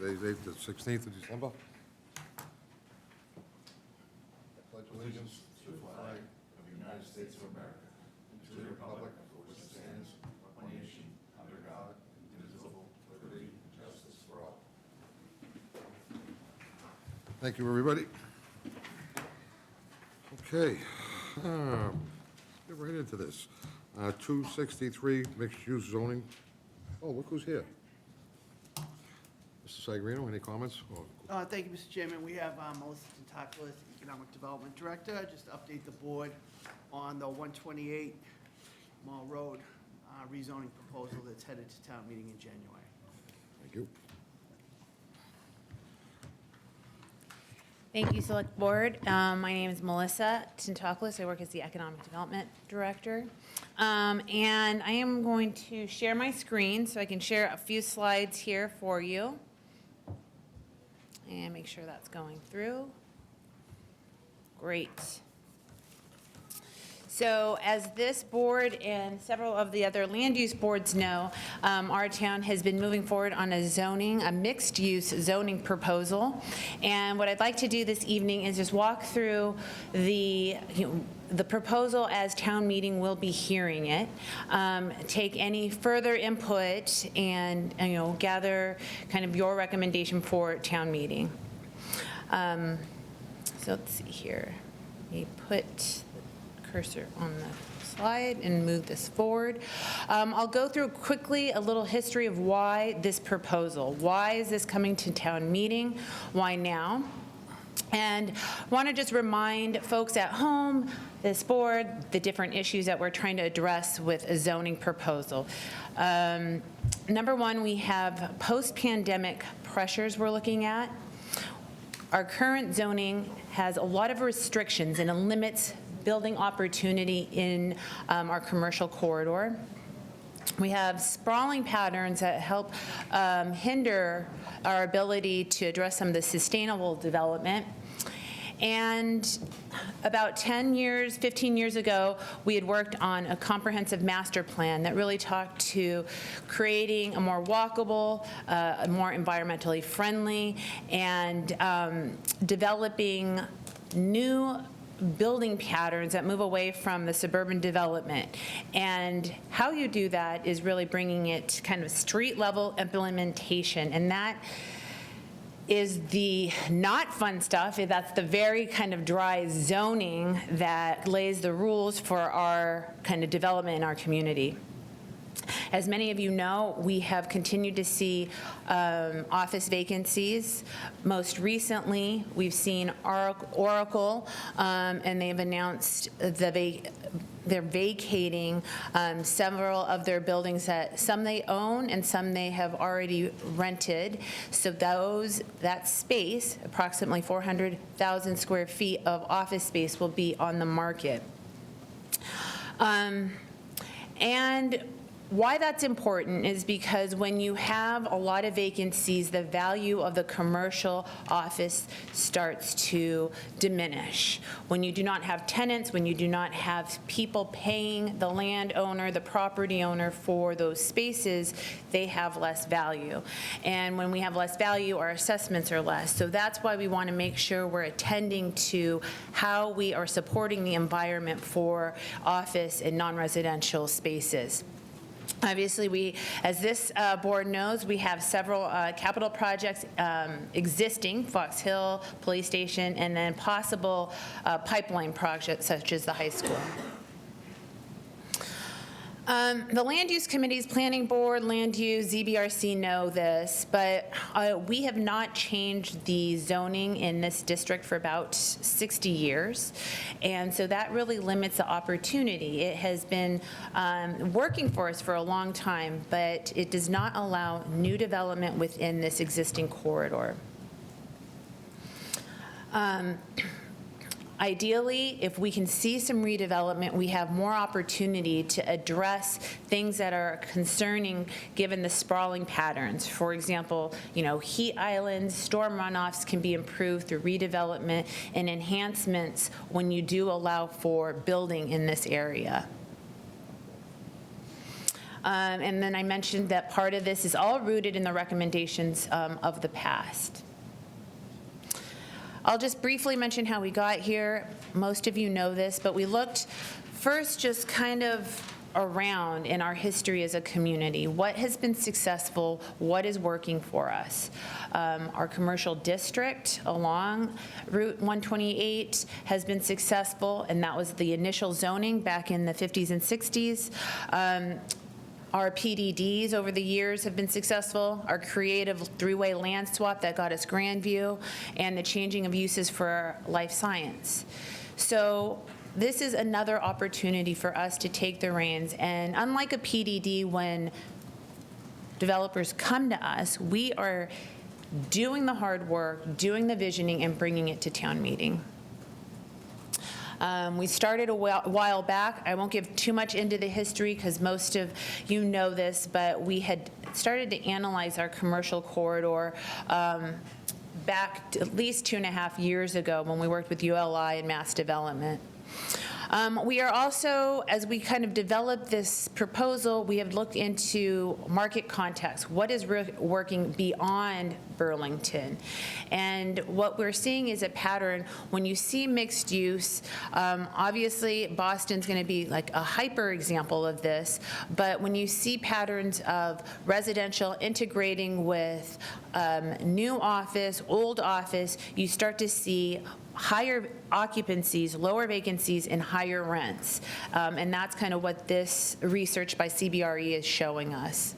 Today's date, the 16th of December. I pledge allegiance to the flag of the United States of America, and to the republic for which it stands, one nation, under God, indivisible, with liberty and justice for all. Thank you, everybody. Okay, let's get right into this. 263 mixed-use zoning. Oh, look who's here. Mr. Sagrino, any comments? Thank you, Mr. Chairman. We have Melissa Tentaklis, Economic Development Director, just to update the board on the 128 Mall Road rezoning proposal that's headed to town meeting in January. Thank you. Thank you, Select Board. My name is Melissa Tentaklis. I work as the Economic Development Director. And I am going to share my screen so I can share a few slides here for you. And make sure that's going through. Great. So as this board and several of the other land use boards know, our town has been moving forward on a mixed-use zoning proposal. And what I'd like to do this evening is just walk through the proposal as town meeting will be hearing it, take any further input and gather kind of your recommendation for town meeting. So let's see here. Let me put cursor on the slide and move this forward. I'll go through quickly a little history of why this proposal. Why is this coming to town meeting? Why now? And want to just remind folks at home, this board, the different issues that we're trying to address with a zoning proposal. Number one, we have post-pandemic pressures we're looking at. Our current zoning has a lot of restrictions and it limits building opportunity in our commercial corridor. We have sprawling patterns that help hinder our ability to address some of the sustainable development. And about 10 years, 15 years ago, we had worked on a comprehensive master plan that really talked to creating a more walkable, more environmentally friendly, and developing new building patterns that move away from the suburban development. And how you do that is really bringing it to kind of street level implementation. And that is the not fun stuff. That's the very kind of dry zoning that lays the rules for our kind of development in our community. As many of you know, we have continued to see office vacancies. Most recently, we've seen Oracle, and they've announced they're vacating several of their buildings that some they own and some they have already rented. So that space, approximately 400,000 square feet of office space, will be on the market. And why that's important is because when you have a lot of vacancies, the value of the commercial office starts to diminish. When you do not have tenants, when you do not have people paying the landowner, the property owner for those spaces, they have less value. And when we have less value, our assessments are less. So that's why we want to make sure we're attending to how we are supporting the environment for office and non-residential spaces. Obviously, as this board knows, we have several capital projects existing, Fox Hill, Police Station, and then possible pipeline projects such as the high school. The Land Use Committees, Planning Board, Land Use, ZBRC know this, but we have not changed the zoning in this district for about 60 years. And so that really limits the opportunity. It has been working for us for a long time, but it does not allow new development within this existing corridor. Ideally, if we can see some redevelopment, we have more opportunity to address things that are concerning given the sprawling patterns. For example, heat islands, storm runoffs can be improved through redevelopment and enhancements when you do allow for building in this area. And then I mentioned that part of this is all rooted in the recommendations of the past. I'll just briefly mention how we got here. Most of you know this, but we looked first just kind of around in our history as a community. What has been successful? What is working for us? Our commercial district along Route 128 has been successful, and that was the initial zoning back in the 50s and 60s. Our PDDs over the years have been successful. Our creative three-way land swap that got us Grandview, and the changing of uses for life science. So this is another opportunity for us to take the reins. And unlike a PDD, when developers come to us, we are doing the hard work, doing the visioning, and bringing it to town meeting. We started a while back. I won't give too much into the history because most of you know this, but we had started to analyze our commercial corridor back at least 2.5 years ago when we worked with ULI and Mass Development. We are also, as we kind of developed this proposal, we have looked into market context. What is working beyond Burlington? And what we're seeing is a pattern. When you see mixed use, obviously Boston's going to be like a hyper example of this, but when you see patterns of residential integrating with new office, old office, you start to see higher occupancies, lower vacancies, and higher rents. And that's kind of what this research by CBRE is showing us.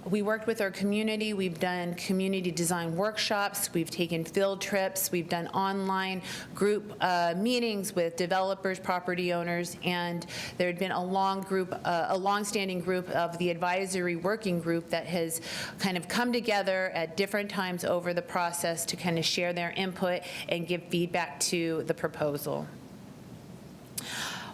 We worked with our community. We've done community design workshops. We've taken field trips. We've done online group meetings with developers, property owners, and there had been a long-standing group of the advisory working group that has kind of come together at different times over the process to kind of share their input and give feedback to the proposal.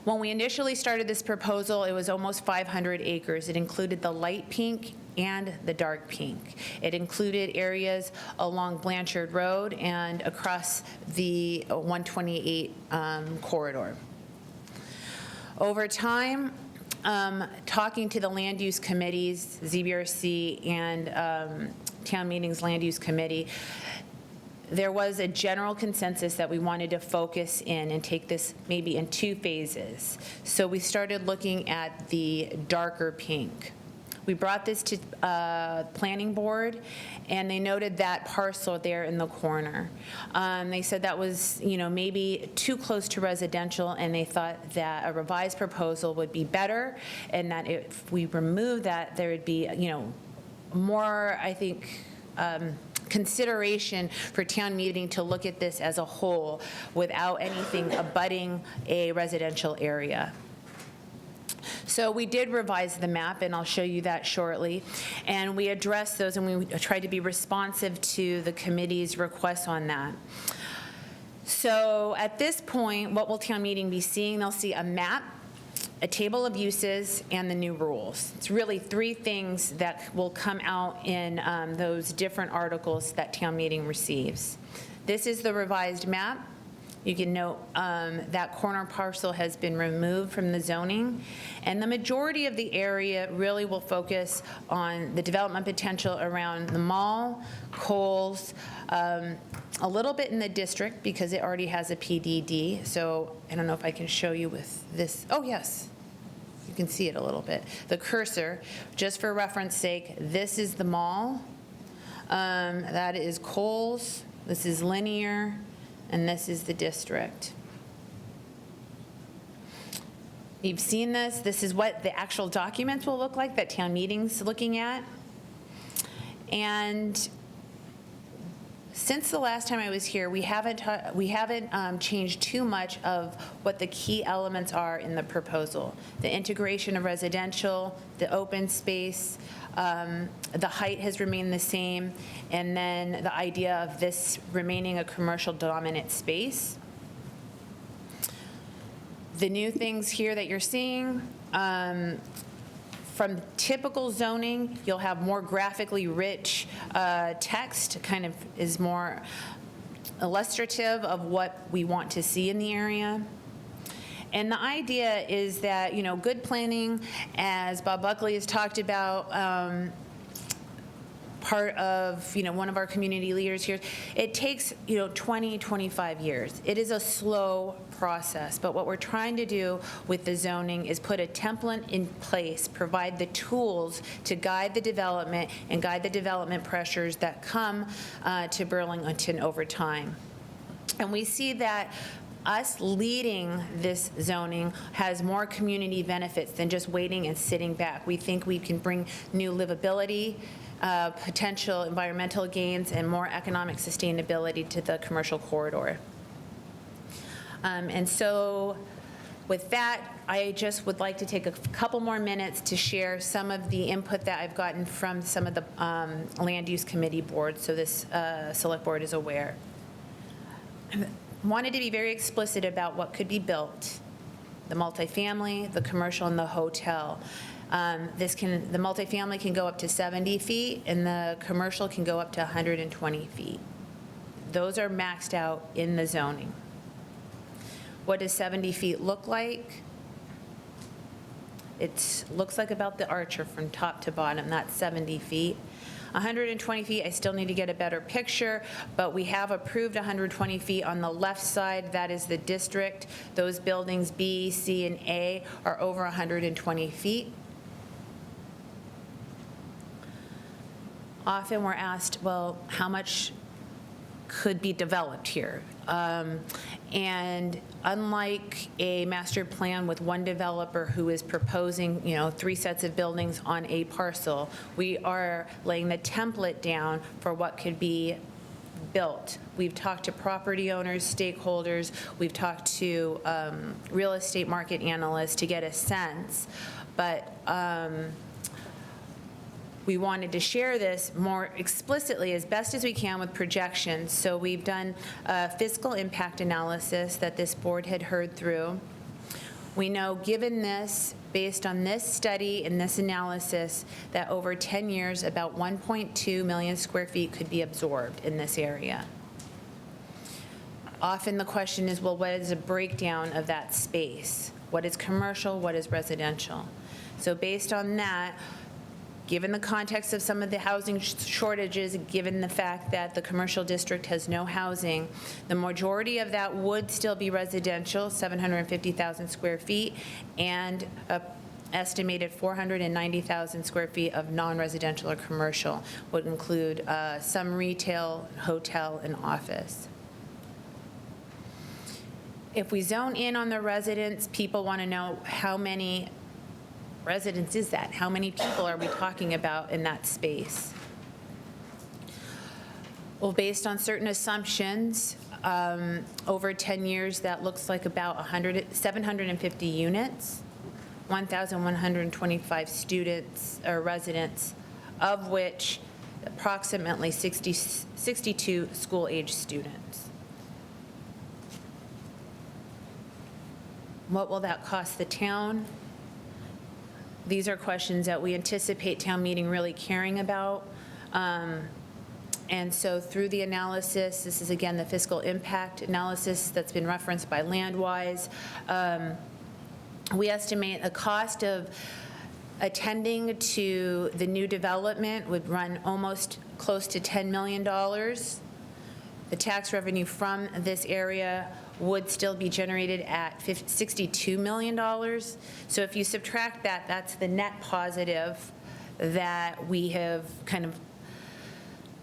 When we initially started this proposal, it was almost 500 acres. It included the light pink and the dark pink. It included areas along Blanchard Road and across the 128 corridor. Over time, talking to the land use committees, ZBRC and town meetings land use committee, there was a general consensus that we wanted to focus in and take this maybe in 2 phases. So we started looking at the darker pink. We brought this to planning board, and they noted that parcel there in the corner. They said that was, maybe too close to residential, and they thought that a revised proposal would be better, and that if we remove that, there would be, more, I think, consideration for town meeting to look at this as a whole without anything abutting a residential area. So we did revise the map, and I'll show you that shortly. And we addressed those, and we tried to be responsive to the committee's requests on that. So at this point, what will town meeting be seeing? They'll see a map, a table of uses, and the new rules. It's really 3 things that will come out in those different articles that town meeting receives. This is the revised map. You can note that corner parcel has been removed from the zoning, and the majority of the area really will focus on the development potential around the mall, Kohl's, a little bit in the district because it already has a PDD. So I don't know if I can show you with this. Oh, yes. You can see it a little bit. The cursor, just for reference sake, this is the mall. That is Kohl's. This is Linear. And this is the district. You've seen this. This is what the actual documents will look like that town meeting's looking at. And since the last time I was here, we haven't changed too much of what the key elements are in the proposal. The integration of residential, the open space, the height has remained the same, and then the idea of this remaining a commercial dominant space. The new things here that you're seeing, from typical zoning, you'll have more graphically rich text, kind of is more illustrative of what we want to see in the area. And the idea is that, good planning, as Bob Buckley has talked about, part of, one of our community leaders here, it takes, 20, 25 years. It is a slow process, but what we're trying to do with the zoning is put a template in place, provide the tools to guide the development and guide the development pressures that come to Burlington over time. And we see that us leading this zoning has more community benefits than just waiting and sitting back. We think we can bring new livability, potential environmental gains, and more economic sustainability to the commercial corridor. And so with that, I just would like to take a couple more minutes to share some of the input that I've gotten from some of the land use committee boards, so this select board is aware. Wanted to be very explicit about what could be built: the multifamily, the commercial, and the hotel. The multifamily can go up to 70 feet, and the commercial can go up to 120 feet. Those are maxed out in the zoning. What does 70 feet look like? It looks like about the Archer from top to bottom. That's 70 feet. 120 feet, I still need to get a better picture, but we have approved 120 feet on the left side. That is the district. Those buildings B, C, and A are over 120 feet. Often we're asked, well, how much could be developed here? And unlike a master plan with one developer who is proposing, 3 sets of buildings on a parcel, we are laying the template down for what could be built. We've talked to property owners, stakeholders, we've talked to real estate market analysts to get a sense, but we wanted to share this more explicitly as best as we can with projections. So we've done a fiscal impact analysis that this board had heard through. We know, given this, based on this study and this analysis, that over 10 years, about 1.2 million square feet could be absorbed in this area. Often the question is, well, what is a breakdown of that space? What is commercial? What is residential? So based on that, given the context of some of the housing shortages, given the fact that the commercial district has no housing, the majority of that would still be residential, 750,000 square feet, and an estimated 490,000 square feet of non-residential or commercial, would include some retail, hotel, and office. If we zone in on the residents, people want to know how many residents is that? How many people are we talking about in that space? Well, based on certain assumptions, over 10 years, that looks like about 750 units, 1,125 students or residents, of which approximately 62 school-age students. What will that cost the town? These are questions that we anticipate town meeting really caring about. And so through the analysis, this is again the fiscal impact analysis that's been referenced by Landwise, we estimate a cost of attending to the new development would run almost close to $10 million. The tax revenue from this area would still be generated at $62 million. So if you subtract that, that's the net positive that we have kind of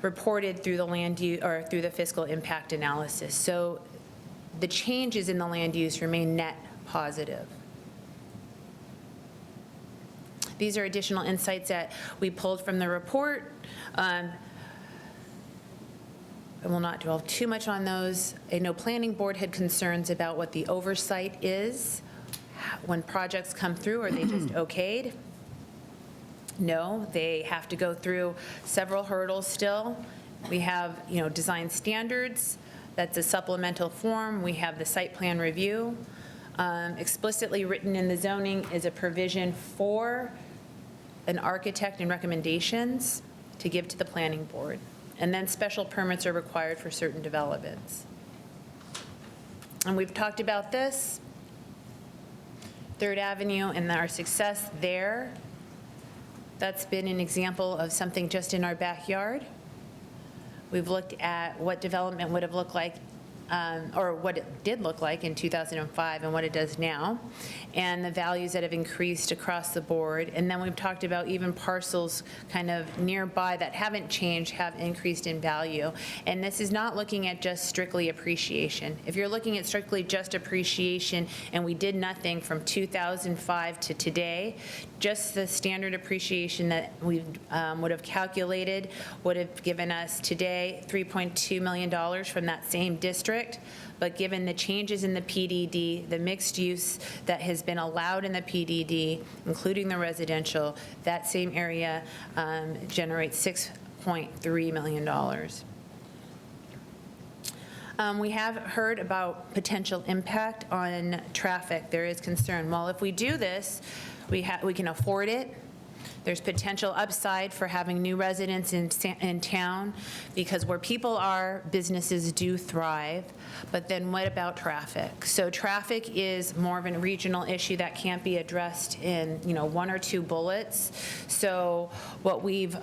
reported through the land use or through the fiscal impact analysis. So the changes in the land use remain net positive. These are additional insights that we pulled from the report. I will not dwell too much on those. I know Planning Board had concerns about what the oversight is when projects come through. Are they just okayed? No, they have to go through several hurdles still. We have, design standards. That's a supplemental form. We have the site plan review. Explicitly written in the zoning is a provision for an architect and recommendations to give to the Planning Board. And then special permits are required for certain developments. And we've talked about this. Third Avenue and our success there, that's been an example of something just in our backyard. We've looked at what development would have looked like, or what it did look like in 2005 and what it does now, and the values that have increased across the board. And then we've talked about even parcels kind of nearby that haven't changed, have increased in value. And this is not looking at just strictly appreciation. If you're looking at strictly just appreciation and we did nothing from 2005 to today, just the standard appreciation that we would have calculated would have given us today $3.2 million from that same district. But given the changes in the PDD, the mixed use that has been allowed in the PDD, including the residential, that same area generates $6.3 million. We have heard about potential impact on traffic. There is concern. Well, if we do this, we can afford it. There's potential upside for having new residents in town, because where people are, businesses do thrive. But then what about traffic? So traffic is more of a regional issue that can't be addressed in, one or two bullets. So what we've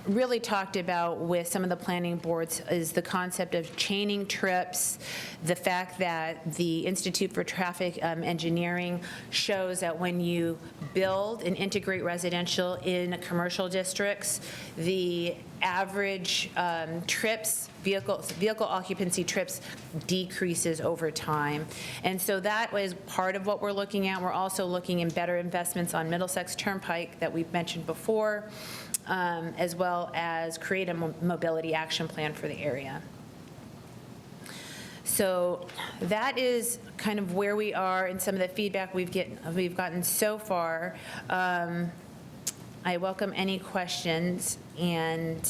really talked about with some of the planning boards is the concept of chaining trips, the fact that the Institute for Traffic Engineering shows that when you build and integrate residential in commercial districts, the average trips, vehicle occupancy trips decreases over time. And so that was part of what we're looking at. We're also looking in better investments on Middlesex Turnpike that we've mentioned before, as well as create a mobility action plan for the area. So that is kind of where we are and some of the feedback we've gotten so far. I welcome any questions, and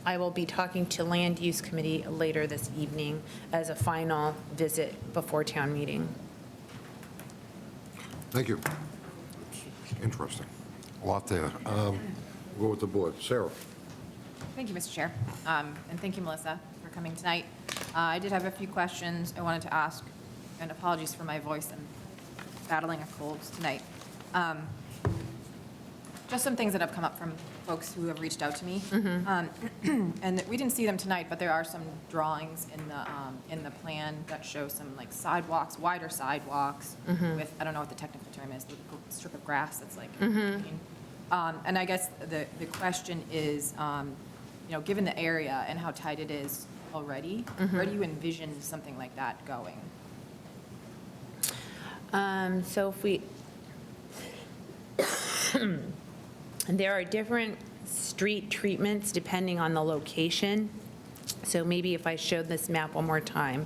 I will be talking to Land Use Committee later this evening as a final visit before town meeting. Thank you. Interesting. A lot there. Go with the board. Sarah? Thank you, Mr. Chair. And thank you, Melissa, for coming tonight. I did have a few questions I wanted to ask, and apologies for my voice. I'm battling a cold tonight. Just some things that have come up from folks who have reached out to me. And we didn't see them tonight, but there are some drawings in the plan that show some like sidewalks, wider sidewalks with, I don't know what the technical term is, the strip of grass that's like in between. And I guess the question is, given the area and how tight it is already, where do you envision something like that going? So if we, there are different street treatments depending on the location. So maybe if I showed this map one more time.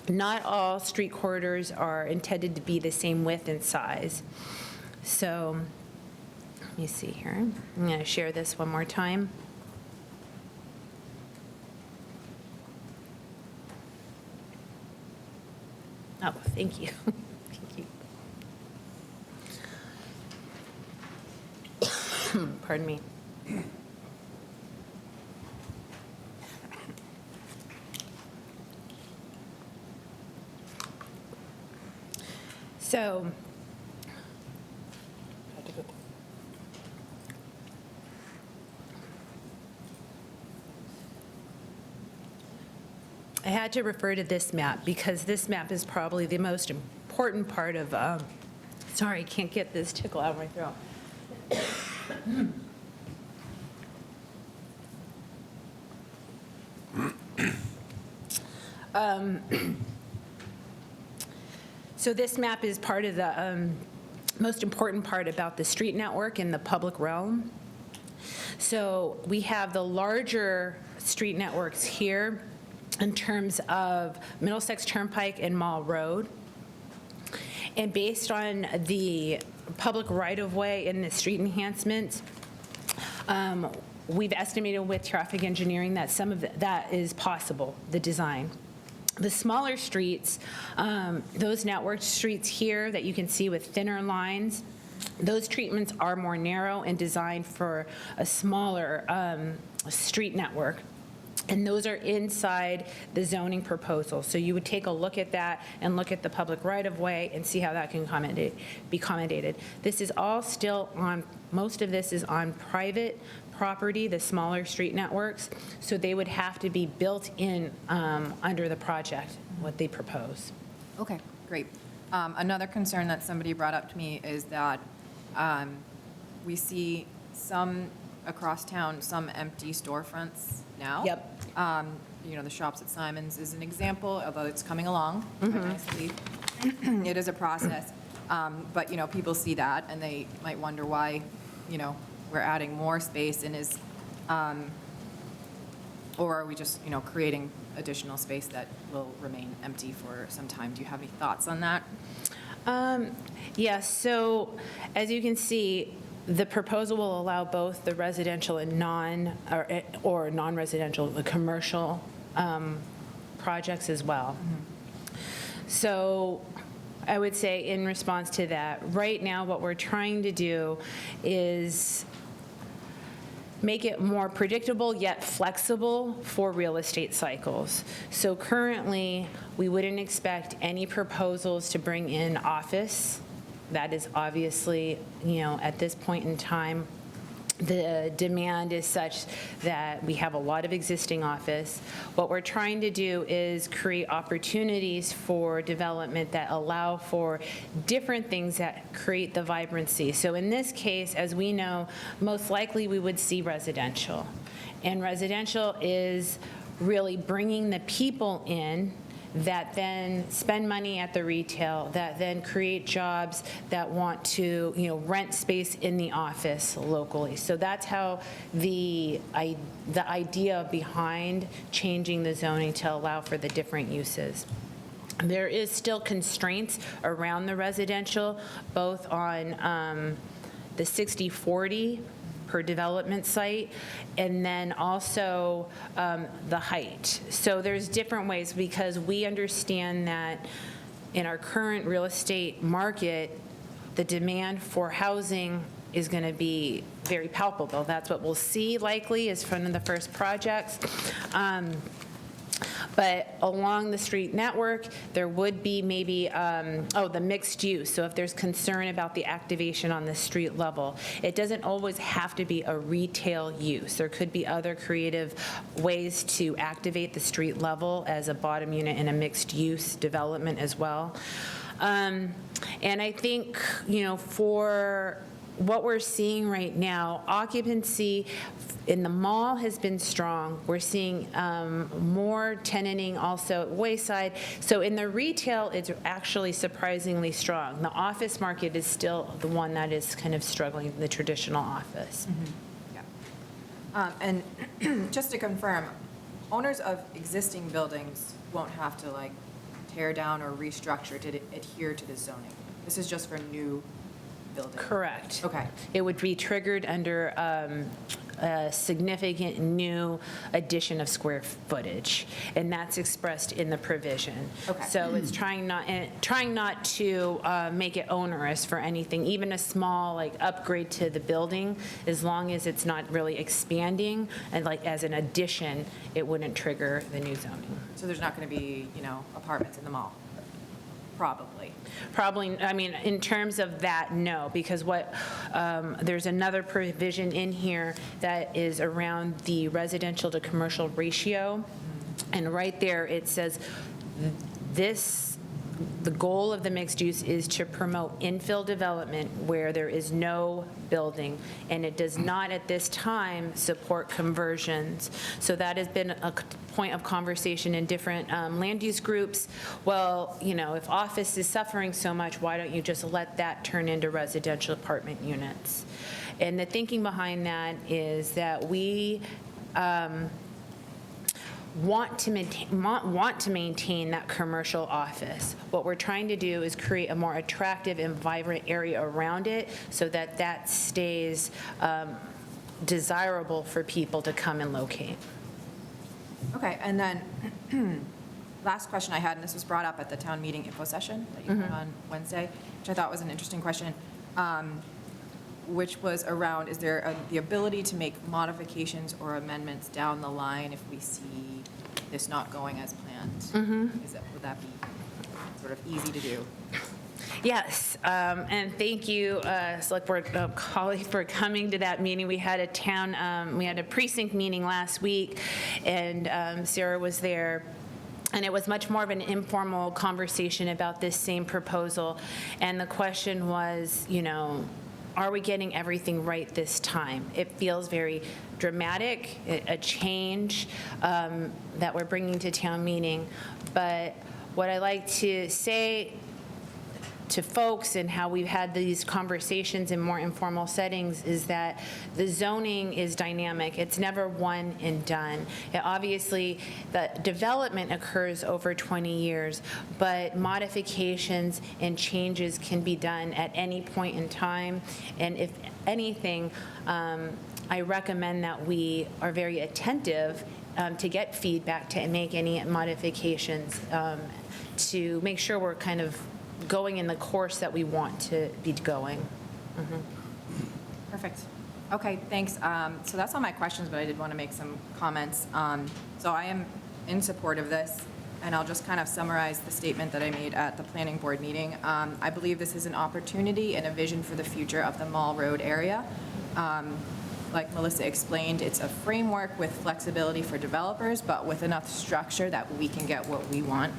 Not all street corridors are intended to be the same width and size. So let me see here. I'm going to share this one more time. Oh, thank you. Thank you. Pardon me. So, I had to refer to this map because this map is probably the most important part of, sorry, I can't get this tickle out of my throat. So this map is part of the most important part about the street network in the public realm. So we have the larger street networks here in terms of Middlesex Turnpike and Mall Road. And based on the public right-of-way and the street enhancements, we've estimated with traffic engineering that some of that is possible, the design. The smaller streets, those networked streets here that you can see with thinner lines, those treatments are more narrow and designed for a smaller street network. And those are inside the zoning proposal. So you would take a look at that and look at the public right-of-way and see how that can be accommodated. This is all still on, most of this is on private property, the smaller street networks, so they would have to be built in under the project, what they propose. Okay, great. Another concern that somebody brought up to me is that we see some across town, some empty storefronts now. Yep. The shops at Simon's is an example, although it's coming along quite nicely. It is a process. But, people see that and they might wonder why, we're adding more space and or are we just, creating additional space that will remain empty for some time? Do you have any thoughts on that? Yes, so as you can see, the proposal will allow both the residential and or non-residential, the commercial projects as well. So I would say in response to that, right now what we're trying to do is make it more predictable yet flexible for real estate cycles. So currently, we wouldn't expect any proposals to bring in office. That is obviously, at this point in time, the demand is such that we have a lot of existing office. What we're trying to do is create opportunities for development that allow for different things that create the vibrancy. So in this case, as we know, most likely we would see residential. And residential is really bringing the people in that then spend money at the retail, that then create jobs that want to, rent space in the office locally. So that's how the idea behind changing the zoning to allow for the different uses. There is still constraints around the residential, both on the 60/40 per development site, and then also the height. So there's different ways, because we understand that in our current real estate market, the demand for housing is going to be very palpable. That's what we'll see likely is from the first projects. But along the street network, there would be maybe, the mixed use. So if there's concern about the activation on the street level, it doesn't always have to be a retail use. There could be other creative ways to activate the street level as a bottom unit in a mixed use development as well. And I think, for what we're seeing right now, occupancy in the mall has been strong. We're seeing more tenanting also at Wayside. So in the retail, it's actually surprisingly strong. The office market is still the one that is kind of struggling, the traditional office. Yeah. And just to confirm, owners of existing buildings won't have to tear down or restructure to adhere to the zoning. This is just for new buildings. Correct. Okay. It would be triggered under a significant new addition of square footage, and that's expressed in the provision. Okay. So it's trying not to make it onerous for anything, even a small upgrade to the building, as long as it's not really expanding, and as an addition, it wouldn't trigger the new zoning. So there's not going to be, apartments in the mall? Probably. Probably, in terms of that, no, because there's another provision in here that is around the residential to commercial ratio, and right there it says the goal of the mixed use is to promote infill development where there is no building, and it does not at this time support conversions. So that has been a point of conversation in different land use groups. Well, if office is suffering so much, why don't you just let that turn into residential apartment units? And the thinking behind that is that we want to maintain that commercial office. What we're trying to do is create a more attractive and vibrant area around it so that that stays desirable for people to come and locate. Okay, and then last question I had, and this was brought up at the town meeting info session that you had on Wednesday, which I thought was an interesting question. which was around, is there the ability to make modifications or amendments down the line if we see this not going as planned? Would that be sort of easy to do? Yes, and thank you, Select Board Colley, for coming to that meeting. We had we had a precinct meeting last week, and Sarah was there. And it was much more of an informal conversation about this same proposal. And the question was, are we getting everything right this time? It feels very dramatic, a change that we're bringing to town meeting. But what I like to say to folks and how we've had these conversations in more informal settings is that the zoning is dynamic. It's never one and done. Obviously, the development occurs over 20 years, but modifications and changes can be done at any point in time. And if anything, I recommend that we are very attentive to get feedback, to make any modifications, to make sure we're kind of going in the course that we want to be going. Perfect. Okay, thanks. So that's all my questions, but I did want to make some comments. So I am in support of this, and I'll just kind of summarize the statement that I made at the planning board meeting. I believe this is an opportunity and a vision for the future of the Mall Road area. Like Melissa explained, it's a framework with flexibility for developers, but with enough structure that we can get what we want.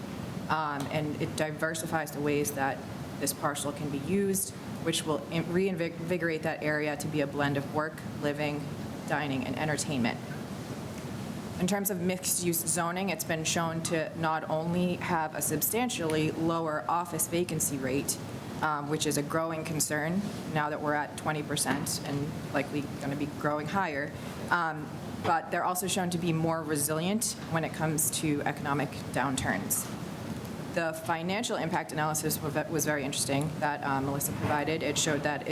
And it diversifies the ways that this parcel can be used, which will reinvigorate that area to be a blend of work, living, dining, and entertainment. In terms of mixed-use zoning, it's been shown to not only have a substantially lower office vacancy rate, which is a growing concern now that we're at 20% and likely going to be growing higher, but they're also shown to be more resilient when it comes to economic downturns. The financial impact analysis was very interesting that Melissa provided. It showed that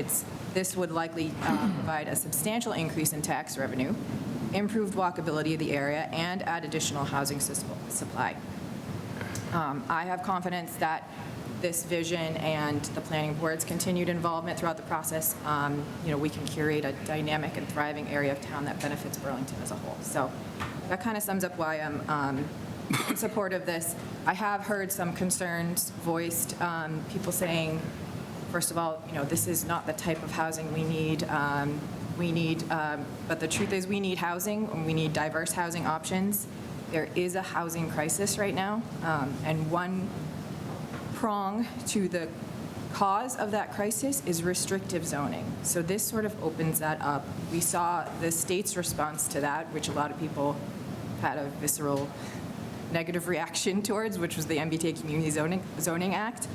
this would likely provide a substantial increase in tax revenue, improved walkability of the area, and add additional housing supply. I have confidence that this vision and the planning board's continued involvement throughout the process, we can curate a dynamic and thriving area of town that benefits Burlington as a whole. So that kind of sums up why I'm in support of this. I have heard some concerns voiced, people saying, first of all, this is not the type of housing we need. But the truth is we need housing, and we need diverse housing options. There is a housing crisis right now, and one prong to the cause of that crisis is restrictive zoning. So this sort of opens that up. We saw the state's response to that, which a lot of people had a visceral negative reaction towards, which was the MBTA Community Zoning Act.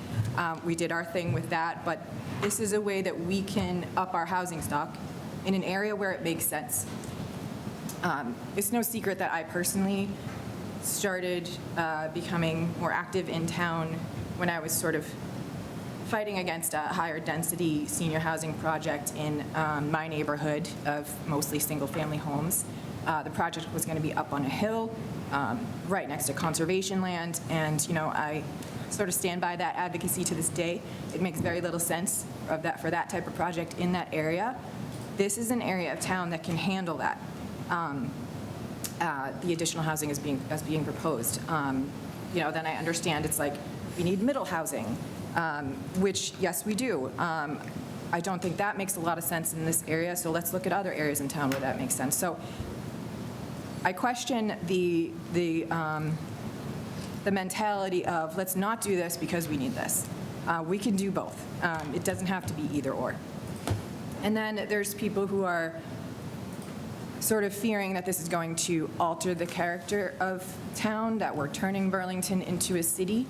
We did our thing with that, but this is a way that we can up our housing stock in an area where it makes sense. It's no secret that I personally started becoming more active in town when I was sort of fighting against a higher density senior housing project in my neighborhood of mostly single-family homes. The project was going to be up on a hill, right next to conservation land, and I sort of stand by that advocacy to this day. It makes very little sense for that type of project in that area. This is an area of town that can handle that. The additional housing is being proposed. Then I understand it's like we need middle housing, which yes we do. I don't think that makes a lot of sense in this area, so let's look at other areas in town where that makes sense. So I question the mentality of let's not do this because we need this. We can do both. It doesn't have to be either or. And then there's people who are sort of fearing that this is going to alter the character of town, that we're turning Burlington into a city.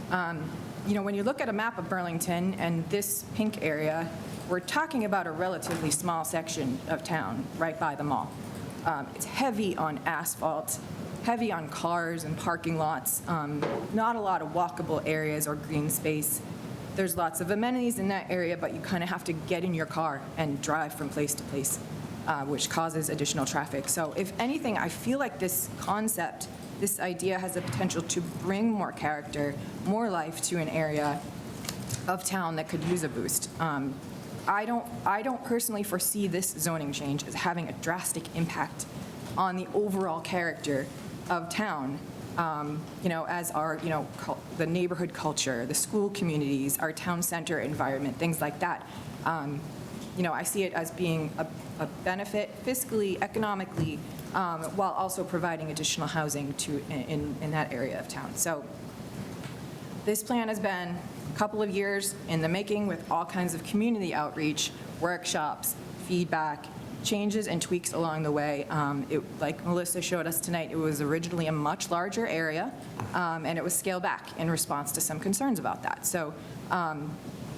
When you look at a map of Burlington and this pink area, we're talking about a relatively small section of town right by the mall. It's heavy on asphalt, heavy on cars and parking lots, not a lot of walkable areas or green space. There's lots of amenities in that area, but you kind of have to get in your car and drive from place to place, which causes additional traffic. So if anything, I feel like this concept, this idea has the potential to bring more character, more life to an area of town that could use a boost. I don't personally foresee this zoning change as having a drastic impact on the overall character of town. As our, the neighborhood culture, the school communities, our town center environment, things like that. I see it as being a benefit fiscally, economically, while also providing additional housing in that area of town. So this plan has been a couple of years in the making with all kinds of community outreach, workshops, feedback, changes and tweaks along the way. Like Melissa showed us tonight, it was originally a much larger area, and it was scaled back in response to some concerns about that. So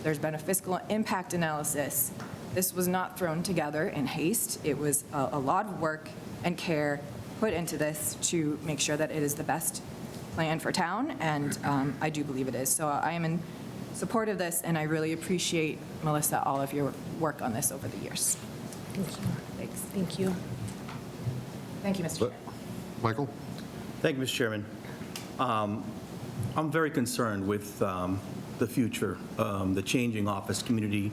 there's been a fiscal impact analysis. This was not thrown together in haste. It was a lot of work and care put into this to make sure that it is the best plan for town, and I do believe it is. So I am in support of this, and I really appreciate, Melissa, all of your work on this over the years. Thank you. Thanks. Thank you. Thank you, Mr. Chair. Michael? Thank you, Mr. Chairman. I'm very concerned with the future, the changing office community,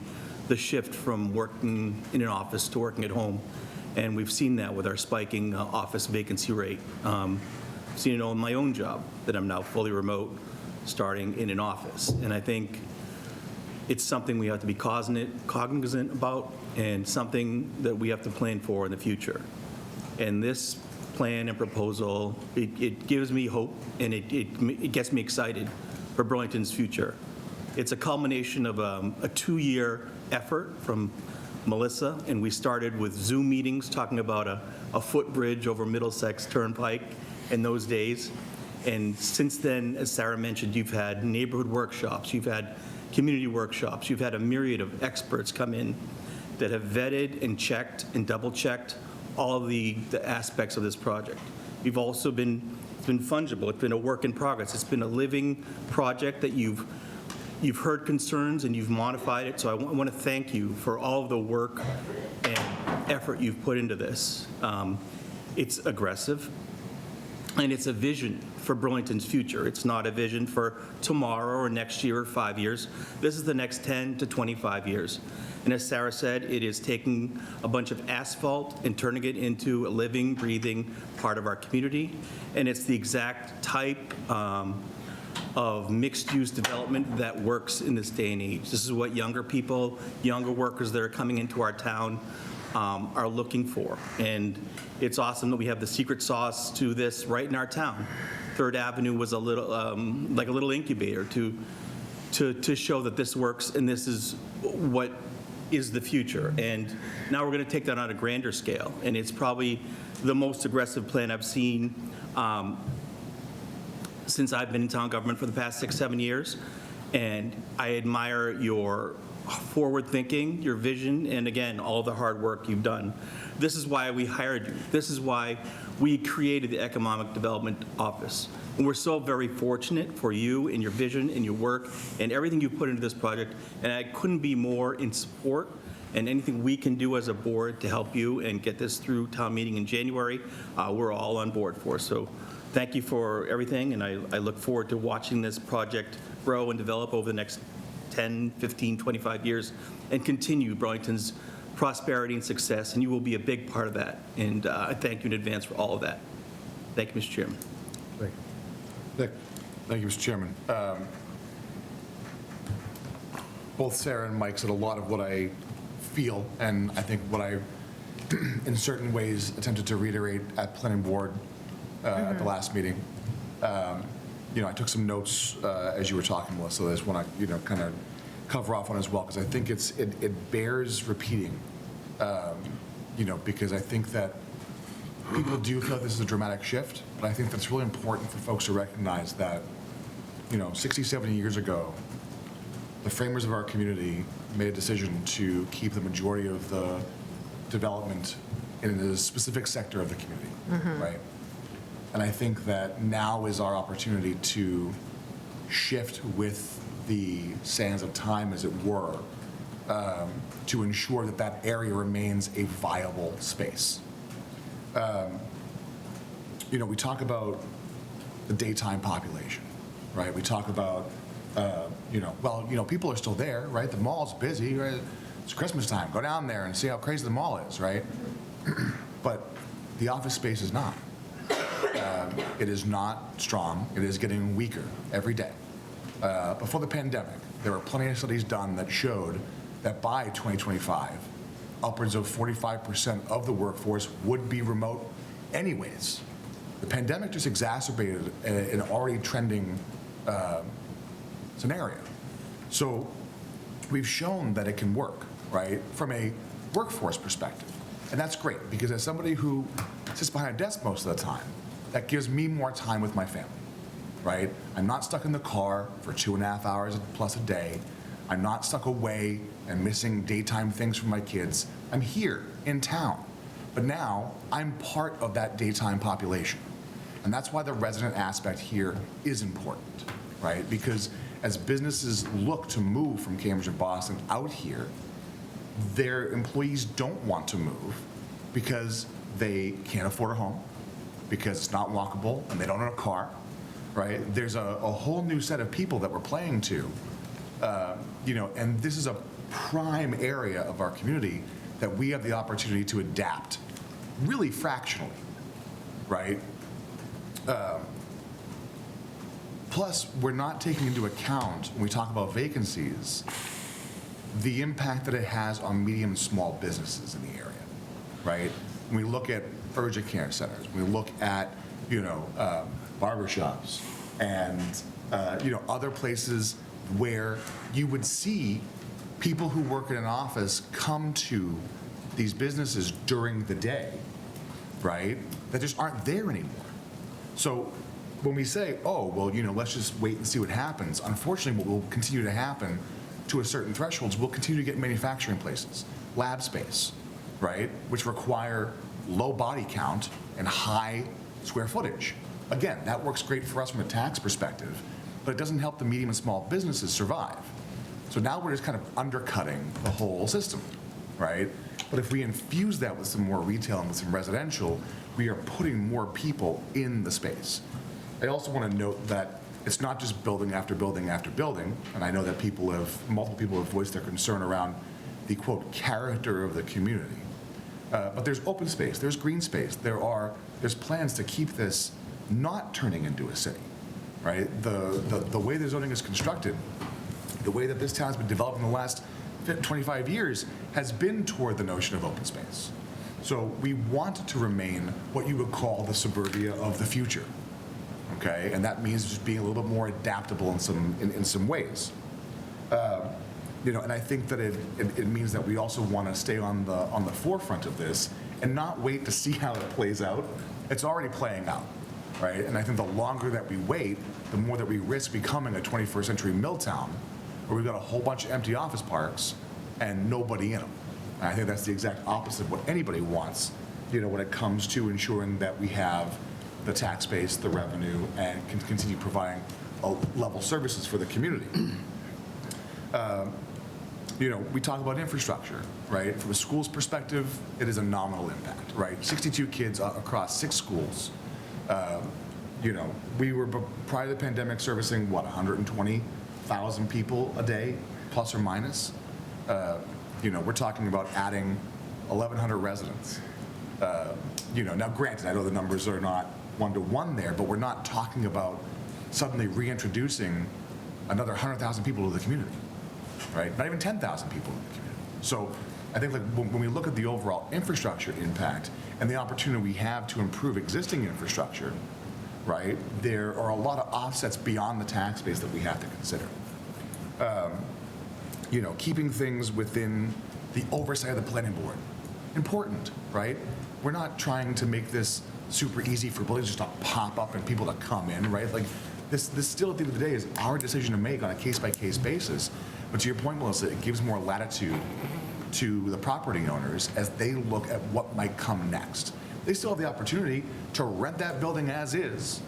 the shift from working in an office to working at home. And we've seen that with our spiking office vacancy rate. I've seen it on my own job, that I'm now fully remote, starting in an office. And I think it's something we have to be cognizant about, and something that we have to plan for in the future. And this plan and proposal, it gives me hope, and it gets me excited for Burlington's future. It's a culmination of a 2-year effort from Melissa, and we started with Zoom meetings talking about a footbridge over Middlesex Turnpike in those days. And since then, as Sarah mentioned, you've had neighborhood workshops, you've had community workshops, you've had a myriad of experts come in that have vetted and checked and double-checked all of the aspects of this project. We've also it's been fungible, it's been a work in progress, it's been a living project that you've heard concerns and you've modified it, so I want to thank you for all of the work and effort you've put into this. It's aggressive, and it's a vision for Burlington's future. It's not a vision for tomorrow or next year or 5 years. This is the next 10 to 25 years. And as Sarah said, it is taking a bunch of asphalt and turning it into a living, breathing part of our community. And it's the exact type of mixed-use development that works in this day and age. This is what younger people, younger workers that are coming into our town are looking for. And it's awesome that we have the secret sauce to this right in our town. Third Avenue was a little, like a little incubator to show that this works, and this is what is the future. And now we're going to take that on a grander scale, and it's probably the most aggressive plan I've seen since I've been in town government for the past 6-7 years. And I admire your forward thinking, your vision, and again, all the hard work you've done. This is why we hired you. This is why we created the Economic Development Office. And we're so very fortunate for you and your vision and your work and everything you put into this project. And I couldn't be more in support, and anything we can do as a board to help you and get this through town meeting in January, we're all on board for. So thank you for everything, and I look forward to watching this project grow and develop over the next 10, 15, 25 years and continue Burlington's prosperity and success, and you will be a big part of that. And I thank you in advance for all of that. Thank you, Mr. Chairman. Thank you. Nick? Thank you, Mr. Chairman. Both Sarah and Mike said a lot of what I feel, and I think what I, in certain ways, attempted to reiterate at planning board at the last meeting. I took some notes as you were talking, Melissa, I just want to, kind of cover off on as well, because I think it bears repeating, because I think that people do feel like this is a dramatic shift, but I think that's really important for folks to recognize that, 60, 70 years ago, the framers of our community made a decision to keep the majority of the development in a specific sector of the community, right? And I think that now is our opportunity to shift with the sands of time, as it were, to ensure that that area remains a viable space. We talk about the daytime population, right? We talk about, people are still there, right? The mall's busy, right? It's Christmas time. Go down there and see how crazy the mall is, right? But the office space is not. It is not strong. It is getting weaker every day. Before the pandemic, there were plenty of studies done that showed that by 2025, upwards of 45% of the workforce would be remote anyways. The pandemic just exacerbated an already trending scenario. So we've shown that it can work, right, from a workforce perspective. And that's great, because as somebody who sits behind a desk most of the time, that gives me more time with my family, right? I'm not stuck in the car for 2.5 hours plus a day. I'm not stuck away and missing daytime things from my kids. I'm here in town. But now I'm part of that daytime population. And that's why the resident aspect here is important, right? Because as businesses look to move from Cambridge and Boston out here, their employees don't want to move because they can't afford a home, because it's not walkable and they don't own a car, right? There's a whole new set of people that we're playing to, and this is a prime area of our community that we have the opportunity to adapt really fractionally, right? Plus, we're not taking into account, when we talk about vacancies, the impact that it has on medium and small businesses in the area, right? When we look at urgent care centers, when we look at, barbershops and, other places where you would see people who work in an office come to these businesses during the day, right, that just aren't there anymore. So when we say, let's just wait and see what happens, unfortunately, what will continue to happen to a certain thresholds, we'll continue to get manufacturing places, lab space, right, which require low body count and high square footage. Again, that works great for us from a tax perspective, but it doesn't help the medium and small businesses survive. So now we're just kind of undercutting the whole system, right? But if we infuse that with some more retail and with some residential, we are putting more people in the space. I also want to note that it's not just building after building after building, and I know that multiple people have voiced their concern around the, quote, character of the community. But there's open space, there's green space, there's plans to keep this not turning into a city, right? The way the zoning is constructed, the way that this town's been developed in the last 25 years has been toward the notion of open space. So we want to remain what you would call the suburbia of the future, okay? And that means just being a little bit more adaptable in some ways. And I think that it means that we also want to stay on the forefront of this and not wait to see how it plays out. It's already playing out, right? And I think the longer that we wait, the more that we risk becoming a 21st century Milltown, where we've got a whole bunch of empty office parks and nobody in them. And I think that's the exact opposite of what anybody wants, when it comes to ensuring that we have the tax base, the revenue, and can continue providing level services for the community. We talk about infrastructure, right? From a school's perspective, it is a nominal impact, right? 62 kids across 6 schools. We were, prior to the pandemic, servicing, 120,000 people a day, plus or minus. We're talking about adding 1,100 residents. Now granted, I know the numbers are not one-to-one there, but we're not talking about suddenly reintroducing another 100,000 people to the community, right? Not even 10,000 people in the community. So I think when we look at the overall infrastructure impact and the opportunity we have to improve existing infrastructure, right, there are a lot of offsets beyond the tax base that we have to consider. Keeping things within the oversight of the planning board, important, right? We're not trying to make this super easy for buildings just to pop up and people to come in, right? Like this still at the end of the day is our decision to make on a case-by-case basis. But to your point, Melissa, it gives more latitude to the property owners as they look at what might come next. They still have the opportunity to rent that building as is,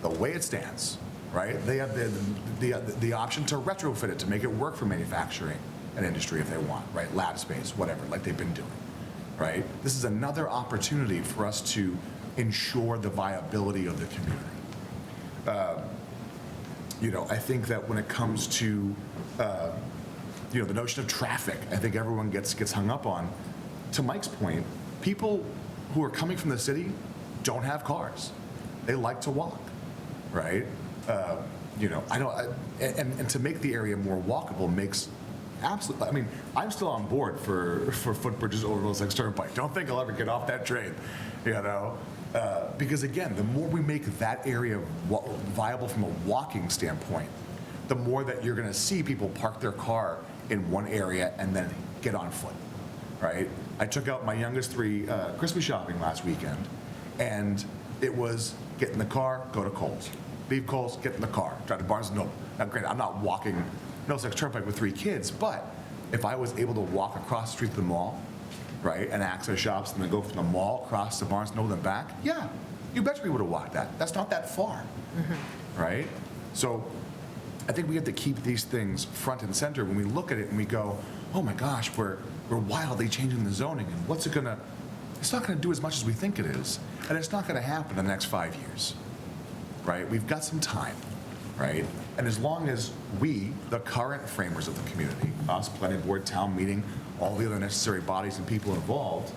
the way it stands, right? They have the option to retrofit it to make it work for manufacturing and industry if they want, right? Lab space, whatever, like they've been doing, right? This is another opportunity for us to ensure the viability of the community. I think that when it comes to The notion of traffic, I think everyone gets hung up on. To Mike's point, people who are coming from the city don't have cars. They like to walk, right? And to make the area more walkable makes absolutely, I mean, I'm still on board for footbridges over Middlesex Turnpike. Don't think I'll ever get off that train, because again, the more we make that area viable from a walking standpoint, the more that you're gonna see people park their car in one area and then get on foot, right? I took out my youngest 3 Christmas shopping last weekend, and it was get in the car, go to Kohl's. Leave Kohl's, get in the car, drive to Barnes & Noble. Now, granted, I'm not walking Middlesex Turnpike with 3 kids, but if I was able to walk across the street to the mall, right, and access shops, and then go from the mall across to Barnes & Noble and back, yeah, you bet we would have walked that. That's not that far, right? So I think we have to keep these things front and center when we look at it and we go, oh my gosh, we're wildly changing the zoning, and what's it gonna, it's not gonna do as much as we think it is, and it's not gonna happen in the next 5 years, right? We've got some time, right? And as long as we, the current framers of the community, us, planning board, town meeting, all the other necessary bodies and people involved,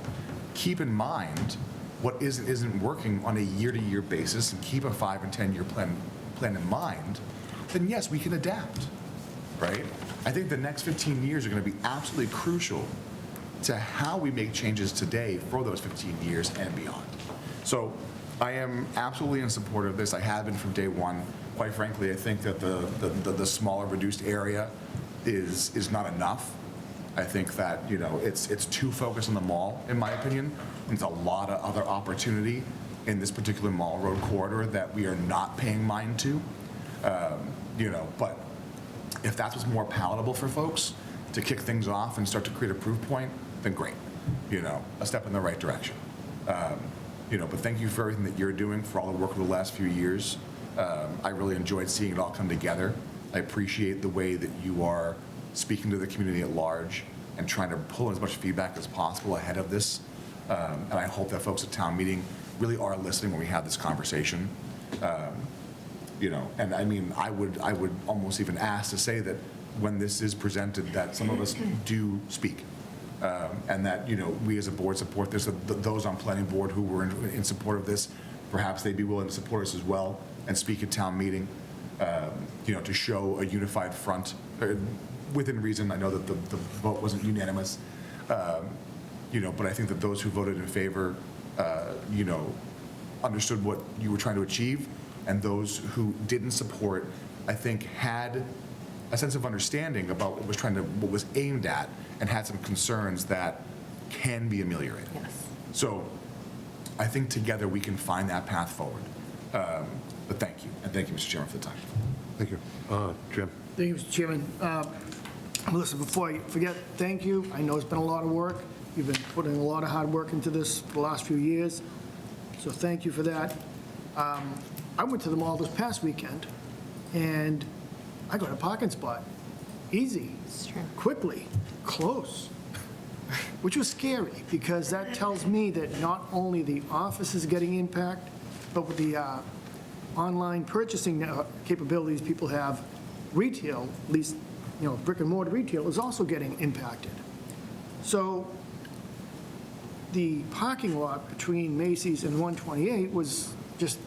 keep in mind what isn't working on a year-to-year basis and keep a 5 and 10-year plan in mind, then yes, we can adapt, right? I think the next 15 years are going to be absolutely crucial to how we make changes today for those 15 years and beyond. So I am absolutely in support of this. I have been from day one. Quite frankly, I think that the smaller, reduced area is not enough. I think that, it's too focused on the mall, in my opinion. There's a lot of other opportunity in this particular mall road corridor that we are not paying mind to. But if that's what's more palatable for folks to kick things off and start to create a proof point, then great. A step in the right direction. But thank you for everything that you're doing, for all the work over the last few years. I really enjoyed seeing it all come together. I appreciate the way that you are speaking to the community at large and trying to pull in as much feedback as possible ahead of this. And I hope that folks at town meeting really are listening when we have this conversation. And I mean, I would almost even ask to say that when this is presented, that some of us do speak. And that, we as a board support this. Those on planning board who were in support of this, perhaps they'd be willing to support us as well and speak at town meeting, to show a unified front within reason. I know that the vote wasn't unanimous, but I think that those who voted in favor, understood what you were trying to achieve, and those who didn't support, I think, had a sense of understanding about what was aimed at, and had some concerns that can be ameliorated. Yes. So I think together we can find that path forward. But thank you, and thank you, Mr. Chairman, for the time. Thank you. Jim? Thank you, Mr. Chairman. Melissa, before I forget, thank you. I know it's been a lot of work. You've been putting a lot of hard work into this for the last few years, so thank you for that. I went to the mall this past weekend, and I got a parking spot. Easy. It's true. Quickly. Close. Which was scary, because that tells me that not only the office is getting impact, but with the online purchasing capabilities people have, retail, at least, brick and mortar retail, is also getting impacted. So the parking lot between Macy's and 128 was just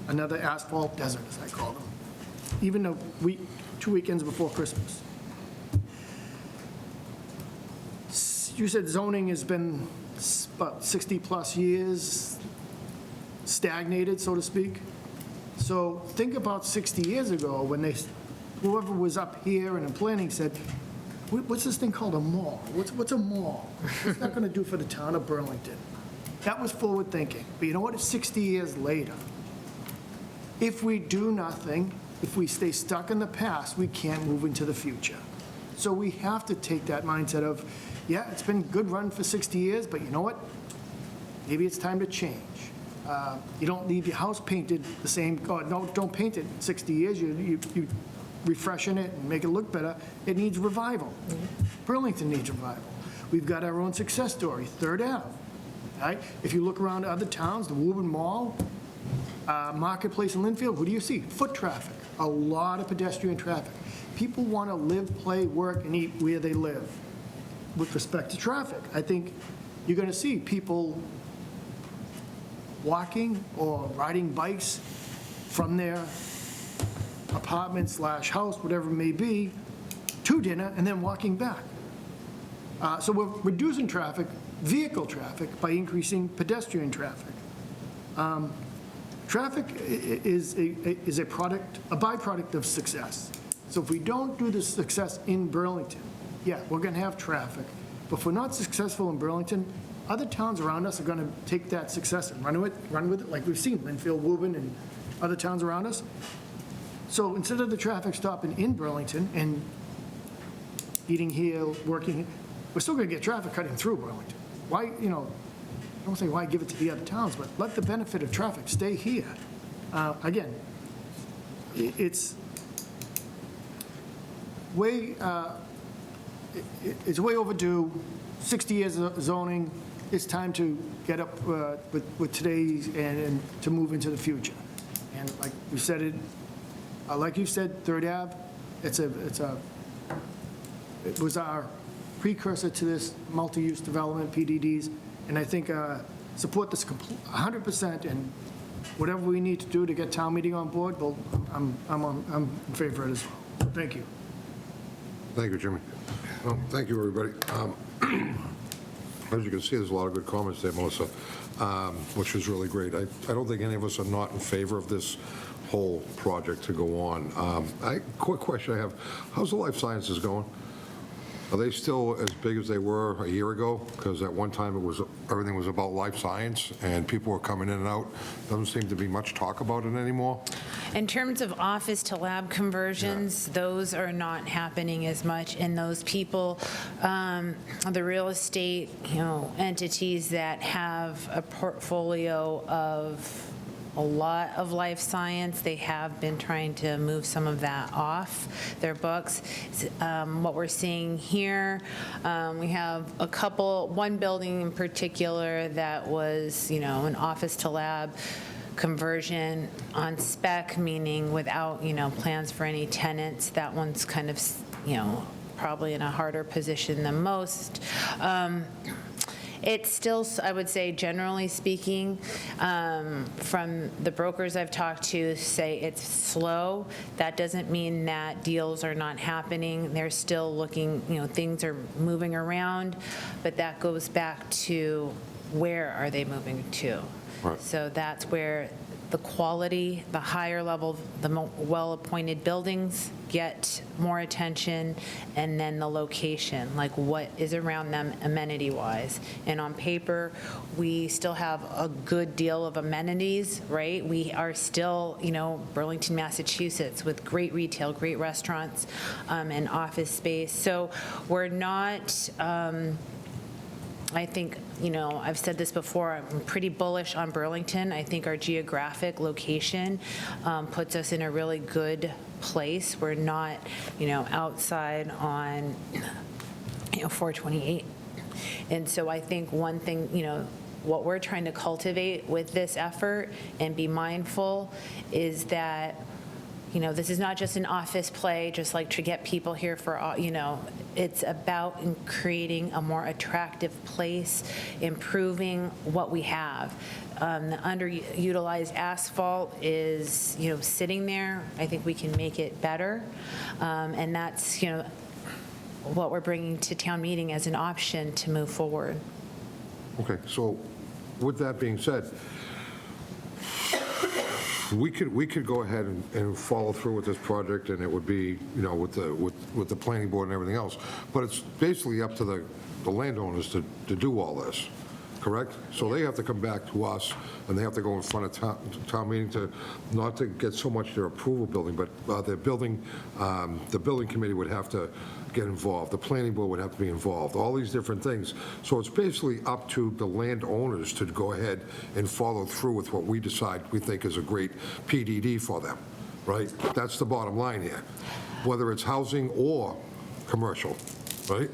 another asphalt desert, as I call them, even 2 weekends before Christmas. You said zoning has been about 60-plus years stagnated, so to speak. So think about 60 years ago when whoever was up here and in planning said, what's this thing called a mall? What's a mall? What's that going to do for the town of Burlington? That was forward thinking. But you know what? It's 60 years later. If we do nothing, if we stay stuck in the past, we can't move into the future. So we have to take that mindset of, yeah, it's been a good run for 60 years, but you know what? Maybe it's time to change. You don't leave your house painted the same, no, don't paint it in 60 years. You refreshen it and make it look better. It needs revival. Burlington needs revival. We've got our own success story, Third Ave. Right? If you look around other towns, the Woburn Mall, Marketplace in Linfield, what do you see? Foot traffic, a lot of pedestrian traffic. people want to live, play, work, and eat where they live with respect to traffic. I think you're going to see people walking or riding bikes from their apartment/house, whatever it may be, to dinner and then walking back. So we're reducing traffic, vehicle traffic, by increasing pedestrian traffic. Traffic is a product, a byproduct of success. So if we don't do the success in Burlington, yeah, we're going to have traffic. But if we're not successful in Burlington, other towns around us are going to take that success and run with it, like we've seen, Linfield, Woburn, and other towns around us. So instead of the traffic stopping in Burlington and eating here, working here, we're still going to get traffic cutting through Burlington. Why, I don't say why give it to the other towns, but let the benefit of traffic stay here. Again, it's way overdue. 60 years of zoning. It's time to get up with today's and to move into the future. And like we said it, like you said, Third Ave, it was our precursor to this multi-use development, PDDs, and I think support this 100%, and whatever we need to do to get town meeting on board, well, I'm in favor of it as well. Thank you. Thank you, Jimmy. Well, thank you, everybody. As you can see, there's a lot of good comments there, Melissa, which is really great. I don't think any of us are not in favor of this whole project to go on. Quick question I have, how's the life sciences going? Are they still as big as they were a year ago? Because at one time, everything was about life science, and people were coming in and out. Doesn't seem to be much talk about it anymore. In terms of office to lab conversions, those are not happening as much, and those people, the real estate, entities that have a portfolio of a lot of life science, they have been trying to move some of that off their books. What we're seeing here, we have one building in particular that was, an office to lab conversion on spec, meaning without, plans for any tenants. That one's kind of, probably in a harder position than most. It's still, I would say, generally speaking, from the brokers I've talked to, say it's slow. That doesn't mean that deals are not happening. They're still looking, things are moving around, but that goes back to where are they moving to? Right. So that's where the quality, the higher level, the well-appointed buildings get more attention, and then the location, like what is around them amenity-wise. And on paper, we still have a good deal of amenities, right? We are still, Burlington, Massachusetts, with great retail, great restaurants, and office space. So we're not, I think, I've said this before, I'm pretty bullish on Burlington. I think our geographic location puts us in a really good place. We're not, outside on, 428. And so I think one thing, what we're trying to cultivate with this effort and be mindful is that, this is not just an office play, just like to get people here for, it's about creating a more attractive place, improving what we have. The underutilized asphalt is, sitting there. I think we can make it better. And that's, what we're bringing to town meeting as an option to move forward. Okay, so with that being said, we could go ahead and follow through with this project, and it would be, with the planning board and everything else. But it's basically up to the landowners to do all this, correct? So they have to come back to us, and they have to go in front of town meeting not to get so much their approval building, but the building committee would have to get involved. The planning board would have to be involved, all these different things. So it's basically up to the landowners to go ahead and follow through with what we decide we think is a great PDD for them, right? That's the bottom line here, whether it's housing or commercial, right?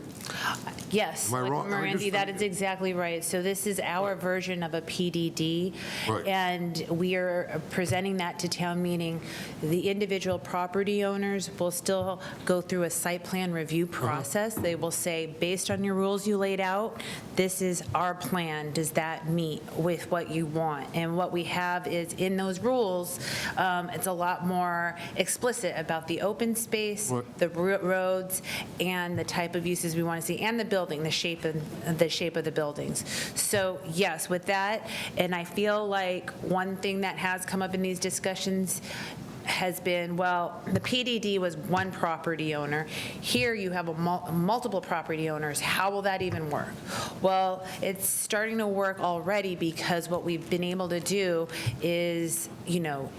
Yes, Am I wrong? Selectman I just- Morandi, that is exactly right. So this is our version of a PDD. Right. And we are presenting that to town meeting. The individual property owners will still go through a site plan review process. They will say, based on your rules you laid out, this is our plan. Does that meet with what you want? And what we have is, in those rules, it's a lot more explicit about the open space, Right. the roads, and the type of uses we want to see, and the building, the shape of the buildings. So yes, with that, and I feel like one thing that has come up in these discussions has been, well, the PDD was one property owner. Here you have multiple property owners. How will that even work? Well, it's starting to work already, because what we've been able to do is,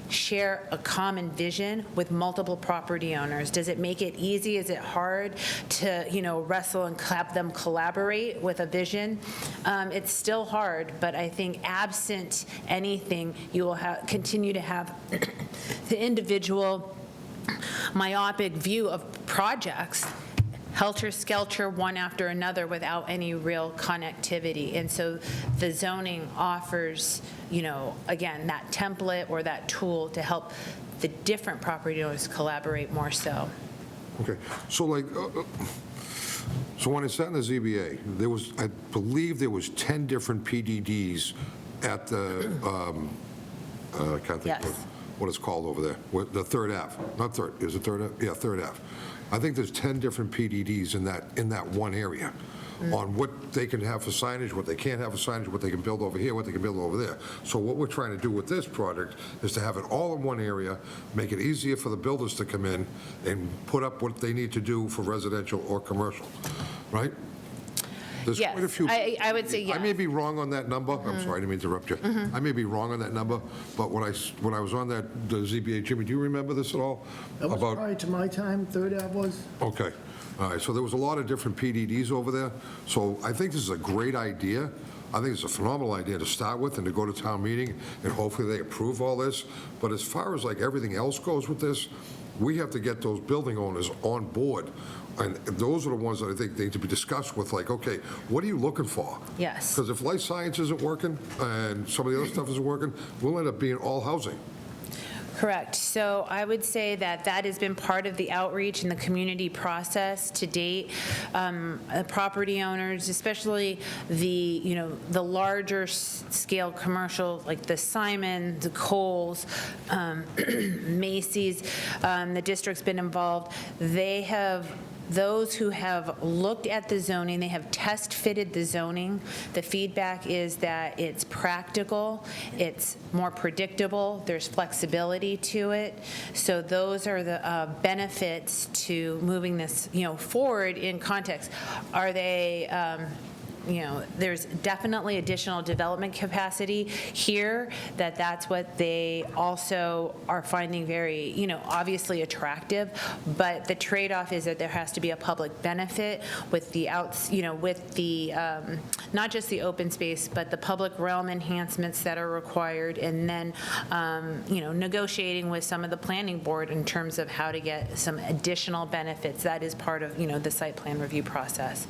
share a common vision with multiple property owners. Does it make it easy? Is it hard to, wrestle and have them collaborate with a vision? It's still hard, but I think absent anything, you will continue to have the individual myopic view of projects, helter-skelter one after another without any real connectivity. And so the zoning offers, again, that template or that tool to help the different property owners collaborate more so. Okay, so so when I sat in the ZBA, I believe there was 10 different PDDs at the, I can't think Yes. what it's called over there, the Third Ave, not Third, is it Third Ave? Yeah, Third Ave. I think there's 10 different PDDs in that one area, on what they can have for signage, what they can't have for signage, what they can build over here, what they can build over there. So what we're trying to do with this project is to have it all in one area, make it easier for the builders to come in and put up what they need to do for residential or commercial, right? There's Yes, quite a few. I would say I may yes. be wrong on that number. I'm sorry, I didn't mean to interrupt you. I may be wrong on that number, but when I was on the ZBA, Jimmy, do you remember this at all? That was About prior to my time, Third Ave was. Okay, all right, so there was a lot of different PDDs over there, so I think this is a great idea. I think it's a phenomenal idea to start with and to go to town meeting, and hopefully they approve all this. But as far as like everything else goes with this, we have to get those building owners on board. And those are the ones that I think need to be discussed with, like, okay, what are you looking for? Yes. Because if life science isn't working and some of the other stuff isn't working, we'll end up being all housing. Correct. So I would say that has been part of the outreach and the community process to date. Property owners, especially the larger scale commercial, like the Simon, the Kohl's, Macy's, the district's been involved. Those who have looked at the zoning, they have test fitted the zoning. The feedback is that it's practical, it's more predictable, there's flexibility to it. So those are the benefits to moving this, forward in context. Are they, there's definitely additional development capacity here, that's what they also are finding very, obviously attractive, but the trade-off is that there has to be a public benefit with the not just the open space, but the public realm enhancements that are required, and then, negotiating with some of the planning board in terms of how to get some additional benefits. That is part of, the site plan review process.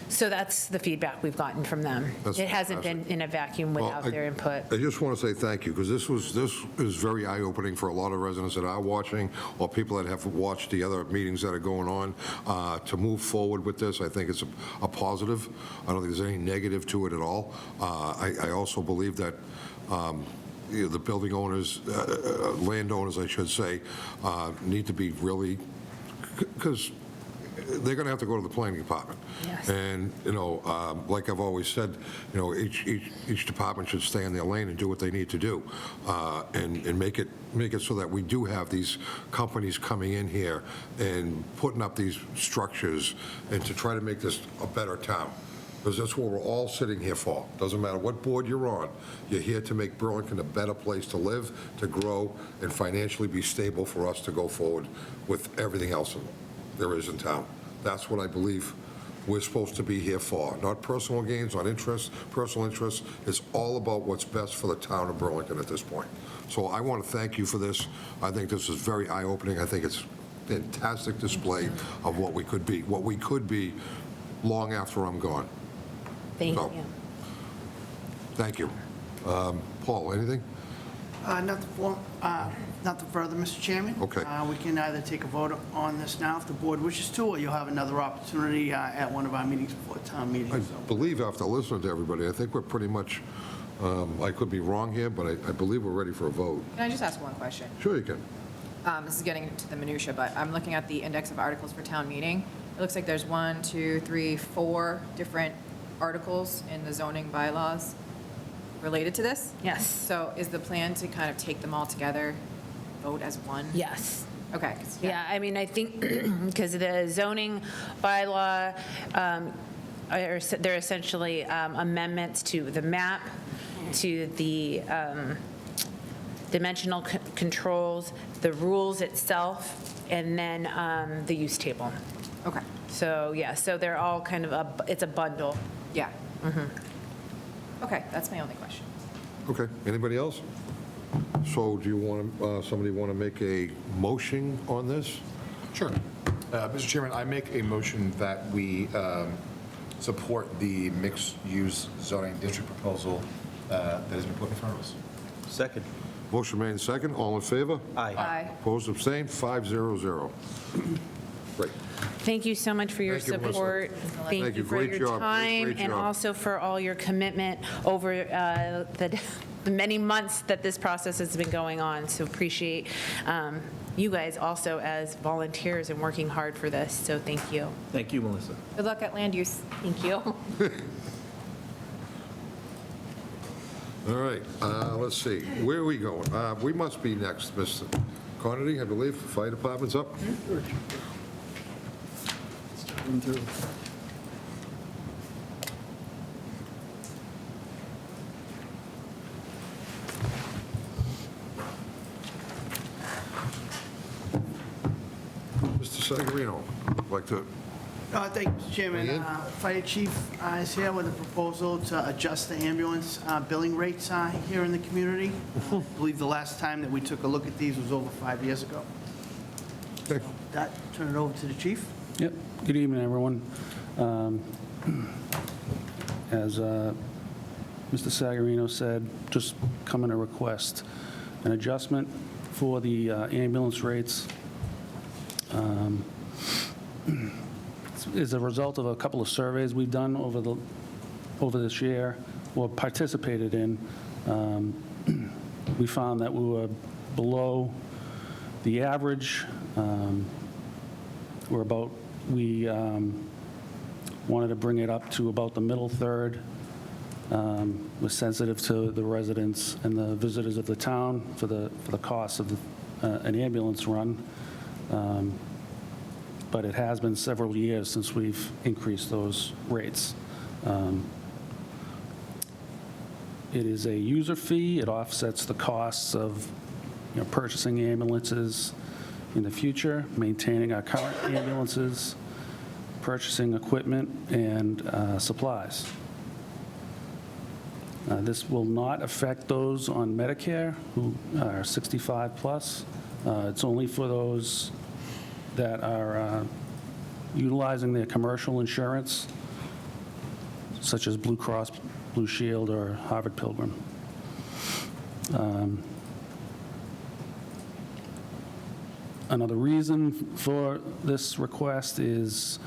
So that's the feedback we've gotten from them. That's It hasn't been in a vacuum without their input. I just want to say thank you, because this is very eye-opening for a lot of residents that are watching, or people that have watched the other meetings that are going on. To move forward with this, I think it's a positive. I don't think there's any negative to it at all. I also believe that the building owners, landowners, I should say, need to be really, because they're going to have to go to the planning department. Yes. And, like I've always said, each department should stay in their lane and do what they need to do, and make it so that we do have these companies coming in here and putting up these structures, and to try to make this a better town. Because that's what we're all sitting here for. Doesn't matter what board you're on, you're here to make Burlington a better place to live, to grow, and financially be stable for us to go forward with everything else there is in town. That's what I believe we're supposed to be here for. Not personal gains, not personal interests. It's all about what's best for the town of Burlington at this point. So I want to thank you for this. I think this is very eye-opening. I think it's a fantastic display of what we could be. What we could be long after I'm gone. Thank So- you. Thank you. Paul, anything? Nothing further, Mr. Chairman. Okay. We can either take a vote on this now if the board wishes to, or you'll have another opportunity at one of our meetings before town meeting. I So, believe after listening to everybody, I think we're pretty much, I could be wrong here, but I believe we're ready for a vote. Can I just ask one question? Sure you can. This is getting into the minutia, but I'm looking at the index of articles for town meeting. It looks like there's 1, 2, 3, 4 different articles in the zoning bylaws related to this. Yes. So is the plan to kind of take them all together, vote as one? Yes. Okay. 'cause, Yeah, I mean, I think, because the zoning bylaw, they're essentially amendments to the map, to the dimensional controls, the rules itself, and then the use table. Okay, So, yeah, so they're all kind of, it's a bundle. yeah. Okay, that's my only question. Okay, anybody else? So do you want, somebody want to make a motion on this? Sure. Mr. Chairman, I make a motion that we support the mixed-use zoning district proposal that has been put in front of us. Second. Motion made and second, all in favor? Aye. Opposed, abstained, 500. Great. Thank you so much for your Thank you, Melissa. support. Thank Thank you. you for Great your job. time, Great and job. also for all your commitment over the many months that this process has been going on. So appreciate you guys also as volunteers and working hard for this, so thank you. Thank you, Melissa. Good luck at land use. Thank you. All right, let's see, where are we going? We must be next, Mr. Conity, I believe, fire department's up. Mr. Sagarino, like to, Thank you, Mr. Chairman. Ian? Fire Chief is here with a proposal to adjust the ambulance billing rates here in the community. I believe the last time that we took a look at these was over 5 years ago. okay, That, turn it over to the chief. Yep. Good evening, everyone. As Mr. Sagarino said, just coming to request an adjustment for the ambulance rates. Is a result of a couple of surveys we've done over this year, or participated in. We found that we were below the average. We wanted to bring it up to about the middle third. We're sensitive to the residents and the visitors of the town for the cost of an ambulance run. But it has been several years since we've increased those rates. It is a user fee. It offsets the costs of purchasing ambulances in the future, maintaining our current ambulances, purchasing equipment, and supplies. This will not affect those on Medicare who are 65 plus. It's only for those that are utilizing their commercial insurance, such as Blue Cross Blue Shield or Harvard Pilgrim. Another reason for this request is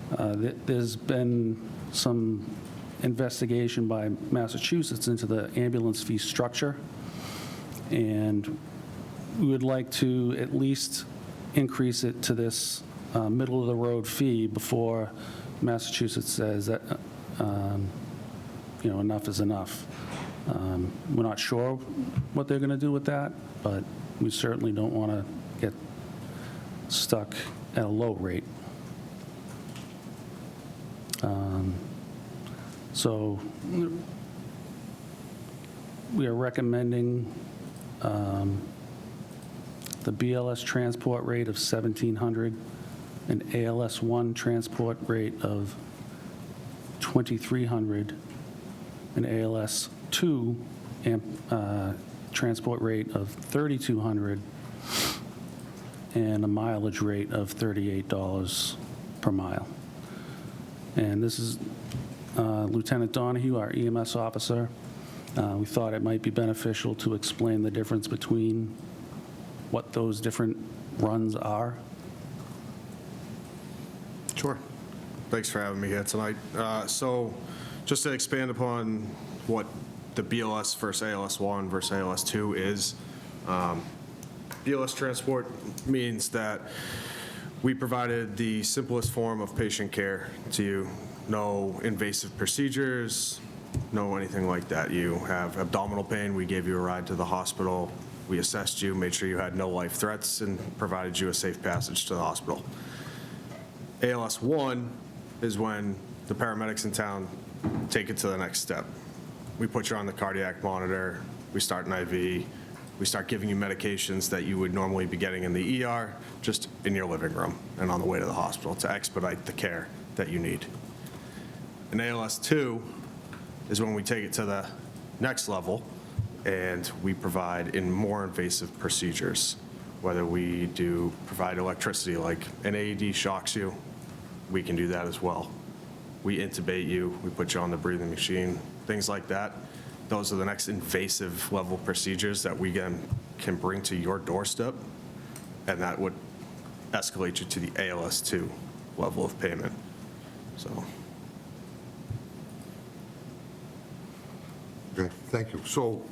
that there's been some investigation by Massachusetts into the ambulance fee structure, and we would like to at least increase it to this middle-of-the-road fee before Massachusetts says that, enough is enough. We're not sure what they're going to do with that, but we certainly don't want to get stuck at a low rate. So we are recommending the BLS transport rate of $1,700, an ALS-1 transport rate of $2,300, an ALS-2 transport rate of $3,200, and a mileage rate of $38 per mile. And this is Lieutenant Donahue, our EMS officer. We thought it might be beneficial to explain the difference between what those different runs are. Sure. Thanks for having me here tonight. So just to expand upon what the BLS versus ALS1 versus ALS2 is, BLS transport means that we provided the simplest form of patient care to you. No invasive procedures, no anything like that. You have abdominal pain, we gave you a ride to the hospital. We assessed you, made sure you had no life threats, and provided you a safe passage to the hospital. ALS1 is when the paramedics in town take it to the next step. We put you on the cardiac monitor, we start an IV, we start giving you medications that you would normally be getting in the ER, just in your living room and on the way to the hospital to expedite the care that you need. And ALS2 is when we take it to the next level and we provide in more invasive procedures, whether we do provide electricity, like an AED shocks you, we can do that as well. We intubate you, we put you on the breathing machine, things like that. Those are the next invasive level procedures that we can bring to your doorstep, and that would escalate you to the ALS2 level of payment. So. Okay, thank you. So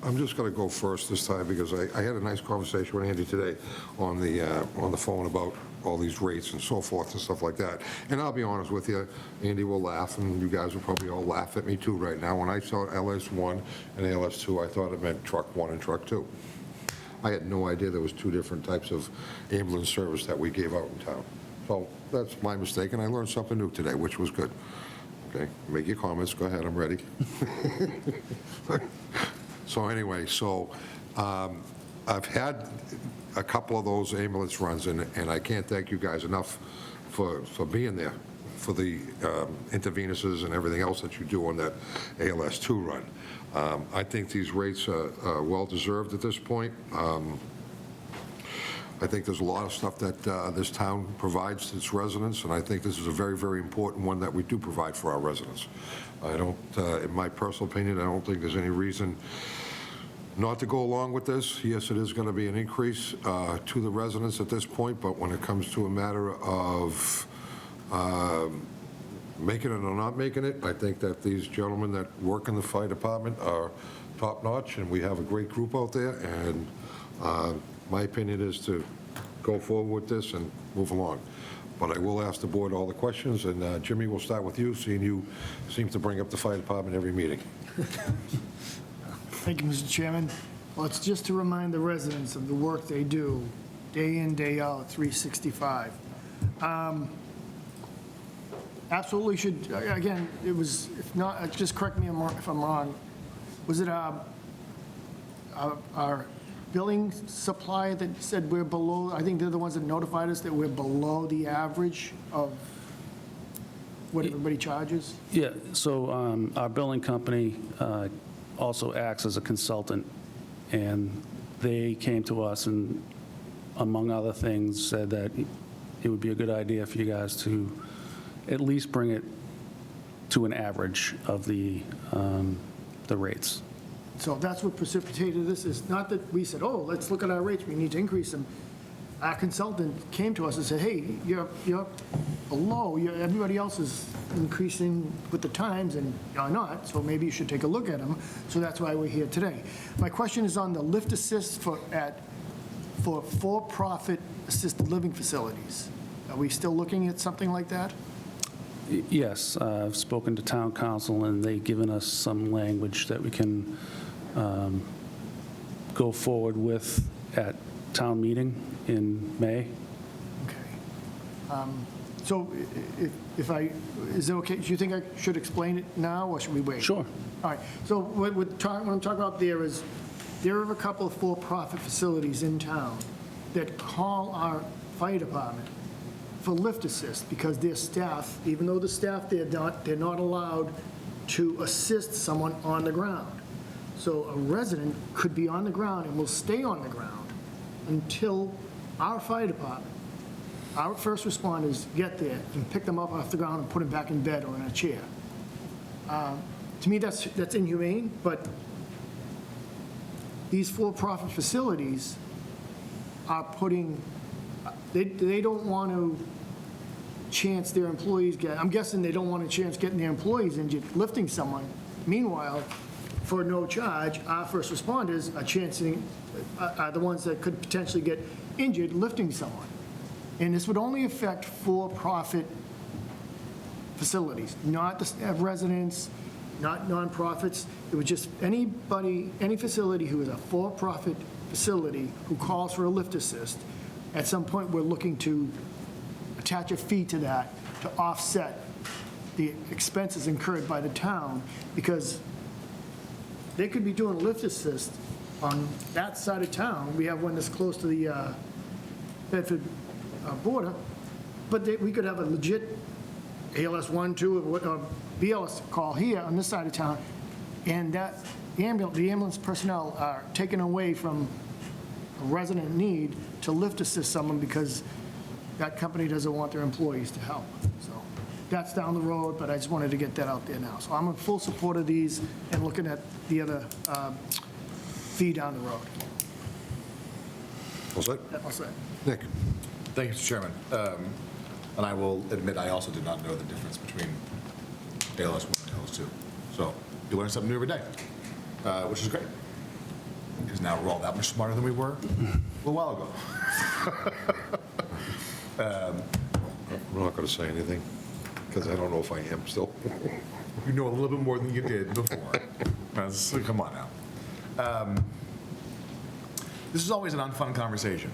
I'm just going to go first this time because I had a nice conversation with Andy today on the phone about all these rates and so forth and stuff like that. And I'll be honest with you, Andy will laugh, and you guys will probably all laugh at me too right now. When I saw LS1 and ALS2, I thought it meant truck 1 and truck 2. I had no idea there was 2 different types of ambulance service that we gave out in town. So that's my mistake, and I learned something new today, which was good. Okay, make your comments, go ahead, I'm ready. So anyway, I've had a couple of those ambulance runs, and I can't thank you guys enough for being there, for the intravenous's and everything else that you do on that ALS2 run. I think these rates are well-deserved at this point. I think there's a lot of stuff that this town provides to its residents, and I think this is a very, very important one that we do provide for our residents. I don't, in my personal opinion, I don't think there's any reason not to go along with this. Yes, it is going to be an increase to the residents at this point, but when it comes to a matter of making it or not making it, I think that these gentlemen that work in the fire department are top-notch, and we have a great group out there, and my opinion is to go forward with this and move along. But I will ask the board all the questions, and Jimmy, we'll start with you, seeing you seem to bring up the fire department every meeting. Thank you, Mr. Chairman. Well, it's just to remind the residents of the work they do, day in, day out, 365. Absolutely should, again, it was, if not, just correct me if I'm wrong, was it our billing supply that said we're below, I think they're the ones that notified us that we're below the average of what everybody charges? Yeah, so our billing company also acts as a consultant, and they came to us and, among other things, said that it would be a good idea for you guys to at least bring it to an average of the rates. So that's what precipitated this, is not that we said, oh, let's look at our rates, we need to increase them. Our consultant came to us and said, hey, you're below, everybody else is increasing with the times and you're not, so maybe you should take a look at them. So that's why we're here today. My question is on the lift assist for for-profit assisted living facilities. Are we still looking at something like that? Yes, I've spoken to town council, and they've given us some language that we can go forward with at town meeting in May. Okay. So if I, is it okay, do you think I should explain it now, or should we wait? Sure. All right, so what I'm talking about there is, there are a couple of for-profit facilities in town that call our fire department for lift assist, because their staff, even though the staff, they're not allowed to assist someone on the ground. So a resident could be on the ground and will stay on the ground until our fire department our first responders get there and pick them up off the ground and put them back in bed or in a chair. To me, that's inhumane, but these for-profit facilities are putting, they don't want to chance their employees I'm guessing they don't want a chance getting their employees injured lifting someone. Meanwhile, for no charge, our first responders are the ones that could potentially get injured lifting someone. And this would only affect for-profit facilities, not the residents, not nonprofits. It would just, anybody, any facility who is a for-profit facility who calls for a lift assist, at some point, we're looking to attach a fee to that to offset the expenses incurred by the town, because they could be doing a lift assist on that side of town. We have one that's close to the Bedford border, but we could have a legit ALS 1, 2, or BLS call here on this side of town, and that the ambulance personnel are taken away from a resident need to lift assist someone because that company doesn't want their employees to help. So that's down the road, but I just wanted to get that out there now. So I'm in full support of these and looking at the other fee down the road. All set? All set. Nick? Thank you, Mr. Chairman. And I will admit, I also did not know the difference between ALS 1 and ALS 2. So you learn something new every day, which is great. Because now we're all that much smarter than we were a little while ago. I'm not going to say anything, because I don't know if I am still. You know a little bit more than you did before. Come on now. This is always an unfun conversation,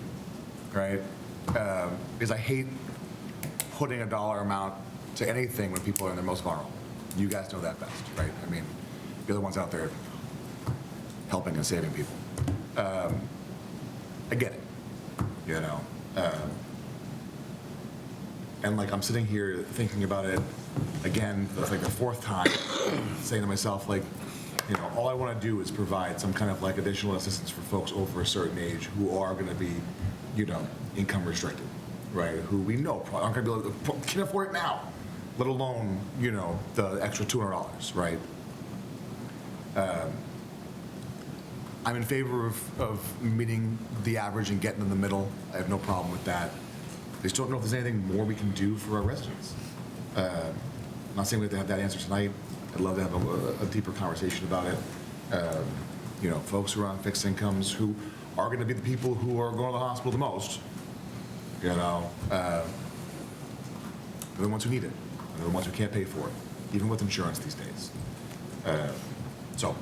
right? Because I hate putting a dollar amount to anything when people are in their most vulnerable. You guys know that best, right? I mean, you're the ones out there helping and saving people. I get it, you know. And like I'm sitting here thinking about it again, for like the fourth time, saying to myself, like, you know, all I want to do is provide some kind of like additional assistance for folks over a certain age who are going to be, you know, income restricted, right? Who we know probably aren't going to be able to, can afford it now, let alone, you know, the extra $200, right? I'm in favor of meeting the average and getting in the middle. I have no problem with that. I just don't know if there's anything more we can do for our residents. I'm not saying we have to have that answer tonight. I'd love to have a deeper conversation about it. You know, folks who are on fixed incomes who are going to be the people who are going to the hospital the most, you know, they're the ones who need it. They're the ones who can't pay for it, even with insurance these days. So,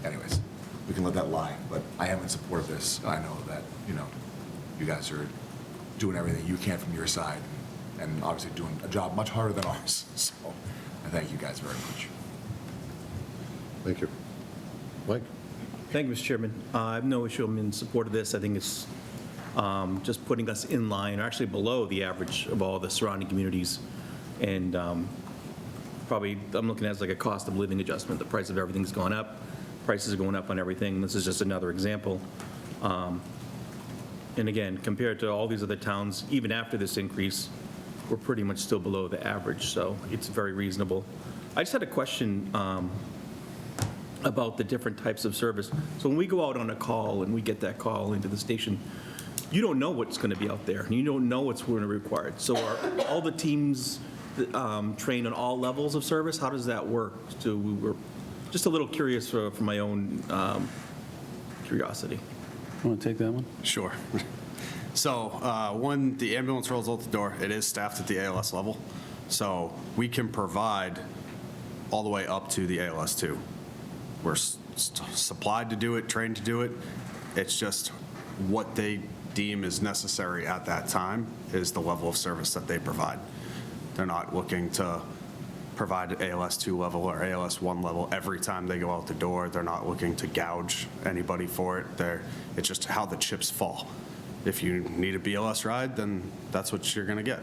anyways, we can let that lie, but I am in support of this. I know that, you know, you guys are doing everything you can from your side, and obviously doing a job much harder than ours. So I thank you guys very much. Thank you. Mike? Thank you, Mr. Chairman. I have no issue. I'm in support of this. I think it's just putting us in line, or actually below the average of all the surrounding communities. And probably, I'm looking at it as like a cost of living adjustment. The price of everything's gone up. Prices are going up on everything. This is just another example. And again, compared to all these other towns, even after this increase, we're pretty much still below the average, so it's very reasonable. I just had a question about the different types of service. So when we go out on a call and we get that call into the station, you don't know what's going to be out there, and you don't know what's going to be required. So are all the teams trained on all levels of service? How does that work? So we were just a little curious for my own curiosity. Want to take that one? Sure. So when the ambulance rolls out the door, it is staffed at the ALS level. So we can provide all the way up to the ALS 2. We're supplied to do it, trained to do it. It's just what they deem is necessary at that time is the level of service that they provide. They're not looking to provide ALS 2 level or ALS 1 level every time they go out the door. They're not looking to gouge anybody for it. It's just how the chips fall. If you need a BLS ride, then that's what you're going to get.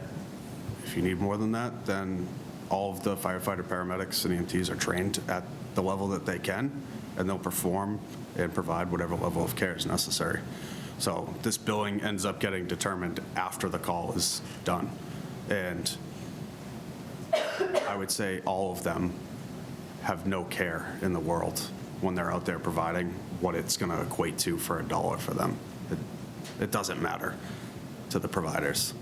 If you need more than that, then all of the firefighter, paramedics, and EMTs are trained at the level that they can, and they'll perform and provide whatever level of care is necessary. So this billing ends up getting determined after the call is done. And I would say all of them have no care in the world when they're out there providing what it's going to equate to for $1 for them. It doesn't matter to the providers.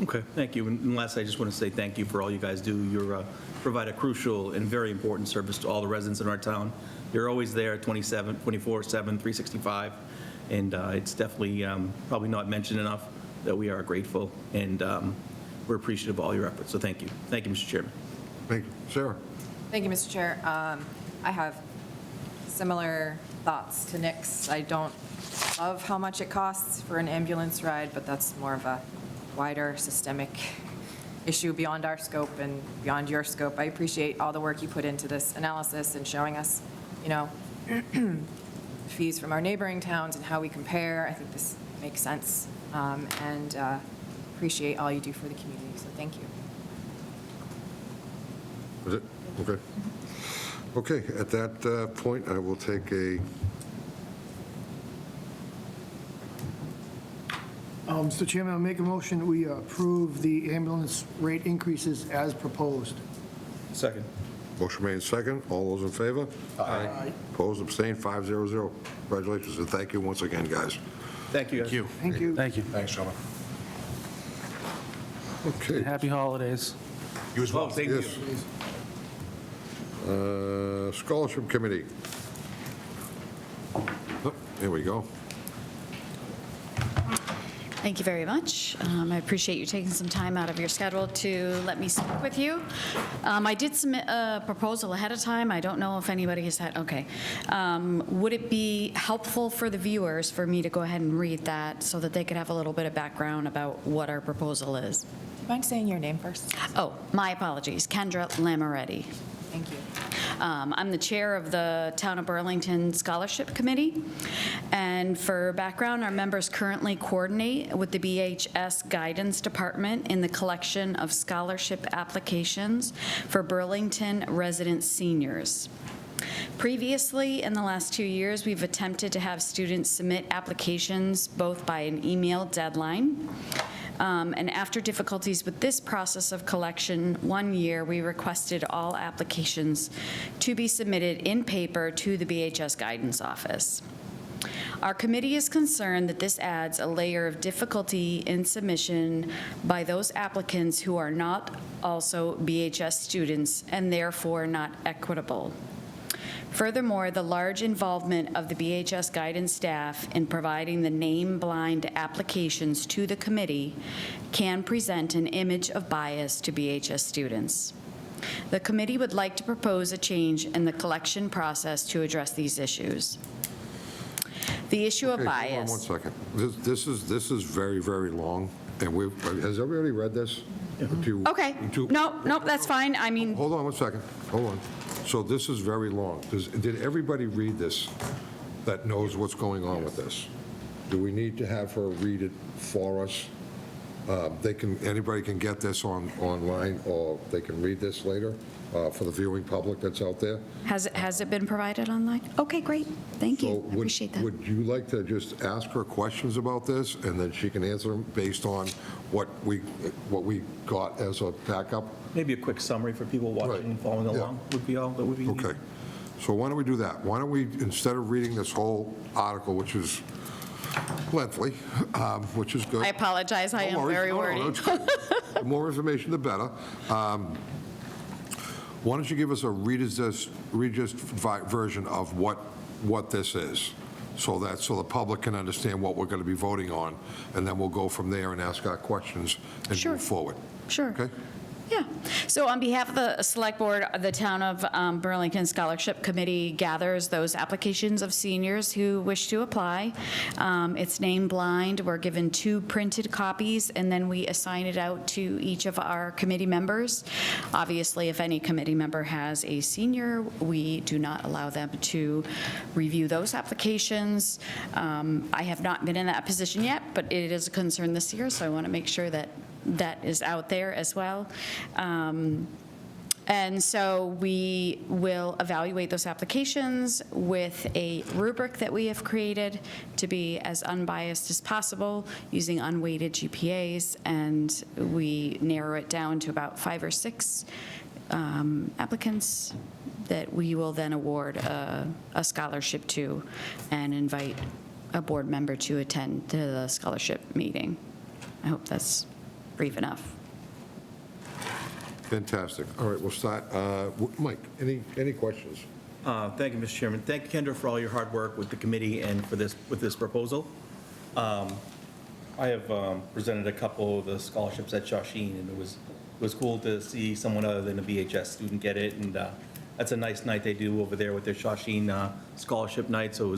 Okay, thank you. And last, I just want to say thank you for all you guys do. You provide a crucial and very important service to all the residents in our town. You're always there 24/7, 365, and it's definitely probably not mentioned enough that we are grateful, and we're appreciative of all your efforts, so thank you. Thank you, Mr. Chairman. Thank you. Sarah? Thank you, Mr. Chair. I have similar thoughts to Nick's. I don't love how much it costs for an ambulance ride, but that's more of a wider systemic issue beyond our scope and beyond your scope. I appreciate all the work you put into this analysis and showing us, fees from our neighboring towns and how we compare. I think this makes sense, and appreciate all you do for the community, so thank you. Is it? Okay. Okay, at that point, I will take a, Mr. Chairman, I'll make a motion that we approve the ambulance rate increases as proposed. Second. motion made second. All those in favor? Aye. Opposed, abstained, 500. Congratulations, and thank you once again, guys. Thank you, guys. Thank you. Thank you. Thanks, gentlemen. Okay. Happy holidays. You as well. Thank you. Yes. Scholarship Committee. Oh, there we go. Thank you very much. I appreciate you taking some time out of your schedule to let me speak with you. I did submit a proposal ahead of time. I don't know if anybody has had, okay. Would it be helpful for the viewers for me to go ahead and read that so that they could have a little bit of background about what our proposal is? Do you mind saying your name first? Oh, my apologies. Kendra Lamoretti. Thank you. I'm the chair of the Town of Burlington Scholarship Committee. And for background, our members currently coordinate with the BHS Guidance Department in the collection of scholarship applications for Burlington resident seniors. Previously, in the last 2 years, we've attempted to have students submit applications both by an email deadline. And after difficulties with this process of collection, 1 year, we requested all applications to be submitted in paper to the BHS Guidance Office. Our committee is concerned that this adds a layer of difficulty in submission by those applicants who are not also BHS students and therefore not equitable. Furthermore, the large involvement of the BHS guidance staff in providing the name-blind applications to the committee can present an image of bias to BHS students. The committee would like to propose a change in the collection process to address these issues. The issue of Okay, bias. hold on 1 second. This is very, very long, and has everybody read this? Okay, no, that's fine. I mean, Hold on 1 second, hold on. So this is very long. Did everybody read this that knows what's going on with this? Do we need to have her read it for us? Anybody can get this online, or they can read this later for the viewing public that's out there. has it been provided online? Okay, great. Thank So you. I appreciate that. Would you like to just ask her questions about this, and then she can answer them based on what we got as a backup? Maybe a quick summary for people watching and following Yeah. along would be all that would be needed. Okay. So why don't we do that? Why don't we, instead of reading this whole article, which is lengthy, which is good. I apologize. I No am worries. very No, wordy. it's good. The more information, the better. Why don't you give us a Reader's version of what this is, so the public can understand what we're going to be voting on, and then we'll go from there and ask our questions and Sure. move forward. Sure. Okay? Yeah. So on behalf of the Select Board, the Town of Burlington Scholarship Committee gathers those applications of seniors who wish to apply. It's name blind. We're given 2 printed copies, and then we assign it out to each of our committee members. Obviously, if any committee member has a senior, we do not allow them to review those applications. I have not been in that position yet, but it is a concern this year, so I want to make sure that that is out there as well. And so we will evaluate those applications with a rubric that we have created to be as unbiased as possible using unweighted GPAs, and we narrow it down to about 5 or 6 applicants that we will then award a scholarship to and invite a board member to attend to the scholarship meeting. I hope that's brief enough. Fantastic. All right, we'll start. Mike, any questions? Thank you, Mr. Chairman. Thank you, Kendra, for all your hard work with the committee and with this proposal. I have presented a couple of the scholarships at Shawshene, and it was cool to see someone other than a BHS student get it, and that's a nice night they do over there with their Shawshene scholarship night, so it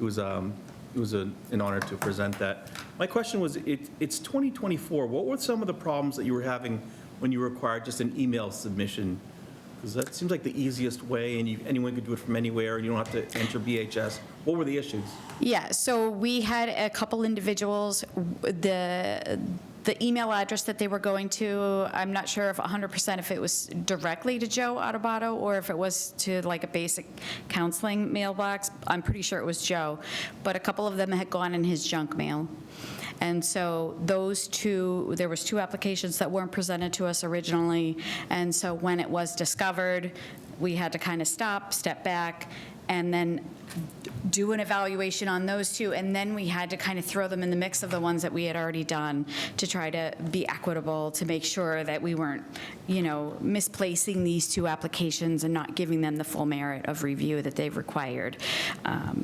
was an honor to present that. My question was, it's 2024. What were some of the problems that you were having when you required just an email submission? Because that seems like the easiest way, and anyone could do it from anywhere, and you don't have to enter BHS. What were the issues? Yeah, so we had a couple individuals, the email address that they were going to, I'm not sure if 100% if it was directly to Joe Adubato or if it was to like a basic counseling mailbox. I'm pretty sure it was Joe, but a couple of them had gone in his junk mail. And so those two, there was 2 applications that weren't presented to us originally, and so when it was discovered, we had to kind of step back, and then do an evaluation on those 2, and then we had to kind of throw them in the mix of the ones that we had already done to try to be equitable, to make sure that we weren't, misplacing these 2 applications and not giving them the full merit of review that they've required.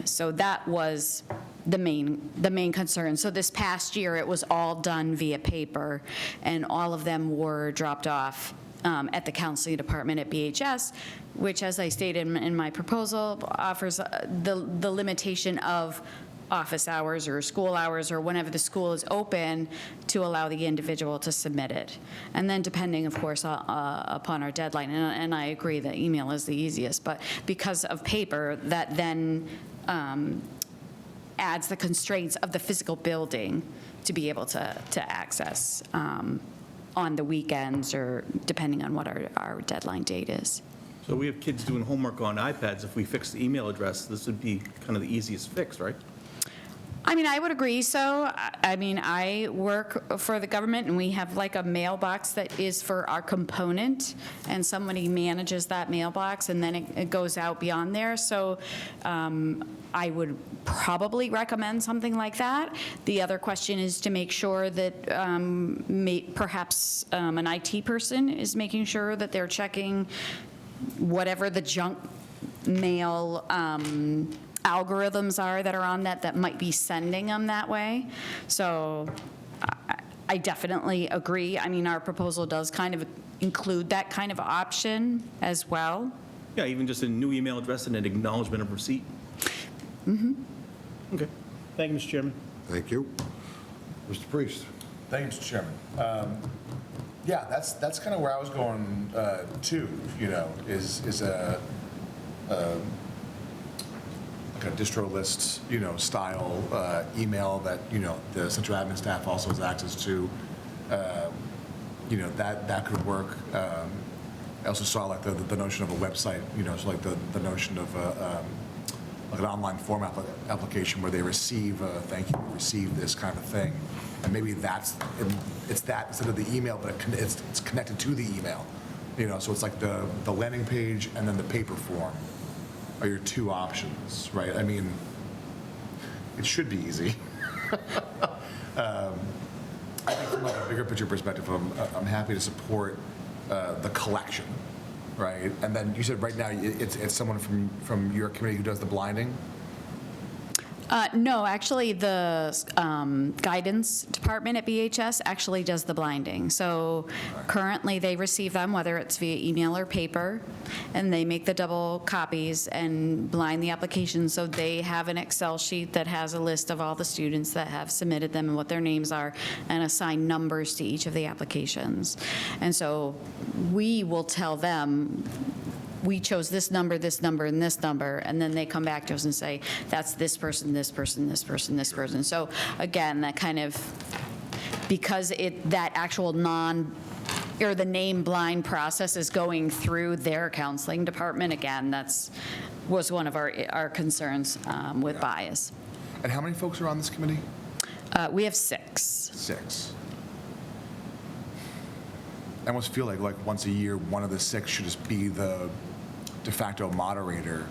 So that was the main concern. So this past year, it was all done via paper, and all of them were dropped off at the counseling department at BHS, which, as I stated in my proposal, offers the limitation of office hours or school hours or whenever the school is open to allow the individual to submit it. And then depending, of course, upon our deadline, and I agree that email is the easiest, but because of paper, that then adds the constraints of the physical building to be able to access on the weekends or depending on what our deadline date is. So we have kids doing homework on iPads. If we fix the email address, this would be kind of the easiest fix, right? I mean, I would agree so. I mean, I work for the government, and we have like a mailbox that is for our component, and somebody manages that mailbox, and then it goes out beyond there. So I would probably recommend something like that. The other question is to make sure that perhaps an IT person is making sure that they're checking whatever the junk mail algorithms are that are on that might be sending them that way. So I definitely agree. I mean, our proposal does kind of include that kind of option as well. Yeah, even just a new email address and an acknowledgement of receipt. Mm-hmm. Okay. Thank you, Mr. Chairman. Thank you. Mr. Priest? Thank you, Mr. Chairman. Yeah, that's kind of where I was going too, is a like a distro list, style email that, the central admin staff also has access to. That could work. I also saw like the notion of a website, so like the notion of like an online form application where they receive, thank you, receive this kind of thing. And maybe it's that instead of the email, but it's connected to the email. So it's like the landing page and then the paper form are your 2 options, right? I mean, it should be easy. I think from like a bigger picture perspective, I'm happy to support the collection, right? And then you said right now it's someone from your committee who does the blinding? No, actually, the guidance department at BHS actually does the blinding. So currently, they receive them, whether it's via email or paper, and they make the double copies and blind the application. So they have an Excel sheet that has a list of all the students that have submitted them and what their names are, and assign numbers to each of the applications. And so we will tell them, we chose this number, and this number, and then they come back to us and say, that's this person, this person, this person, this person. So again, that kind of, because that actual or the name blind process is going through their counseling department. Again, was one of our concerns with bias. And how many folks are on this committee? We have 6. 6. I almost feel like once a year, one of the 6 should just be the de facto moderator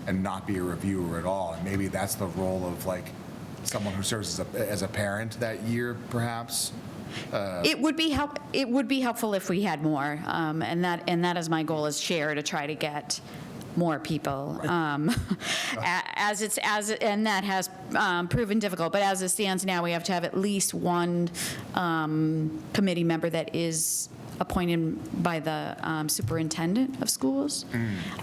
and not be a reviewer at all. And maybe that's the role of like someone who serves as a parent that year, perhaps. It would be helpful if we had more, and that is my goal as chair, to try to get more people. And that has proven difficult, but as it stands now, we have to have at least one committee member that is appointed by the superintendent of schools.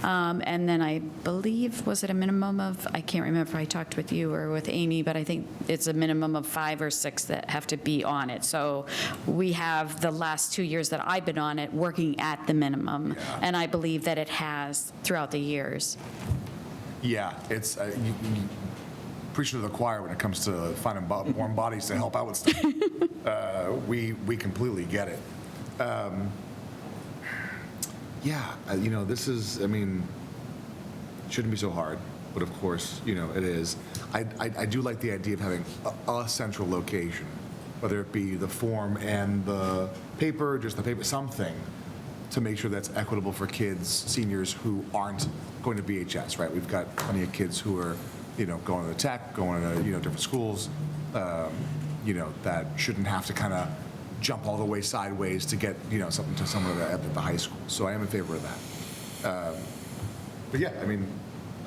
And then I believe, was it a minimum of, I can't remember if I talked with you or with Amy, but I think it's a minimum of 5 or 6 that have to be on it. So we have the last 2 years that I've been on it working at the minimum, and I believe that it has throughout the years. Yeah, it's you preach to the choir when it comes to finding warm bodies to help out with stuff. We completely get it. This is, shouldn't be so hard, but of course, it is. I do like the idea of having a central location, whether it be the form and the paper, just the paper, something to make sure that's equitable for kids, seniors who aren't going to BHS, right? We've got plenty of kids who are, going to the tech, going to, different schools, that shouldn't have to kind of jump all the way sideways to get, something to someone at the high school. So I am in favor of that. But yeah,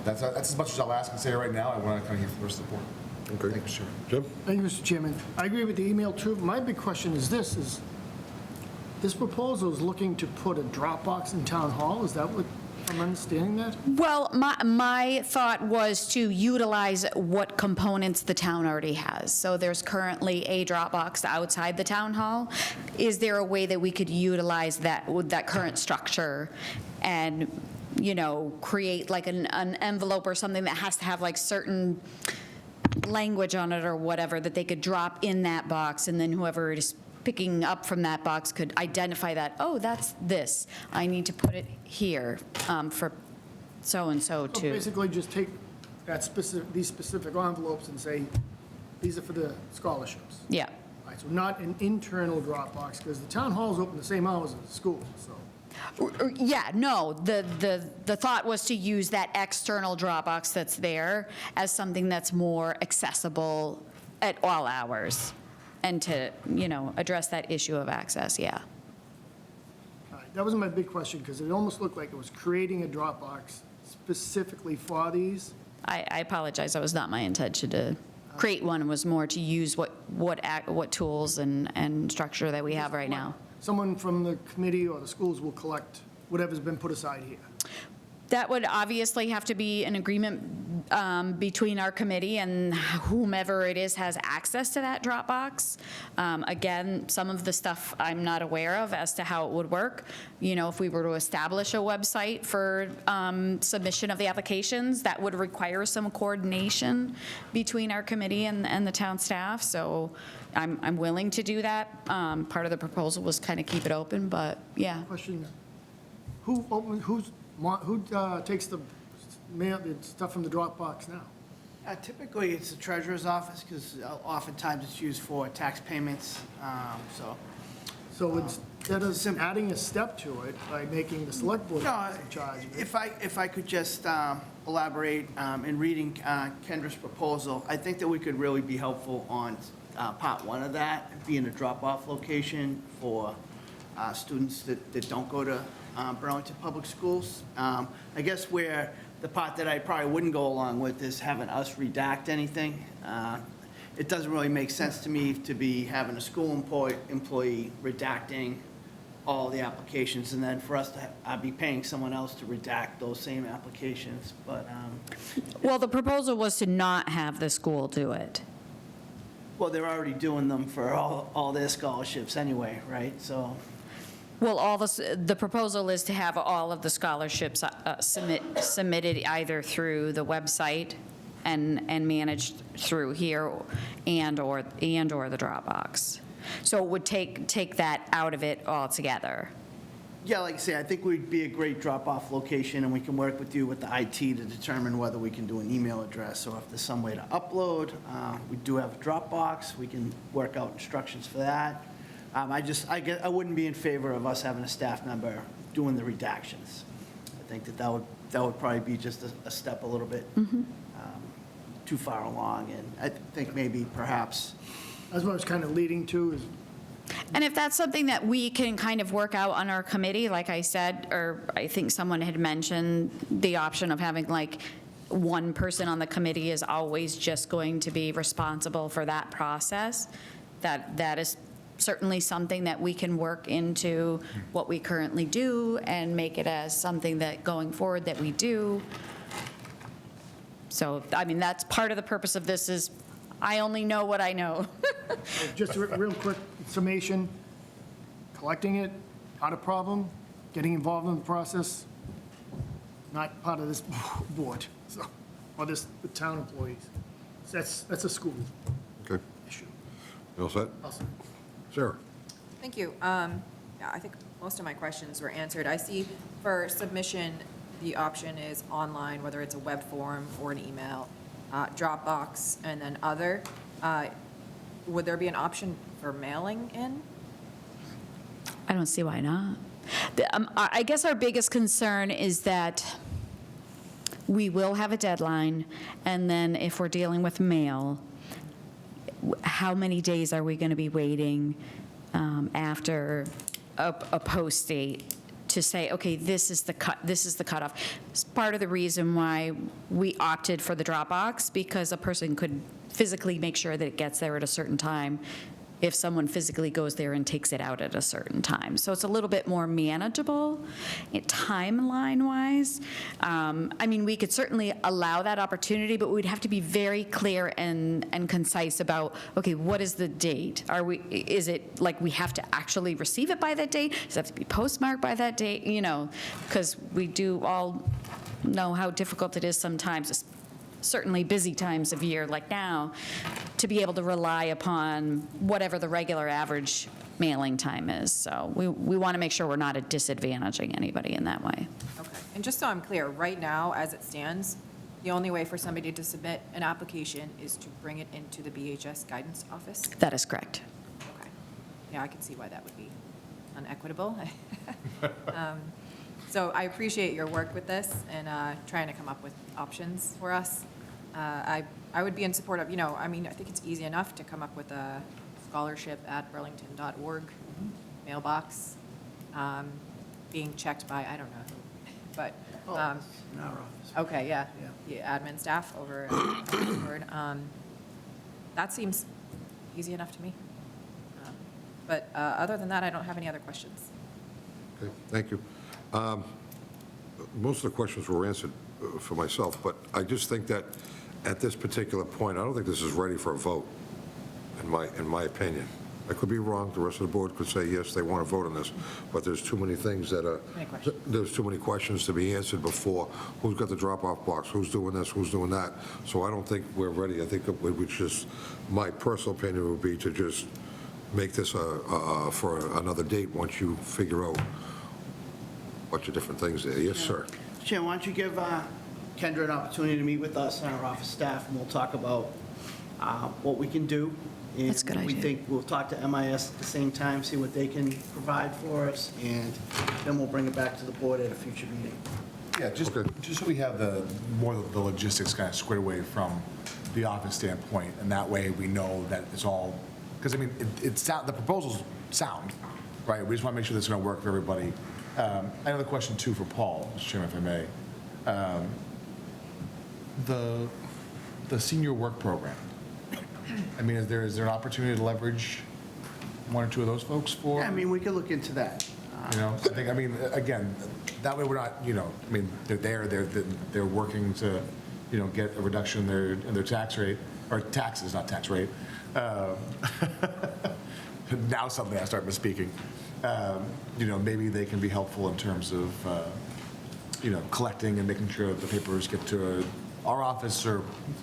that's as much as I'll ask and say right now. I want to kind of hear from the rest of the board. Okay. Thank you, sir. Jim? Thank you, Mr. Chairman. I agree with the email too. My big question is this proposal is looking to put a Dropbox in Town Hall? Is that what I'm understanding that? Well, my thought was to utilize what components the town already has. So there's currently a Dropbox outside the town hall. Is there a way that we could utilize that with that current structure and, create like an envelope or something that has to have like certain language on it or whatever that they could drop in that box, and then whoever is picking up from that box could identify that, oh, that's this. I need to put it here for so-and-so So to. basically just take these specific envelopes and say, these are for the scholarships. Yeah. All right, so not an internal Dropbox, because the town hall's open the same hours as the school, so. Yeah, no, the thought was to use that external Dropbox that's there as something that's more accessible at all hours, and to, address that issue of access, yeah. All right, that was my big question, because it almost looked like it was creating a Dropbox specifically for these. I apologize, that was not my intention to create one. It was more to use what tools and structure that we have right now. Someone from the committee or the schools will collect whatever's been put aside here. That would obviously have to be an agreement between our committee and whomever it is has access to that Dropbox. Again, some of the stuff I'm not aware of as to how it would work. If we were to establish a website for submission of the applications, that would require some coordination between our committee and the town staff. So I'm willing to do that. Part of the proposal was kind of keep it open, but yeah. Question, who takes the mail, the stuff from the Dropbox now? Typically, it's the treasurer's office, because oftentimes it's used for tax payments, so. So instead of adding a step to it by making the select board No, in charge of it. if I could just elaborate, in reading Kendra's proposal, I think that we could really be helpful on part one of that, being a drop-off location for students that don't go to Burlington Public Schools. I guess where the part that I probably wouldn't go along with is having us redact anything. It doesn't really make sense to me to be having a school employee redacting all the applications, and then for us to be paying someone else to redact those same applications, but, Well, the proposal was to not have the school do it. well, they're already doing them for all their scholarships anyway, right? So, Well, the proposal is to have all of the scholarships submitted either through the website and managed through here and/or the Dropbox. So it would take that out of it altogether. Yeah, like I say, I think we'd be a great drop-off location, and we can work with you with the IT to determine whether we can do an email address or if there's some way to upload. We do have a Dropbox. We can work out instructions for that. I wouldn't be in favor of us having a staff member doing the redactions. I think that would probably be just a step a little bit too far along, and I think maybe perhaps. That's what I was kind of leading to, is And if that's something that we can kind of work out on our committee, like I said, or I think someone had mentioned the option of having like one person on the committee is always just going to be responsible for that process, that is certainly something that we can work into what we currently do and make it as something that going forward that we do. So, I mean, that's part of the purpose of this is I only know what I know. just a real quick summation, collecting it, not a problem, getting involved in the process, not part of this board, so, or this, the town employees. That's a school Okay, issue. you all set? Awesome. Sarah? Thank you. Yeah, I think most of my questions were answered. I see for submission, the option is online, whether it's a web form or an email, Dropbox, and then other. Would there be an option for mailing in? I don't see why not. I guess our biggest concern is that we will have a deadline, and then if we're dealing with mail, how many days are we going to be waiting after a post date to say, okay, this is the cutoff? It's part of the reason why we opted for the Dropbox, because a person could physically make sure that it gets there at a certain time if someone physically goes there and takes it out at a certain time. So it's a little bit more manageable timeline-wise. I mean, we could certainly allow that opportunity, but we'd have to be very clear and concise about, okay, what is the date? Is it like we have to actually receive it by that date? Does it have to be postmarked by that date? You know, because we do all know how difficult it is sometimes, certainly busy times of year like now, to be able to rely upon whatever the regular average mailing time is. So we want to make sure we're not disadvantaging anybody in that way. Okay. And just so I'm clear, right now, as it stands, the only way for somebody to submit an application is to bring it into the BHS guidance office? That is correct. Okay. Yeah, I can see why that would be unequitable. So I appreciate your work with this and trying to come up with options for us. I would be in support of, I mean, I think it's easy enough to come up with a scholarship@burlington.org mailbox being checked by, I don't know who, but, In our office. okay, yeah, admin staff over at the board. That seems easy enough to me. But other than that, I don't have any other questions. Okay, thank you. Most of the questions were answered for myself, but I just think that at this particular point, I don't think this is ready for a vote, in my opinion. I could be wrong, the rest of the board could say, yes, they want to vote on this, but there's too many things that are, Many questions. there's too many questions to be answered before, who's got the drop-off box, who's doing this, who's doing that, so I don't think we're ready. I think it would just, my personal opinion would be to just make this for another date once you figure out a bunch of different things there. Yes, sir. Jim, why don't you give Kendra an opportunity to meet with us and our office staff, and we'll talk about what we can do. And That's a good we idea. think we'll talk to MIS at the same time, see what they can provide for us, and then we'll bring it back to the board at a future meeting. Yeah, just Okay. so we have the logistics kind of squared away from the office standpoint, and that way we know that it's all, because I mean, the proposals sound, right? We just want to make sure this is going to work for everybody. Another question too for Paul, Mr. Chairman, if I may. The senior work program, I mean, is there an opportunity to leverage one or two of those folks for? Yeah, I mean, we could look into that. I mean, again, that way we're not, I mean, they're working to, get a reduction in their tax rate, or taxes, not tax rate. Now suddenly I start misspeaking. Maybe they can be helpful in terms of, collecting and making sure the papers get to our office or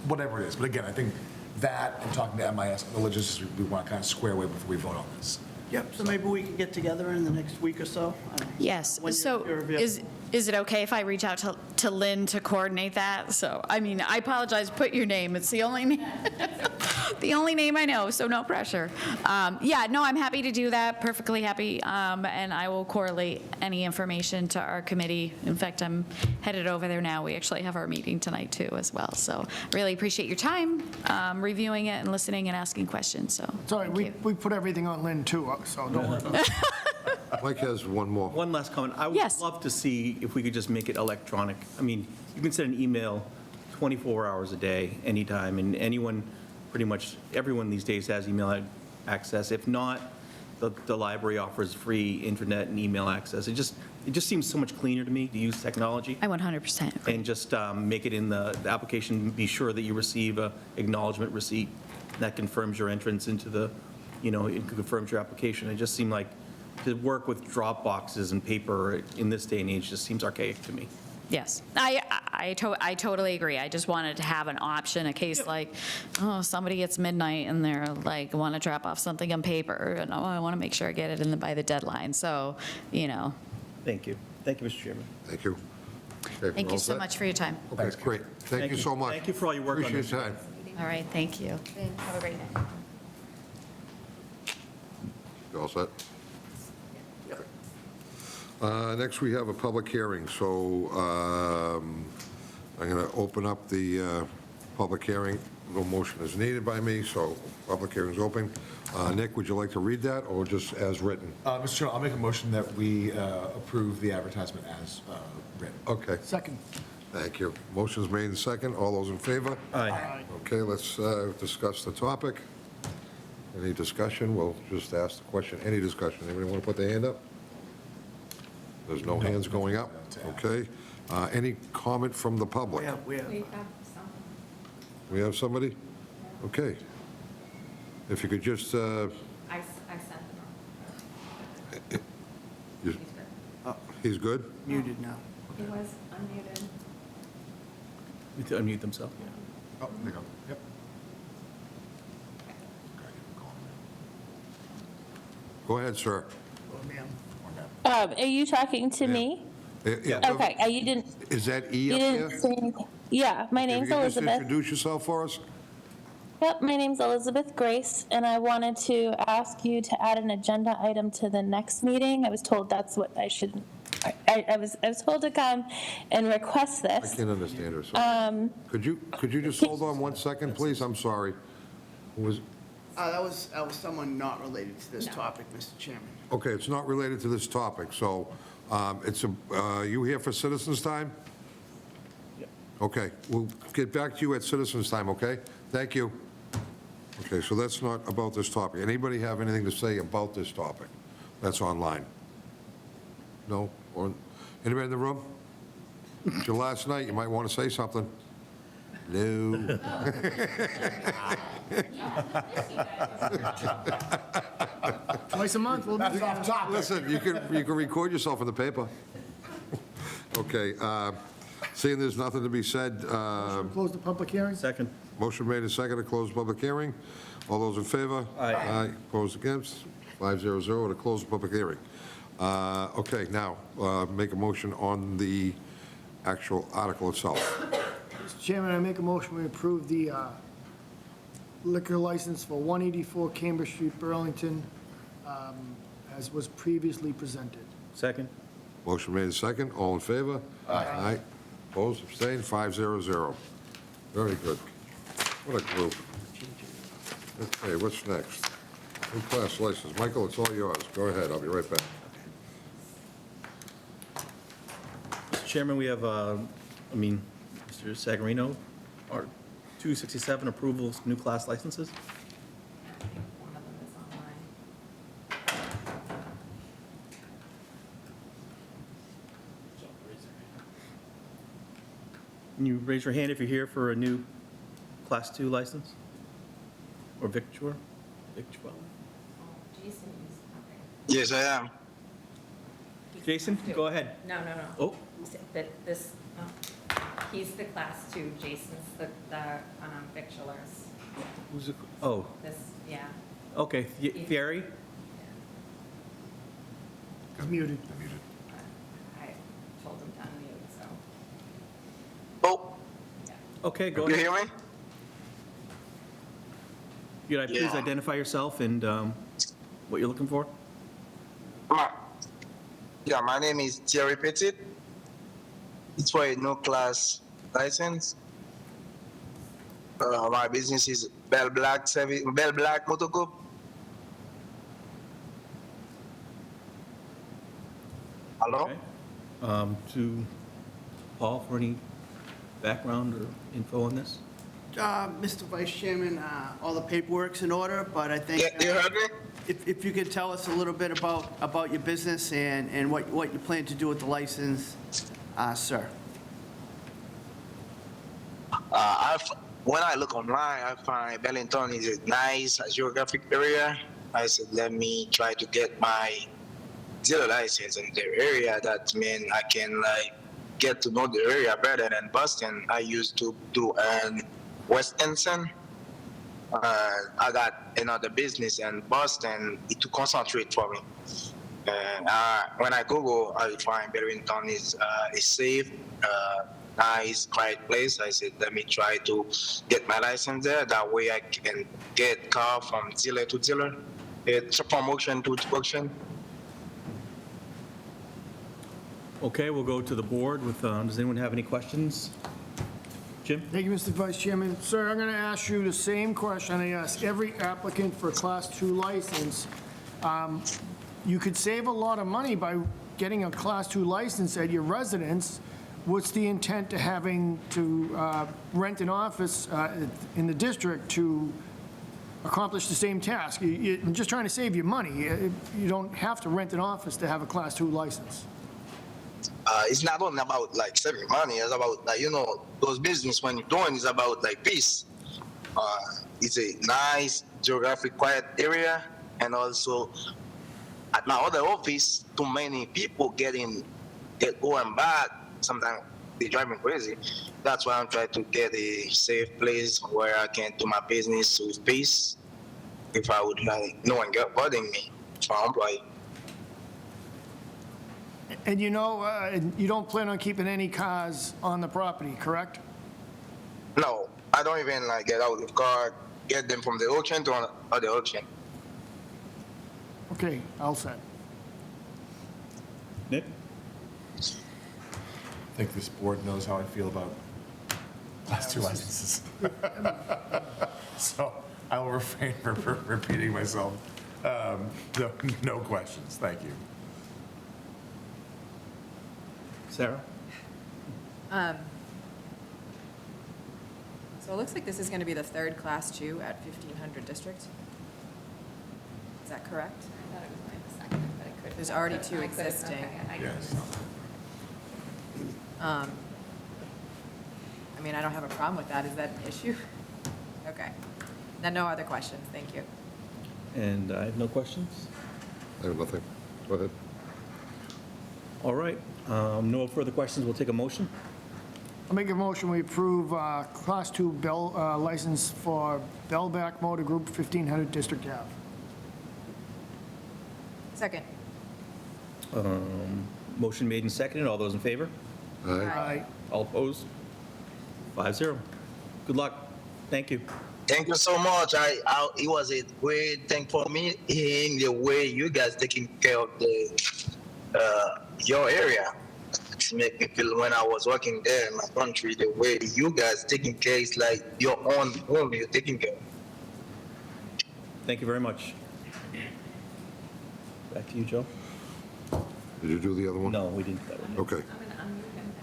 whatever it is. But again, I think that and talking to MIS, the logistics we want to kind of square away before we vote on this. Yep, so maybe we can get together in the next week or so. I don't know. Yes, When so you're available. is it okay if I reach out to Lynn to coordinate that? So, I mean, I apologize, put your name, it's the only, the only name I know, so no pressure. Yeah, no, I'm happy to do that, perfectly happy, and I will correlate any information to our committee. In fact, I'm headed over there now, we actually have our meeting tonight too as well, so really appreciate your time, reviewing it and listening and asking questions, so. Sorry, thank you. we put everything on Lynn too, so don't worry about it. Mike has one more. One last comment. I would Yes. love to see if we could just make it electronic. I mean, you can send an email 24 hours a day, anytime, and anyone, pretty much everyone these days has email access. If not, the library offers free internet and email access. It just seems so much cleaner to me to use technology. I 100% agree. And just make it in the application, be sure that you receive a acknowledgement receipt that confirms your entrance into the, it confirms your application. It just seemed like to work with drop boxes and paper in this day and age just seems archaic to me. Yes, I totally agree. I just wanted to have an option, a case like, oh, somebody gets midnight and they're like, want to drop off something on paper, and oh, I want to make sure I get it by the deadline, so, Thank you. Thank you, Mr. Chairman. Thank you. Okay, Thank all you so set? much for your time. Okay, great. Thank you so much. Thank you for all your work on Appreciate this. your time. All right, thank you. Have a great night. You all set? Next, we have a public hearing, so I'm going to open up the public hearing. No motion is needed by me, so public hearing's open. Nick, would you like to read that, or just as written? Mr. Chairman, I'll make a motion that we approve the advertisement as written. Okay, Second. thank you. Motion's made and second. All those in favor? Aye. Okay, let's discuss the topic. Any discussion? We'll just ask the question. Any discussion? Anybody want to put their hand up? There's no hands going up? Okay. Any comment from the public? We have, We have somebody? Okay. If you could just, I sent them. you- he's good? muted now. He was unmuted. Need to unmute themselves. Oh, there you go. Yep. Go ahead, sir. Oh, ma'am. Are you talking to me? Okay, you didn't, Is that E you up didn't there? say anything. Yeah, my If you name's could just Elizabeth. introduce yourself for us? Yep, my name's Elizabeth Grace, and I wanted to ask you to add an agenda item to the next meeting. I was told that's what I should, I was told to come and request I this. can't understand her, sir. Could you just hold on 1 second, please? I'm sorry. Who was, That was someone not related to this topic, Mr. Chairman. okay, it's not related to this topic, so you here for citizens' time? Okay, we'll get back to you at citizens' time, okay? Thank you. Okay, so that's not about this topic. Anybody have anything to say about this topic that's online? No? Or anybody in the room? It's your last night, you might want to say something. No. Twice a month, we'll That's be off topic. Listen, you can record yourself in the paper. Okay, seeing there's nothing to be said, close the public hearing. Second. motion made and seconded to close the public hearing. All those in favor? Aye. Opposed, against? 500 to close the public hearing. Okay, now, make a motion on the actual article itself. Mr. Chairman, I make a motion we approve the liquor license for 184 Cambridge Street, Burlington, as was previously presented. Second. Motion made and second. All in favor? Aye. Opposed, abstained, 500. Very good. What a group. Okay, what's next? New class license. Michael, it's all yours. Go ahead, I'll be right back. Mr. Chairman, we have, Mr. Sagarino, our 267 approvals, new class licenses. One of them is online. Can you raise your hand if you're here for a new Class 2 license? Or Victual? Yes, I am. Jason, go ahead. No. Oh. He's the class 2, Jason's the victulars. Who's it? Oh, This, yeah. okay, Fieri? He's muted. I told him to unmute, so. Oh, Okay, go you ahead. hear me? Could I please Yeah. identify yourself and what you're looking for? My name is Thierry Petit. It's for a no class license. My business is Bell Black Motor Group. Hello? Okay. To Paul for any background or info on this? Mr. Vice Chairman, all the paperwork's in order, but I think Yeah, you heard me? if you could tell us a little bit about your business and what you plan to do with the license, sir. When I look online, I find Burlington is a nice geographic area. I said, let me try to get my dealer license in the area. That means I can get to know the area better than Boston. I used to do in West Ensign. I got another business in Boston to concentrate for me. And when I Google, I find Burlington is a safe, nice, quiet place. I said, let me try to get my license there. That way I can get car from dealer to dealer, from auction to auction. Okay, we'll go to the board with, does anyone have any questions? Jim? Thank you, Mr. Vice Chairman. Sir, I'm going to ask you the same question I ask every applicant for a Class 2 license. You could save a lot of money by getting a Class 2 license at your residence. What's the intent to having to rent an office in the district to accomplish the same task? I'm just trying to save you money. You don't have to rent an office to have a Class 2 license. It's not only about saving money. It's about those business when you're doing is about peace. It's a nice geographic quiet area, and also at my other office, too many people get going back. Sometimes they drive me crazy. That's why I'm trying to get a safe place where I can do my business with peace. If I would no one get bothering me, so I'm employee. And you don't plan on keeping any cars on the property, correct? No, I don't even get out of the car, get them from the auction to the auction. Okay, all set. Nick? I think this board knows how I feel about Class 2 licenses. So I will refrain from repeating myself. No questions, thank you. Sarah? So it looks like this is going to be the third Class 2 at 1500 District. Is that correct? I thought it was like the second, but it could. There's already two existing. Okay, I Yes. I mean, I don't have a problem with that. Is that an issue? Okay. Now, no other questions. Thank you. And I have no questions? I have nothing. Go ahead. All right, no further questions, we'll take a motion. I'll make a motion, we approve Class 2 license for Bellback Motor Group, 1500 District Ave. Second. Motion made and seconded, all those in favor? Aye. Aye. All opposed? 5-0. Good luck, thank you. Thank you so much. It was a great thing for me in the way you guys taking care of your area. It made me feel when I was working there in my country, the way you guys taking care is like your own home you're taking care of. Thank you very much. Back to you, Joe. Did you do the other one? No, we didn't. That one. Okay. I'm going to unmute him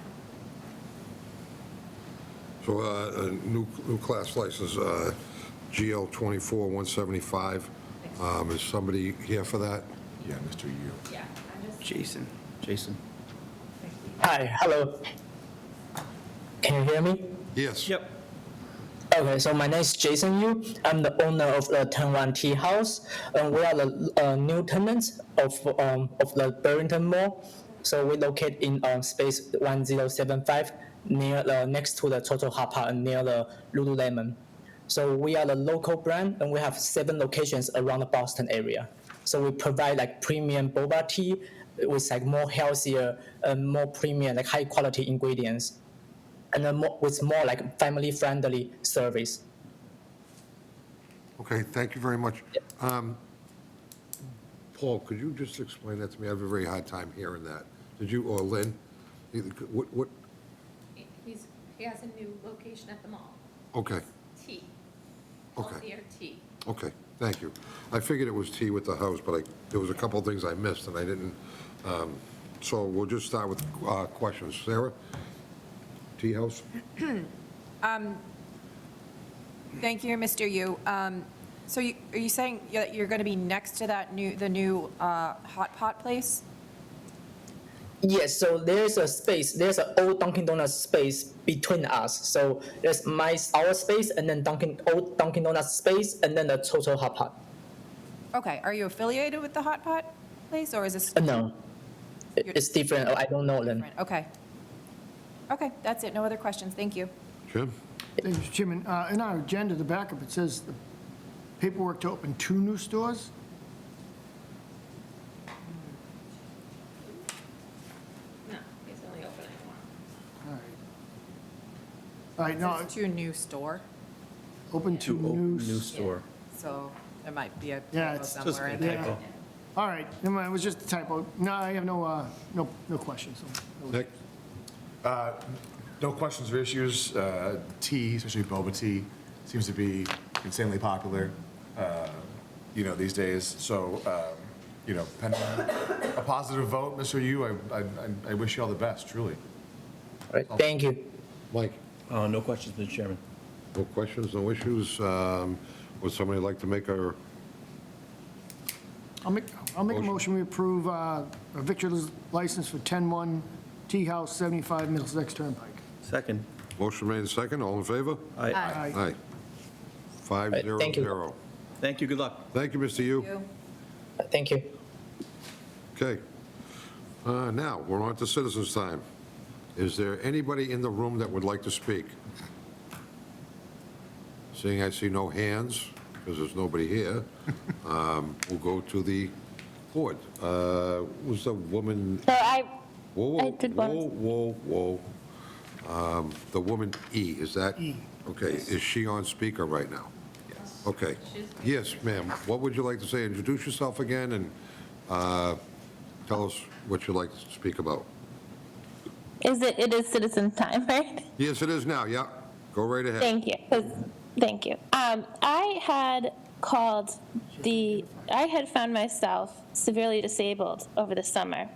now. So a new class license, GL 24-175. Is somebody here for that? Yeah, Mr. Yu. Yeah, I just. Jason. Hi, hello. Can you hear me? Yes. Yep. Okay, so my name is Jason Yu. I'm the owner of the Taiwan Tea House. We are the new tenants of the Burlington Mall. So we locate in space 1075 next to the Total Hapa and near the Lululemon. So we are the local brand, and we have 7 locations around the Boston area. So we provide like premium boba tea with like more healthier, more premium, like high quality ingredients, and then with more like family friendly service. Okay, thank you very much. Paul, could you just explain that to me? I have a very hard time hearing that. Did you, or Lynn? What, He has a new location at the mall. okay, Tea. Okay. Healthier tea. okay, thank you. I figured it was tea with the house, but there was a couple of things I missed and I didn't, so we'll just start with questions. Sarah? Tea house? Thank you, Mr. Yu. So are you saying that you're going to be next to the new hot pot place? Yes, so there's an old Dunkin' Donuts space between us. So there's our space, and then old Dunkin' Donuts space, and then the total hot pot. Okay, are you affiliated with the hot pot place, or is this? No, it's different. I don't know them. Okay. Okay, that's it. No other questions. Thank you. Jim? Thank you, Mr. Chairman. In our agenda, the backup, it says the paperwork to open 2 new stores. No, he's only opening one. All right. All right, no, It's to new store, open 2 new. store. so there might be a Yeah, typo it's just somewhere a in there. typo. All right, never mind, it was just a typo. No, I have no questions. So- Nick? No questions or issues. Tea, especially boba tea, seems to be insanely popular, these days. So, pending a positive vote, Mr. Yu, I wish you all the best, truly. All right, thank you. Mike? No questions, Mr. Chairman. No questions, no issues? Would somebody like to make a, I'll make a motion, we approve a victualer's license for 10-1 Tea House, 75 Middlesex Turnpike. Second. motion made and second, all in favor? Aye. Aye. 5-0-0. thank you. Thank you, good luck. Thank you, Mr. Yu. Thank you. Okay. Now, we're on to citizens' time. Is there anybody in the room that would like to speak? Seeing I see no hands, because there's nobody here, we'll go to the board. Was the woman, So whoa, I did want to- whoa. The woman E, is that? E. Okay, is she on speaker right now? Yes. Okay. Yes, ma'am. What would you like to say? Introduce yourself again and tell us what you'd like to speak about. It is citizen time, right? Yes, it is now, yeah. Go right ahead. Thank you. Thank you. I had I had found myself severely disabled over the summer.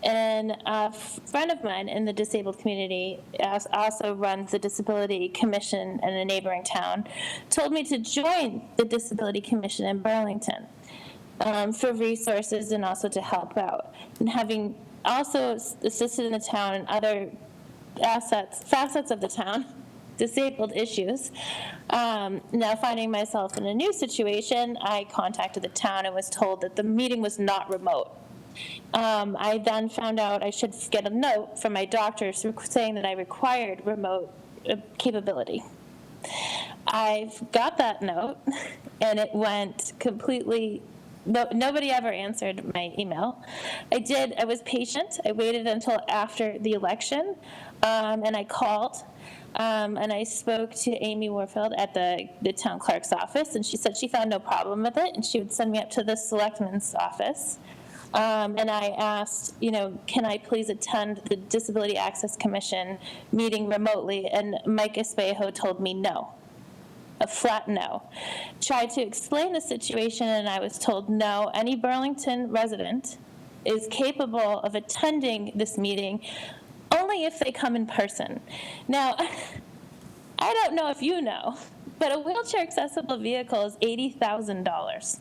And a friend of mine in the disabled community also runs the Disability Commission in a neighboring town, told me to join the Disability Commission in Burlington for resources and also to help out. And having also assisted in the town in other facets of the town, disabled issues. Now finding myself in a new situation, I contacted the town and was told that the meeting was not remote. I then found out I should get a note from my doctor saying that I required remote capability. I've got that note, and it went completely, nobody ever answered my email. I was patient. I waited until after the election, and I called. And I spoke to Amy Warfield at the town clerk's office, and she said she found no problem with it, and she would send me up to the selectman's office. And I asked, can I please attend the Disability Access Commission meeting remotely? And Mike Espejo told me no, a flat no. Tried to explain the situation, and I was told no, any Burlington resident is capable of attending this meeting only if they come in person. Now, I don't know if you know, but a wheelchair accessible vehicle is $80,000.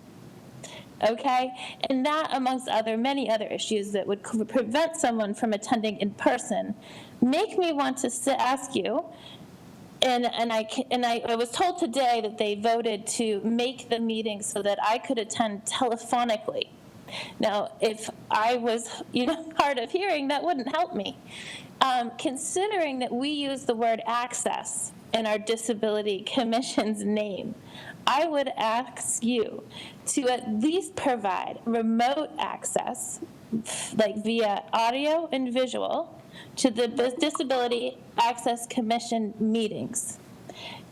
Okay? And that, amongst many other issues that would prevent someone from attending in person, make me want to ask you, and I was told today that they voted to make the meeting so that I could attend telephonically. Now, if I was, hard of hearing, that wouldn't help me. Considering that we use the word access in our Disability Commission's name, I would ask you to at least provide remote access, like via audio and visual, to the Disability Access Commission meetings,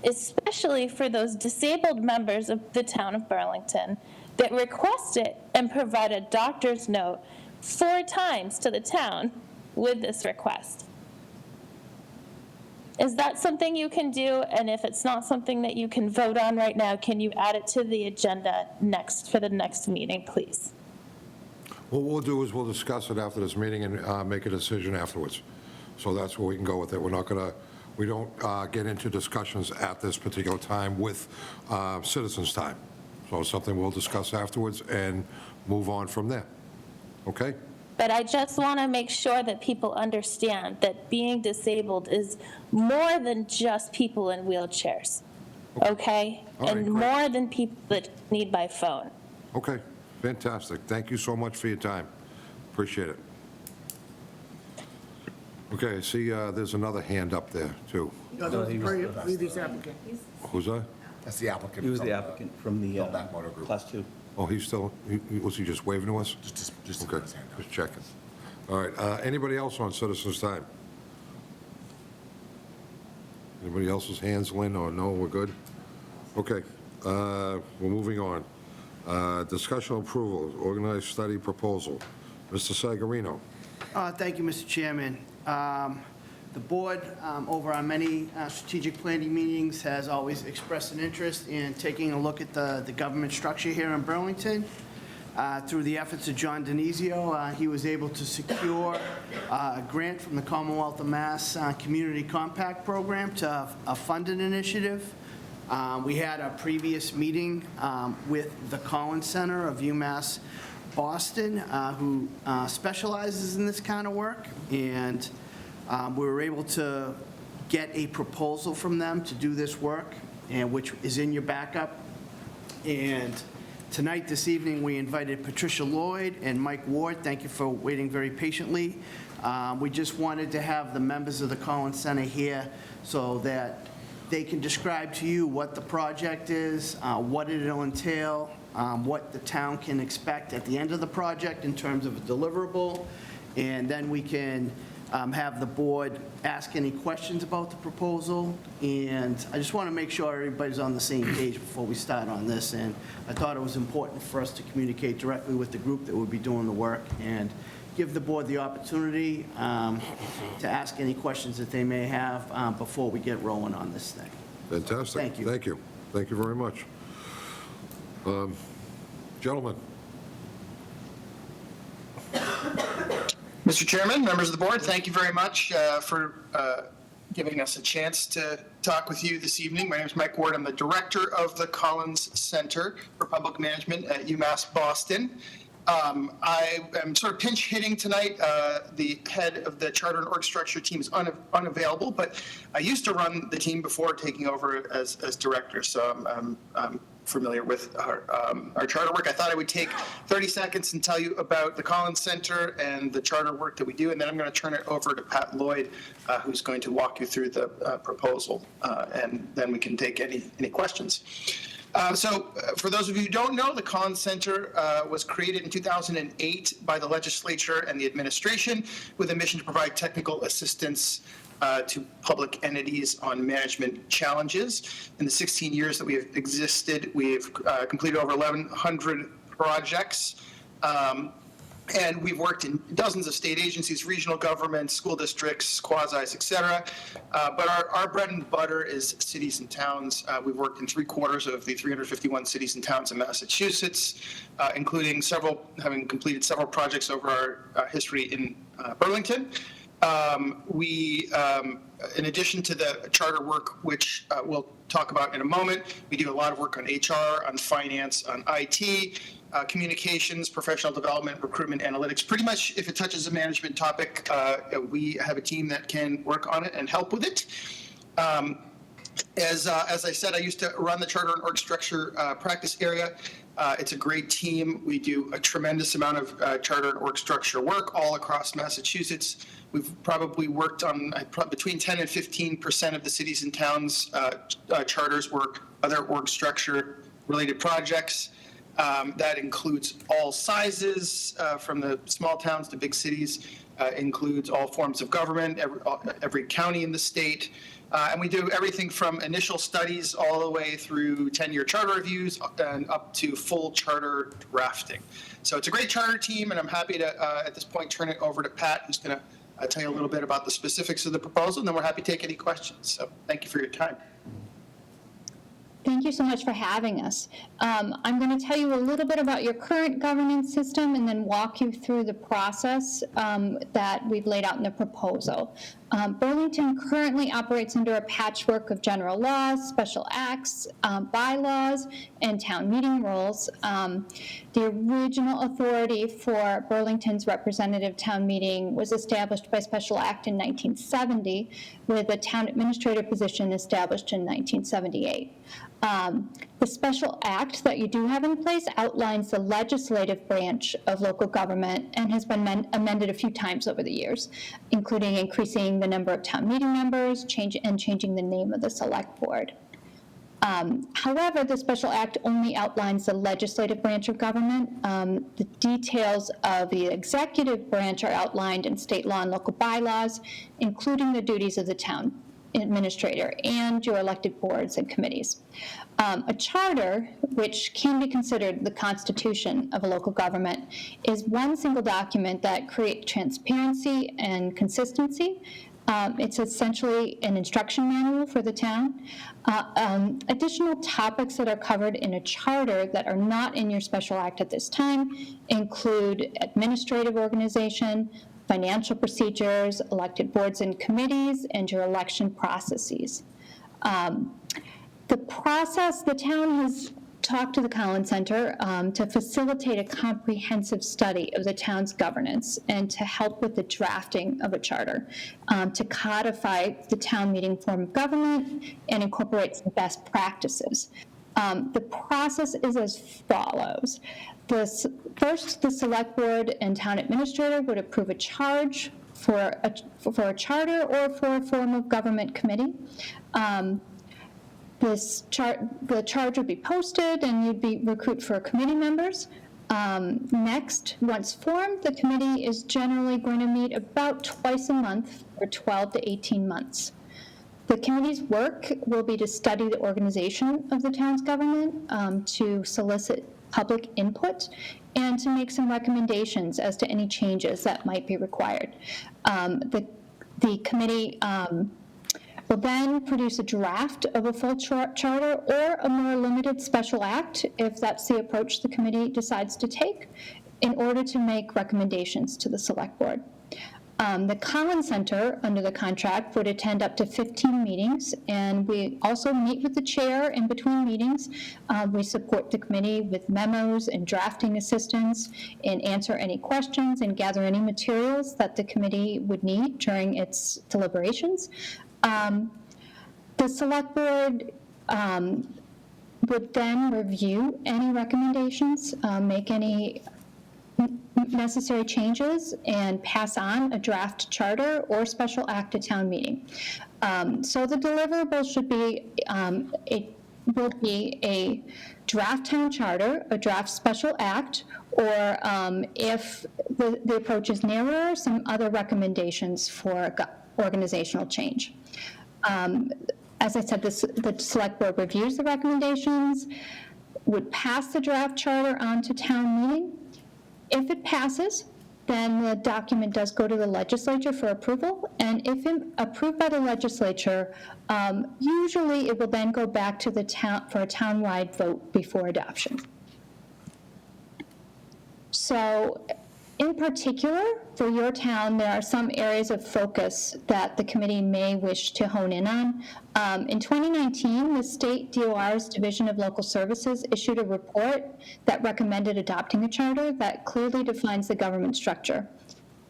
especially for those disabled members of the town of Burlington that request it and provide a doctor's note 4 times to the town with this request. Is that something you can do? And if it's not something that you can vote on right now, can you add it to the agenda for the next meeting, please? What we'll do is we'll discuss it after this meeting and make a decision afterwards. So that's where we can go with it. We're not going to, we don't get into discussions at this particular time with citizens' time. So it's something we'll discuss afterwards and move on from there. Okay? But I just want to make sure that people understand that being disabled is more than just people in wheelchairs, okay? All right, And great. more than people that need by phone. Okay, fantastic. Thank you so much for your time. Appreciate it. Okay, I see there's another hand up there, too. Leave these applicant. Who's that? That's the applicant. He was from the applicant from the Back Motor Group. Class 2. Oh, he's still, was he just waving to us? Just Okay, his hand up. just checking. All right, anybody else on citizens' time? Anybody else's hands, Lynn, or no, we're good? Okay, we're moving on. Discussion approval, organized study proposal. Mr. Sagarino. Thank you, Mr. Chairman. The board, over on many strategic planning meetings, has always expressed an interest in taking a look at the government structure here in Burlington. Through the efforts of John Denizio, he was able to secure a grant from the Commonwealth of Mass Community Compact Program to fund an initiative. We had a previous meeting with the Collins Center of UMass Boston, who specializes in this kind of work, and we were able to get a proposal from them to do this work, and which is in your backup. And tonight, this evening, we invited Patricia Lloyd and Mike Ward. Thank you for waiting very patiently. We just wanted to have the members of the Collins Center here so that they can describe to you what the project is, what it'll entail, what the town can expect at the end of the project in terms of a deliverable, and then we can have the board ask any questions about the proposal. And I just want to make sure everybody's on the same page before we start on this. And I thought it was important for us to communicate directly with the group that would be doing the work and give the board the opportunity to ask any questions that they may have before we get rolling on this thing. Fantastic. Thank you. Thank you. Thank you very much. Gentlemen. Mr. Chairman, members of the board, thank you very much for giving us a chance to talk with you this evening. My name is Mike Ward. I'm the director of the Collins Center for Public Management at UMass Boston. I am sort of pinch hitting tonight. The head of the charter and org structure team is unavailable, but I used to run the team before taking over as director, so I'm familiar with our charter work. I thought I would take 30 seconds and tell you about the Collins Center and the charter work that we do, and then I'm going to turn it over to Pat Lloyd, who's going to walk you through the proposal, and then we can take any questions. So for those of you who don't know, the Collins Center was created in 2008 by the legislature and the administration with a mission to provide technical assistance to public entities on management challenges. In the 16 years that we have existed, we've completed over 1,100 projects. And we've worked in dozens of state agencies, regional governments, school districts, quasis, et cetera. But our bread and butter is cities and towns. We've worked in 3/4 of the 351 cities and towns in Massachusetts, including having completed several projects over our history in Burlington. In addition to the charter work, which we'll talk about in a moment, we do a lot of work on HR, on finance, on IT, communications, professional development, recruitment, analytics. Pretty much if it touches a management topic, we have a team that can work on it and help with it. As I said, I used to run the charter and org structure practice area It's a great team. We do a tremendous amount of charter and org structure work all across Massachusetts. We've probably worked on between 10 and 15% of the cities and towns' charters work, other org structure related projects. That includes all sizes, from the small towns to big cities, includes all forms of government, every county in the state. And we do everything from initial studies all the way through 10-year charter reviews and up to full charter drafting. So it's a great charter team, and I'm happy to, at this point, turn it over to Pat, who's going to tell you a little bit about the specifics of the proposal, and then we're happy to take any questions. So thank you for your time. Thank you so much for having us. I'm going to tell you a little bit about your current governance system and then walk you through the process that we've laid out in the proposal. Burlington currently operates under a patchwork of general laws, special acts, bylaws, and town meeting rules. The original authority for Burlington's representative town meeting was established by special act in 1970, with a town administrator position established in 1978. The special act that you do have in place outlines the legislative branch of local government and has been amended a few times over the years, including increasing the number of town meeting members, changing the name of the select board. However, the special act only outlines the legislative branch of government. The details of the executive branch are outlined in state law and local bylaws, including the duties of the town administrator and your elected boards and committees. A charter, which can be considered the constitution of a local government, is one single document that creates transparency and consistency. It's essentially an instruction manual for the town. Additional topics that are covered in a charter that are not in your special act at this time include administrative organization, financial procedures, elected boards and committees, and your election processes. The process, the town has talked to the Collins Center to facilitate a comprehensive study of the town's governance and to help with the drafting of a charter, to codify the town meeting form of government and incorporate some best practices. The process is as follows. First, the select board and town administrator would approve a charge for a charter or for a form of government committee. The charge would be posted, and you'd recruit for committee members. Next, once formed, the committee is generally going to meet about twice a month for 12 to 18 months. The committee's work will be to study the organization of the town's government, to solicit public input, and to make some recommendations as to any changes that might be required. The committee will then produce a draft of a full charter or a more limited special act, if that's the approach the committee decides to take, in order to make recommendations to the select board. The Collins Center, under the contract, would attend up to 15 meetings, and we also meet with the chair in between meetings. We support the committee with memos and drafting assistance, and answer any questions and gather any materials that the committee would need during its deliberations. The select board would then review any recommendations, make any necessary changes, and pass on a draft charter or special act to town meeting. So the deliverable should be, will be a draft town charter, a draft special act, or if the approach is narrower, some other recommendations for organizational change. As I said, the select board reviews the recommendations, would pass the draft charter on to town meeting. If it passes, then the document does go to the legislature for approval, and if approved by the legislature, usually it will then go back to the town for a townwide vote before adoption. So, in particular, for your town, there are some areas of focus that the committee may wish to hone in on. In 2019, the state DOR's Division of Local Services issued a report that recommended adopting a charter that clearly defines the government structure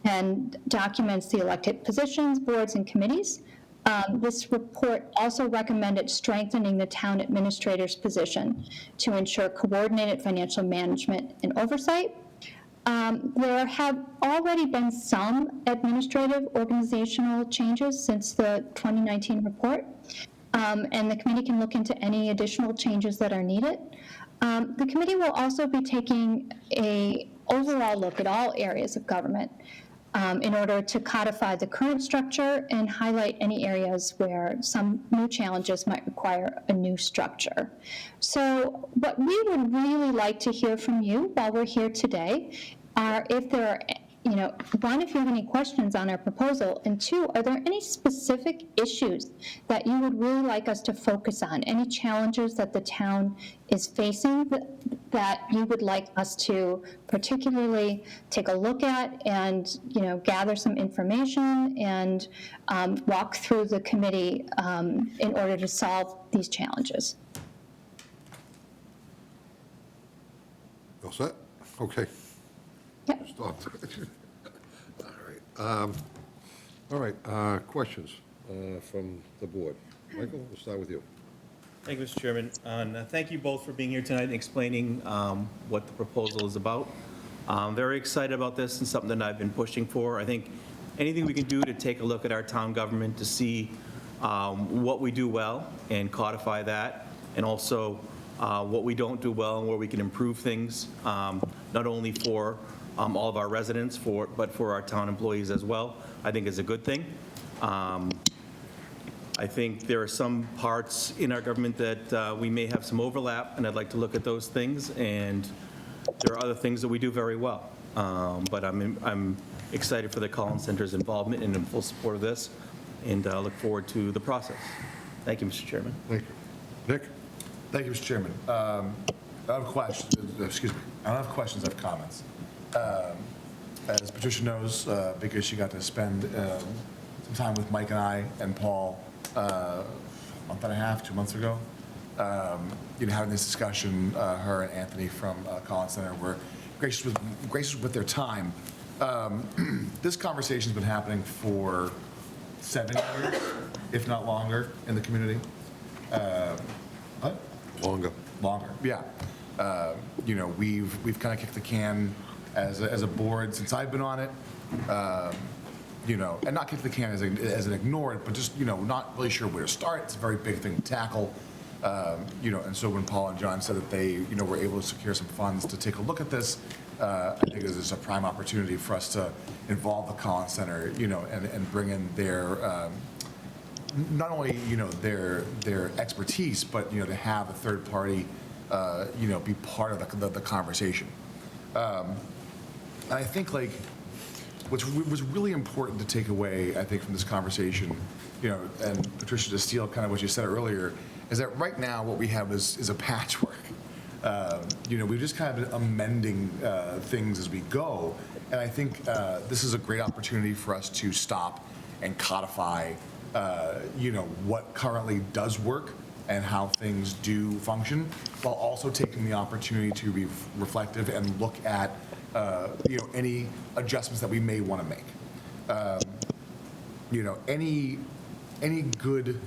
and documents the elected positions, boards, and committees. This report also recommended strengthening the town administrator's position to ensure coordinated financial management and oversight. There have already been some administrative organizational changes since the 2019 report, and the committee can look into any additional changes that are needed. The committee will also be taking an overall look at all areas of government in order to codify the current structure and highlight any areas where some new challenges might require a new structure. So what we would really like to hear from you while we're here today are if there are, one, if you have any questions on our proposal, and two, are there any specific issues that you would really like us to focus on? Any challenges that the town is facing that you would like us to particularly take a look at and, gather some information and walk through the committee in order to solve these challenges? All set? Okay. Yep. Stopped. All right, questions from the board. Michael, we'll start with you. Thank you, Mr. Chairman. And thank you both for being here tonight and explaining what the proposal is about. I'm very excited about this and something that I've been pushing for. I think anything we can do to take a look at our town government to see what we do well and codify that, and also what we don't do well and where we can improve things, not only for all of our residents, but for our town employees as well, I think is a good thing. I think there are some parts in our government that we may have some overlap, and I'd like to look at those things, and there are other things that we do very well. But I'm excited for the Collins Center's involvement and in full support of this, and look forward to the process. Thank you, Mr. Chairman. Thank you. Nick? Thank you, Mr. Chairman. I have questions, excuse me, I don't have questions, I have comments. As Patricia knows, because she got to spend some time with Mike and I and Paul a month and a half, 2 months ago, having this discussion, her and Anthony from Collins Center were gracious with their time. This conversation's been happening for 7 years, if not longer, in the community. What? Longer. Longer, yeah. We've kind of kicked the can as a board since I've been on it, and not kick the can as an ignore it, but just, not really sure where to start. It's a very big thing to tackle, and so when Paul and John said that they, were able to secure some funds to take a look at this, I think this is a prime opportunity for us to involve the Collins Center, and bring in their, not only, their expertise, but, to have a third party, be part of the conversation. And I think, what was really important to take away, I think, from this conversation, and Patricia, to steal kind of what you said earlier, is that right now what we have is a patchwork. We've just kind of been amending things as we go, and I think this is a great opportunity for us to stop and codify, what currently does work and how things do function, while also taking the opportunity to be reflective and look at any adjustments that we may want to make. Any good,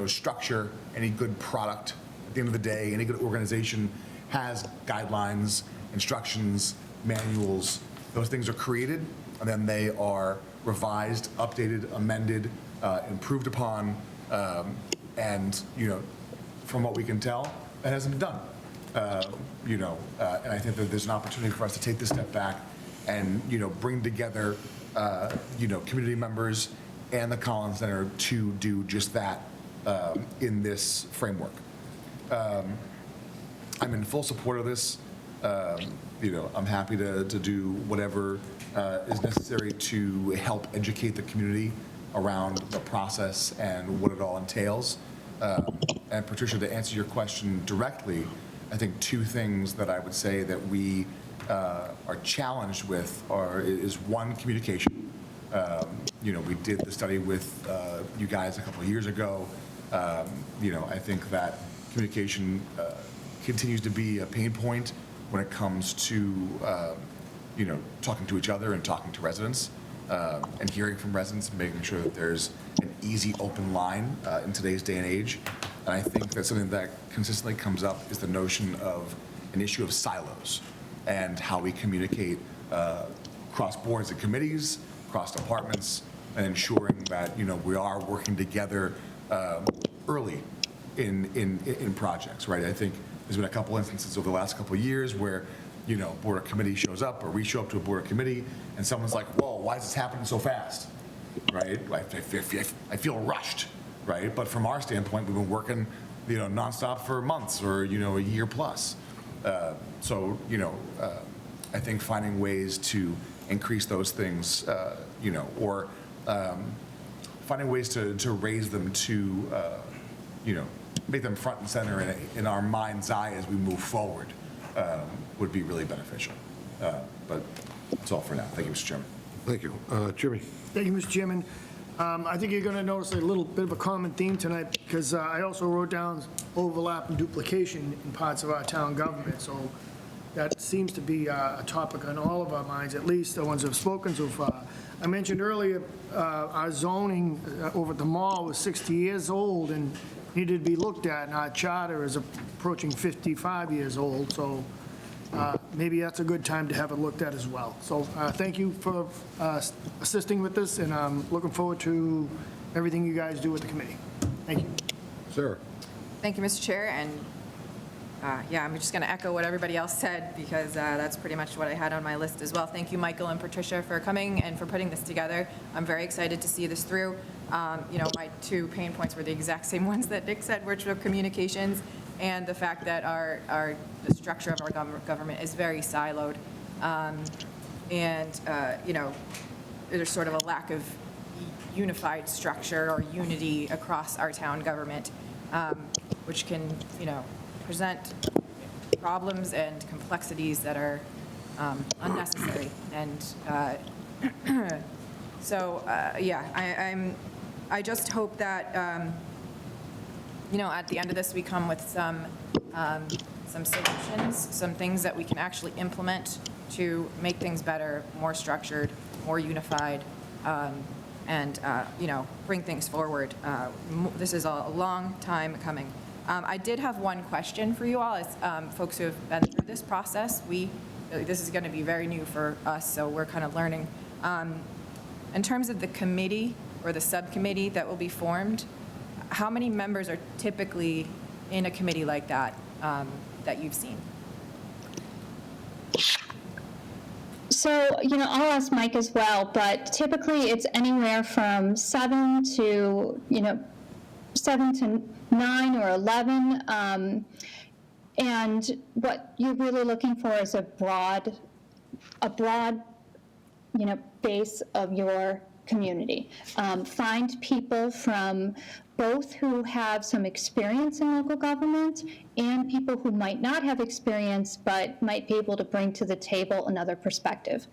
structure, any good product, at the end of the day, any good organization has guidelines, instructions, manuals. Those things are created, and then they are revised, updated, amended, improved upon, and, from what we can tell, that hasn't been done. And I think that there's an opportunity for us to take this step back and, bring together, community members and the Collins Center to do just that in this framework. I'm in full support of this. I'm happy to do whatever is necessary to help educate the community around the process and what it all entails. And Patricia, to answer your question directly, I think two things that I would say that we are challenged with is one, communication. We did the study with you guys a couple of years ago. I think that communication continues to be a pain point when it comes to, talking to each other and talking to residents. and hearing from residents, and making sure that there's an easy, open line in today's day and age. And I think that something that consistently comes up is the notion of an issue of silos and how we communicate across boards and committees, across departments, and ensuring that, we are working together early in projects, right? I think there's been a couple instances over the last couple of years where, board or committee shows up, or we show up to a board or committee, and someone's like, whoa, why is this happening so fast, right? I feel rushed, right? But from our standpoint, we've been working, nonstop for months or, a year plus. So, I think finding ways to increase those things, or finding ways to raise them to, make them front and center in our mind's eye as we move forward would be really beneficial. But that's all for now. Thank you, Mr. Chairman. Thank you. Jimmy? Thank you, Mr. Chairman. I think you're going to notice a little bit of a common theme tonight, because I also wrote down overlap and duplication in parts of our town government. So that seems to be a topic on all of our minds, at least the ones who have spoken so far. I mentioned earlier, our zoning over at the mall was 60 years old and needed to be looked at, and our charter is approaching 55 years old. So maybe that's a good time to have it looked at as well. So thank you for assisting with this, and I'm looking forward to everything you guys do with the committee. Thank you. Sarah? Thank you, Mr. Chair, and yeah, I'm just going to echo what everybody else said, because that's pretty much what I had on my list as well. Thank you, Michael and Patricia, for coming and for putting this together. I'm very excited to see this through. My two pain points were the exact same ones that Dick said, which were communications and the fact that the structure of our government is very siloed. There's sort of a lack of unified structure or unity across our town government, which can, present problems and complexities that are unnecessary. And I just hope that, at the end of this, we come with some solutions, some things that we can actually implement to make things better, more structured, more unified, and bring things forward. This is a long time coming. I did have one question for you all, as folks who have been through this process. This is going to be very new for us, so we're kind of learning. In terms of the committee or the subcommittee that will be formed, how many members are typically in a committee like that that you've seen? So, I'll ask Mike as well, but typically it's anywhere from 7 to 9 or 11. And what you're really looking for is a broad, base of your community. Find people from both who have some experience in local government and people who might not have experience but might be able to bring to the table another perspective.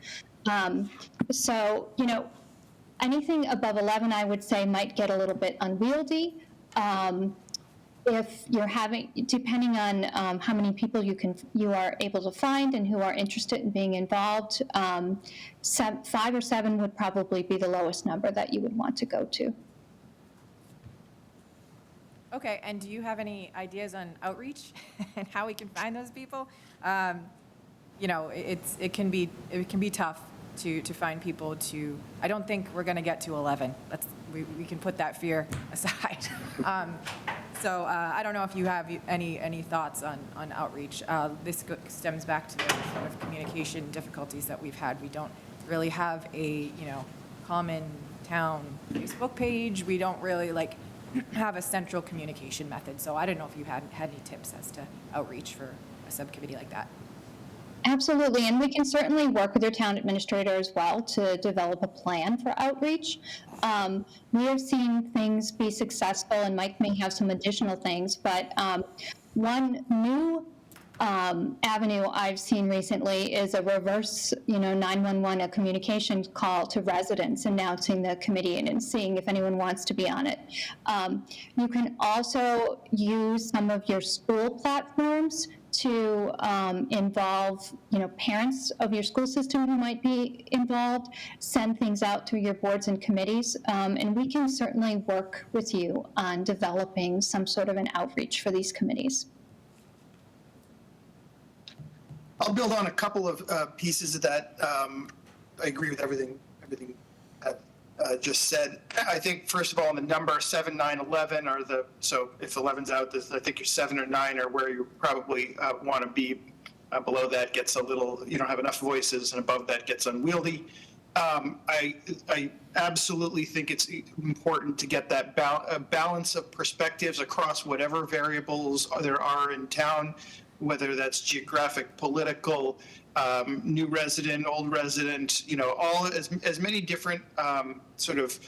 Anything above 11, I would say, might get a little bit unwieldy. If you're depending on how many people you are able to find and who are interested in being involved, 5 or 7 would probably be the lowest number that you would want to go to. Okay, and do you have any ideas on outreach and how we can find those people? It can be tough to find people to. I don't think we're going to get to 11. We can put that fear aside. So I don't know if you have any thoughts on outreach. This stems back to the sort of communication difficulties that we've had. We don't really have a common town Facebook page. We don't really have a central communication method. So I don't know if you had any tips as to outreach for a subcommittee like that. Absolutely, and we can certainly work with your town administrator as well to develop a plan for outreach. We have seen things be successful, and Mike may have some additional things, but one new avenue I've seen recently is a reverse, 911, a communication call to residents announcing the committee and seeing if anyone wants to be on it. You can also use some of your school platforms to involve, parents of your school system who might be involved, send things out through your boards and committees, and we can certainly work with you on developing some sort of an outreach for these committees. I'll build on a couple of pieces of that. I agree with everything just said. I think, first of all, the number 7, 9, 11 are so if 11's out, I think your 7 or 9 are where you probably want to be. Below that gets a little, you don't have enough voices, and above that gets unwieldy. I absolutely think it's important to get that balance of perspectives across whatever variables there are in town, whether that's geographic, political, new resident, old resident, all as many different sort of,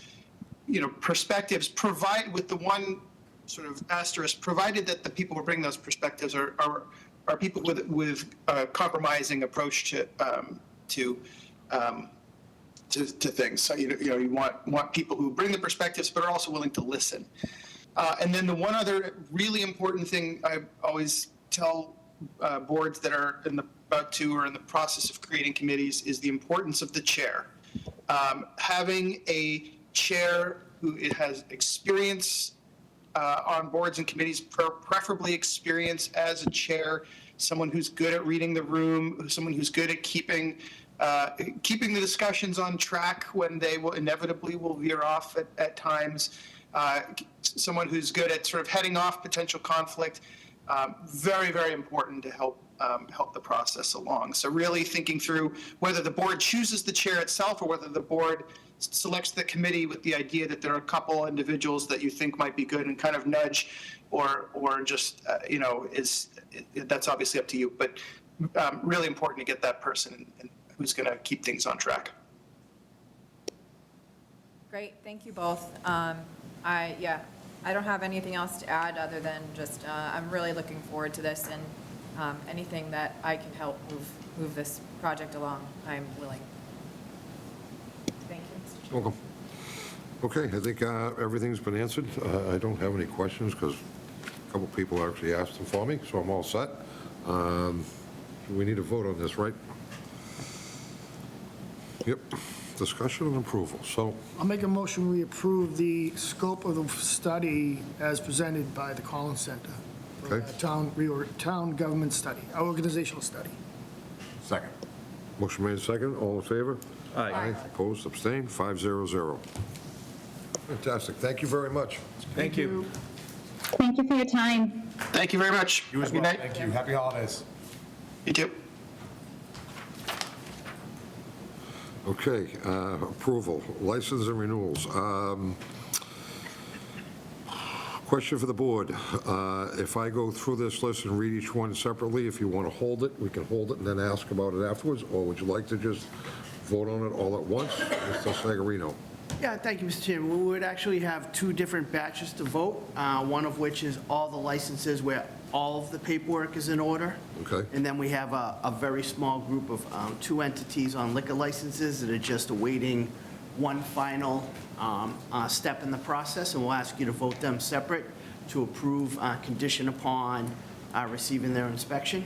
perspectives, provide with the one sort of asterisk, provided that the people who bring those perspectives are people with a compromising approach to things. So, you want people who bring the perspectives, but are also willing to listen. And then the one other really important thing I always tell boards that are about to or in the process of creating committees is the importance of the chair. Having a chair who has experience on boards and committees, preferably experience as a chair, someone who's good at reading the room, someone who's good at keeping the discussions on track when they will inevitably veer off at times, someone who's good at sort of heading off potential conflict. Very, very important to help the process along. So really thinking through whether the board chooses the chair itself or whether the board selects the committee with the idea that there are a couple individuals that you think might be good and kind of nudge, or just that's obviously up to you. But really important to get that person who's going to keep things on track. Great, thank you both. I don't have anything else to add other than just I'm really looking forward to this, and anything that I can help move this project along, I'm willing. Thank you, Mr. Chair. Welcome. Okay, I think everything's been answered. I don't have any questions because a couple people actually asked them for me, so I'm all set. We need a vote on this, right? Yep. Discussion and approval. So I'll make a motion, we approve the scope of the study as presented by the Collins Center. For Okay. Town government study, our organizational study. Second. motion made second. All in favor? Aye. Opposed, abstained, 500. Fantastic. Thank you very much. Thank you. Thank you for your time. Thank you very much. You as Have a good well. night. Thank you. Happy holidays. You too. Okay, approval, license and renewals. Question for the board. If I go through this list and read each one separately, if you want to hold it, we can hold it and then ask about it afterwards, or would you like to just vote on it all at once? Mr. Sagarino. Yeah, thank you, Mr. Chairman. We would actually have 2 different batches to vote, one of which is all the licenses where all of the paperwork is in order. Okay. And then we have a very small group of 2 entities on liquor licenses that are just awaiting one final step in the process, and we'll ask you to vote them separate to approve condition upon receiving their inspection.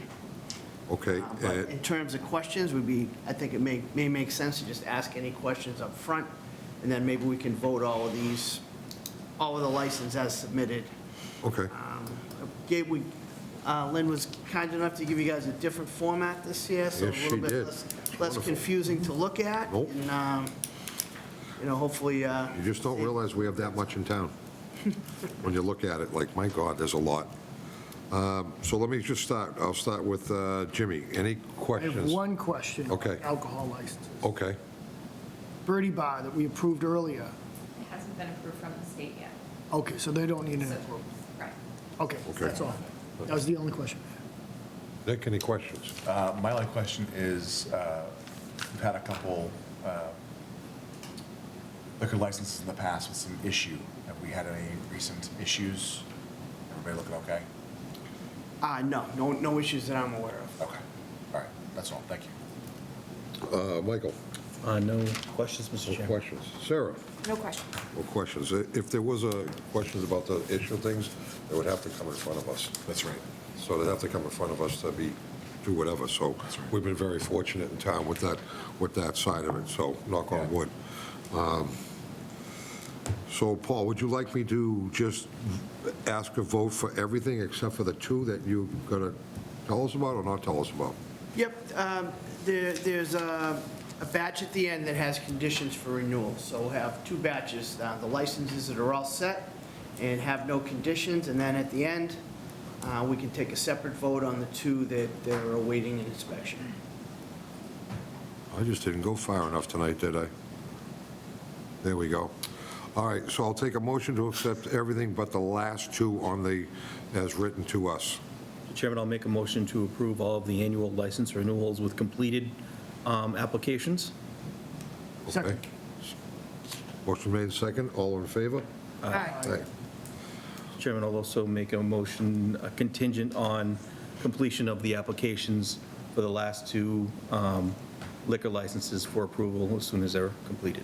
Okay. But in terms of questions, I think it may make sense to just ask any questions up front, and then maybe we can vote all of the license as submitted. Okay. Lynn was kind enough to give you guys a different format this year, so a Yes, little she bit did. less confusing to look at. Nope. And, hopefully, You just don't realize we have that much in town. When you look at it, like, my God, there's a lot. So let me just start. I'll start with Jimmy. Any I questions? have one question. Okay. Alcohol licenses. Okay. Birdie Bar that we approved earlier. It hasn't been approved from the state yet. Okay, so they don't need an approval. Right. Okay, that's all. That was the only question. Nick, any questions? My only question is, we've had a couple liquor licenses in the past with some issue. Have we had any recent issues? Everybody looking okay? No issues that I'm aware of. Okay. All right. That's all. Thank you. Michael? No questions, Mr. No Chairman. questions. Sarah? No question. No questions. If there was questions about the issue things, they would have to come in front of us. That's right. So they'd have to come in front of us to do whatever. So we've been very fortunate in town with that side of it, so knock on wood. So, Paul, would you like me to just ask a vote for everything except for the two that you're going to tell us about or not tell us about? Yep, there's a batch at the end that has conditions for renewal. So we'll have two batches, the licenses that are all set and have no conditions, and then at the end, we can take a separate vote on the two that they're awaiting an inspection. I just didn't go far enough tonight, did I? There we go. All right, so I'll take a motion to accept everything but the last two on the, as written to us. Mr. Chairman, I'll make a motion to approve all of the annual license renewals with completed applications. Second. Okay. Motion made second. All in favor? Aye. Aye. Mr. Chairman, I'll also make a motion contingent on completion of the applications for the last two liquor licenses for approval as soon as they're completed.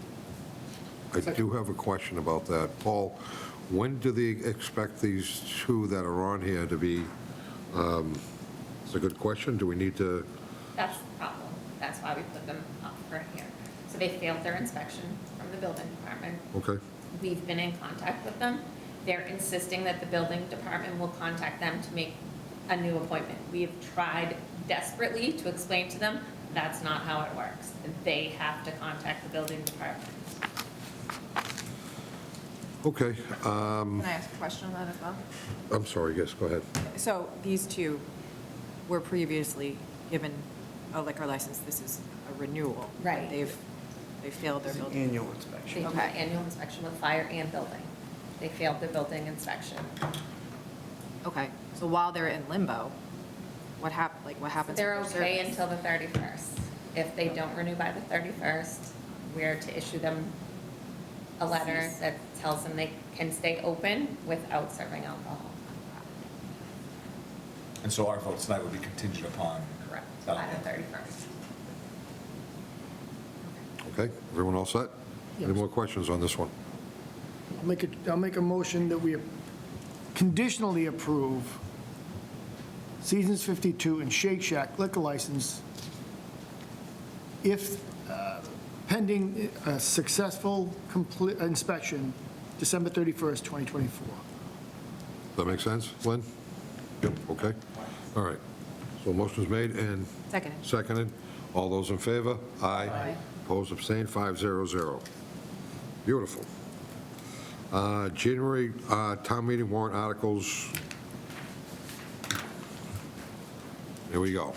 I do have a question about that. Paul, when do they expect these two that are on here to be, it's a good question. Do we need to, That's the problem. That's why we put them up for here. So they failed their inspection from the building department. okay. We've been in contact with them. They're insisting that the building department will contact them to make a new appointment. We have tried desperately to explain to them, that's not how it works. They have to contact the building department. Okay. Can I ask a question on that as well? I'm sorry, yes, go ahead. So these two were previously given a liquor license. This is a renewal. Right. They failed their It's an building. annual inspection. They do Okay. an annual inspection with fire and building. They failed the building inspection. Okay, so while they're in limbo, what happens? They're with their okay service? until the 31st. If they don't renew by the 31st, we're to issue them a letter that tells them they can stay open without serving alcohol. And so our vote tonight would be contingent upon. Correct, by the 31st. Okay, everyone all set? Any more questions on this one? I'll make a motion that we conditionally approve Seasons 52 and Shake Shack liquor license if pending a successful inspection, December 31st, 2024. Does that make sense, Lynn? Yep, okay. All right. So motion's made and Seconded. seconded. All those in favor? Aye. Opposed, abstained, 500. Beautiful. January town meeting warrant articles. Here we go.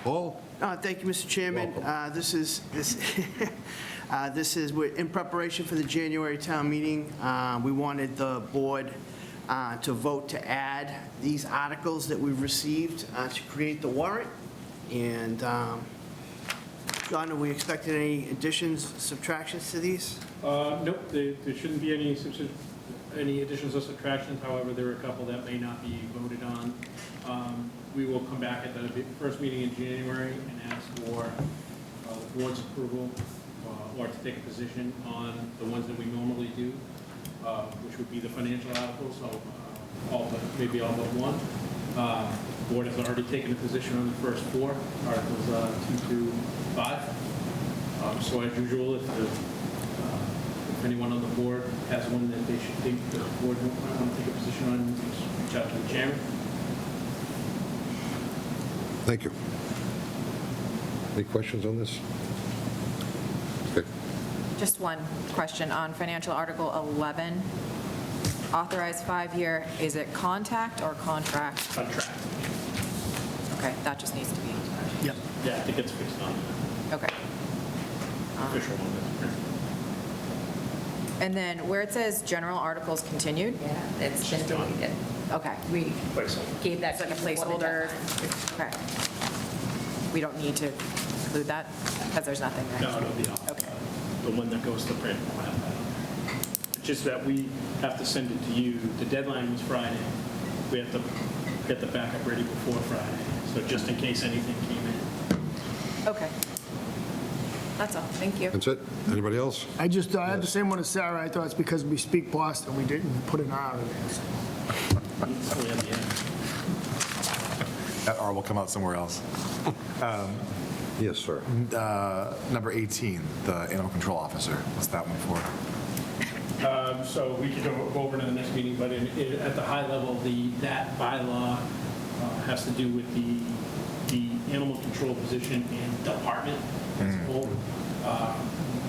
Paul? Thank you, Mr. Chairman. This is we're in preparation for the January town meeting. We wanted the board to vote to add these articles that we've received to create the warrant. And, John, are we expecting any additions, subtractions to these? Nope, there shouldn't be any additions or subtractions. However, there are a couple that may not be voted on. We will come back at the first meeting in January and ask for the board's approval or to take a position on the ones that we normally do, which would be the financial articles, so maybe all but one. The board has already taken a position on the first four, Articles 2 to 5. So as usual, if anyone on the board has one that they should think the board might want to take a position on, just reach out to the chairman. Thank you. Any questions on this? Okay. Just one question on financial article 11. Authorized 5-year, is it contact or contract? Contract. Okay, that just needs to be, Yep. Yeah, I think it's fixed on okay. official one. And then where it says general articles continued? Yeah, it's been deleted. Okay. We gave that. It's like a before the placeholder? deadline. Okay. We don't need to include that because there's nothing there? No, it'll be on the one that goes to print. We'll have that on. It's just that we have to send it to you. The deadline was Friday. We have to get the backup ready before Friday, so just in case anything came in. Okay. That's all. Thank you. That's it? Anybody else? I had the same one as Sarah. I thought it's because we speak Boston, we didn't put an R in there. That R will come out somewhere else. Yes, sir. Number 18, the animal control officer. What's that one for? So we could go over to the next meeting, but at the high level, that bylaw has to do with the animal control position and department as a whole.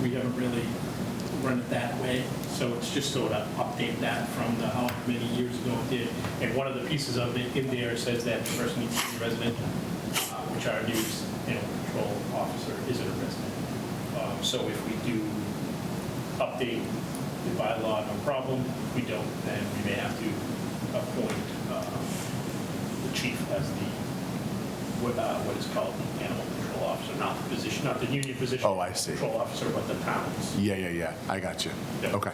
We haven't really run it that way, so it's just sort of update that from how many years ago it did. And one of the pieces of it in there says that the person needs to be a resident, which our new animal control officer isn't a resident. So if we do update the bylaw, no problem. If we don't, then we may have to appoint the chief as what is called the animal control officer, not the position, not the union position. Oh, I see. Control officer, but the town's. Yeah. I got you. Yeah. Okay.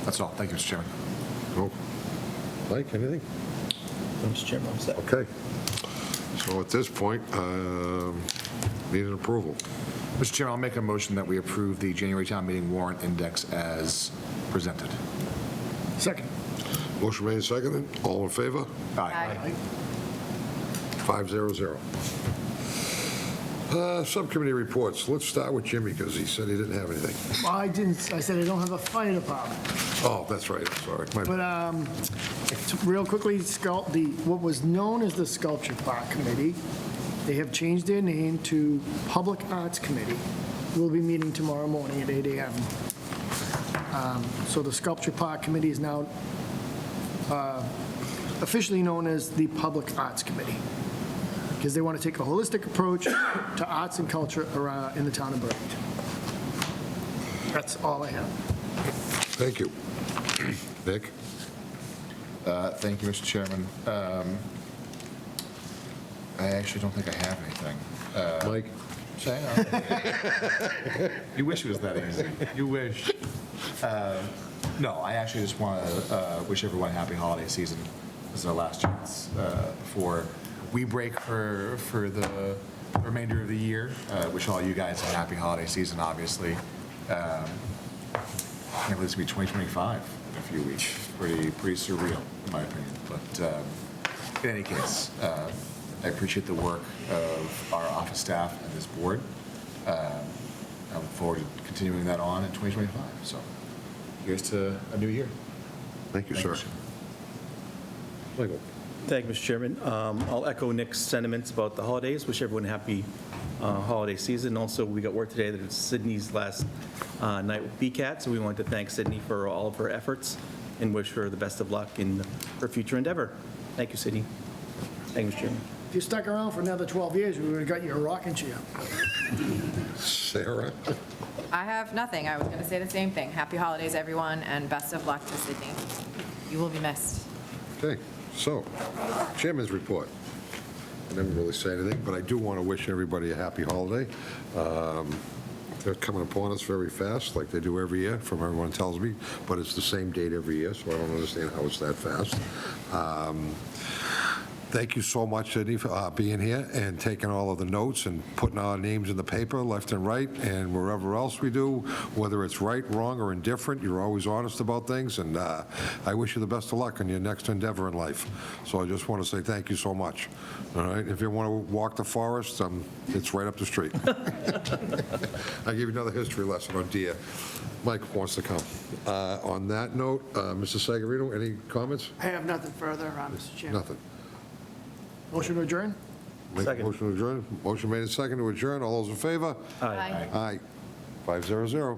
That's all. Thank you, Mr. Chairman. Oh. Mike, anything? Mr. Chairman, I'm set. Okay. So at this point, need an approval. Mr. Chairman, I'll make a motion that we approve the January town meeting warrant index as presented. Second. Motion made and seconded. All in favor? Aye. 500. Subcommittee reports. Let's start with Jimmy because he said he didn't have anything. Well, I didn't, I said I don't have a fire department. Oh, that's right. Sorry. But real quickly, what was known as the Sculpture Park Committee, they have changed their name to Public Arts Committee. We'll be meeting tomorrow morning at 8 a.m. So the Sculpture Park Committee is now officially known as the Public Arts Committee, because they want to take a holistic approach to arts and culture around in the town of Burlington. That's all I have. Thank you. Nick? Thank you, Mr. Chairman. I actually don't think I have anything. Mike? Say, you wish it was that easy. You wish. No, I actually just want to wish everyone a happy holiday season. This is our last chance before we break for the remainder of the year. Wish all you guys a happy holiday season, obviously. Can't believe it's going to be 2025 in a few weeks. Pretty surreal, in my opinion. But in any case, I appreciate the work of our office staff and this board. I look forward to continuing that on in 2025. So here's to a new year. Thank you, sir. Michael? Thank you, Mr. Chairman. I'll echo Nick's sentiments about the holidays. Wish everyone a happy holiday season. Also, we got word today that it's Sydney's last night with BCAT, so we want to thank Sydney for all of her efforts and wish her the best of luck in her future endeavor. Thank you, Sydney. Thank you, Mr. Chairman. If you stuck around for another 12 years, we would have got you a rocking chair. Sarah? I have nothing. I was going to say the same thing. Happy holidays, everyone, and best of luck to Sydney. You will be missed. Okay, so, Chairman's report. I never really say anything, but I do want to wish everybody a happy holiday. They're coming upon us very fast, like they do every year, from everyone tells me, but it's the same date every year, so I don't understand how it's that fast. Thank you so much, Sydney, for being here and taking all of the notes and putting our names in the paper left and right and wherever else we do, whether it's right, wrong, or indifferent. You're always honest about things, and I wish you the best of luck in your next endeavor in life. So I just want to say thank you so much. All right, if you want to walk the forest, it's right up the street. I'll give you another history lesson on deer. Mike wants to come. On that note, Mr. Sagarino, any comments? I have nothing further, Mr. Chairman. Nothing. Motion to adjourn? Make a motion to adjourn. Motion made and seconded to adjourn. All those in favor? Aye. Aye. 500.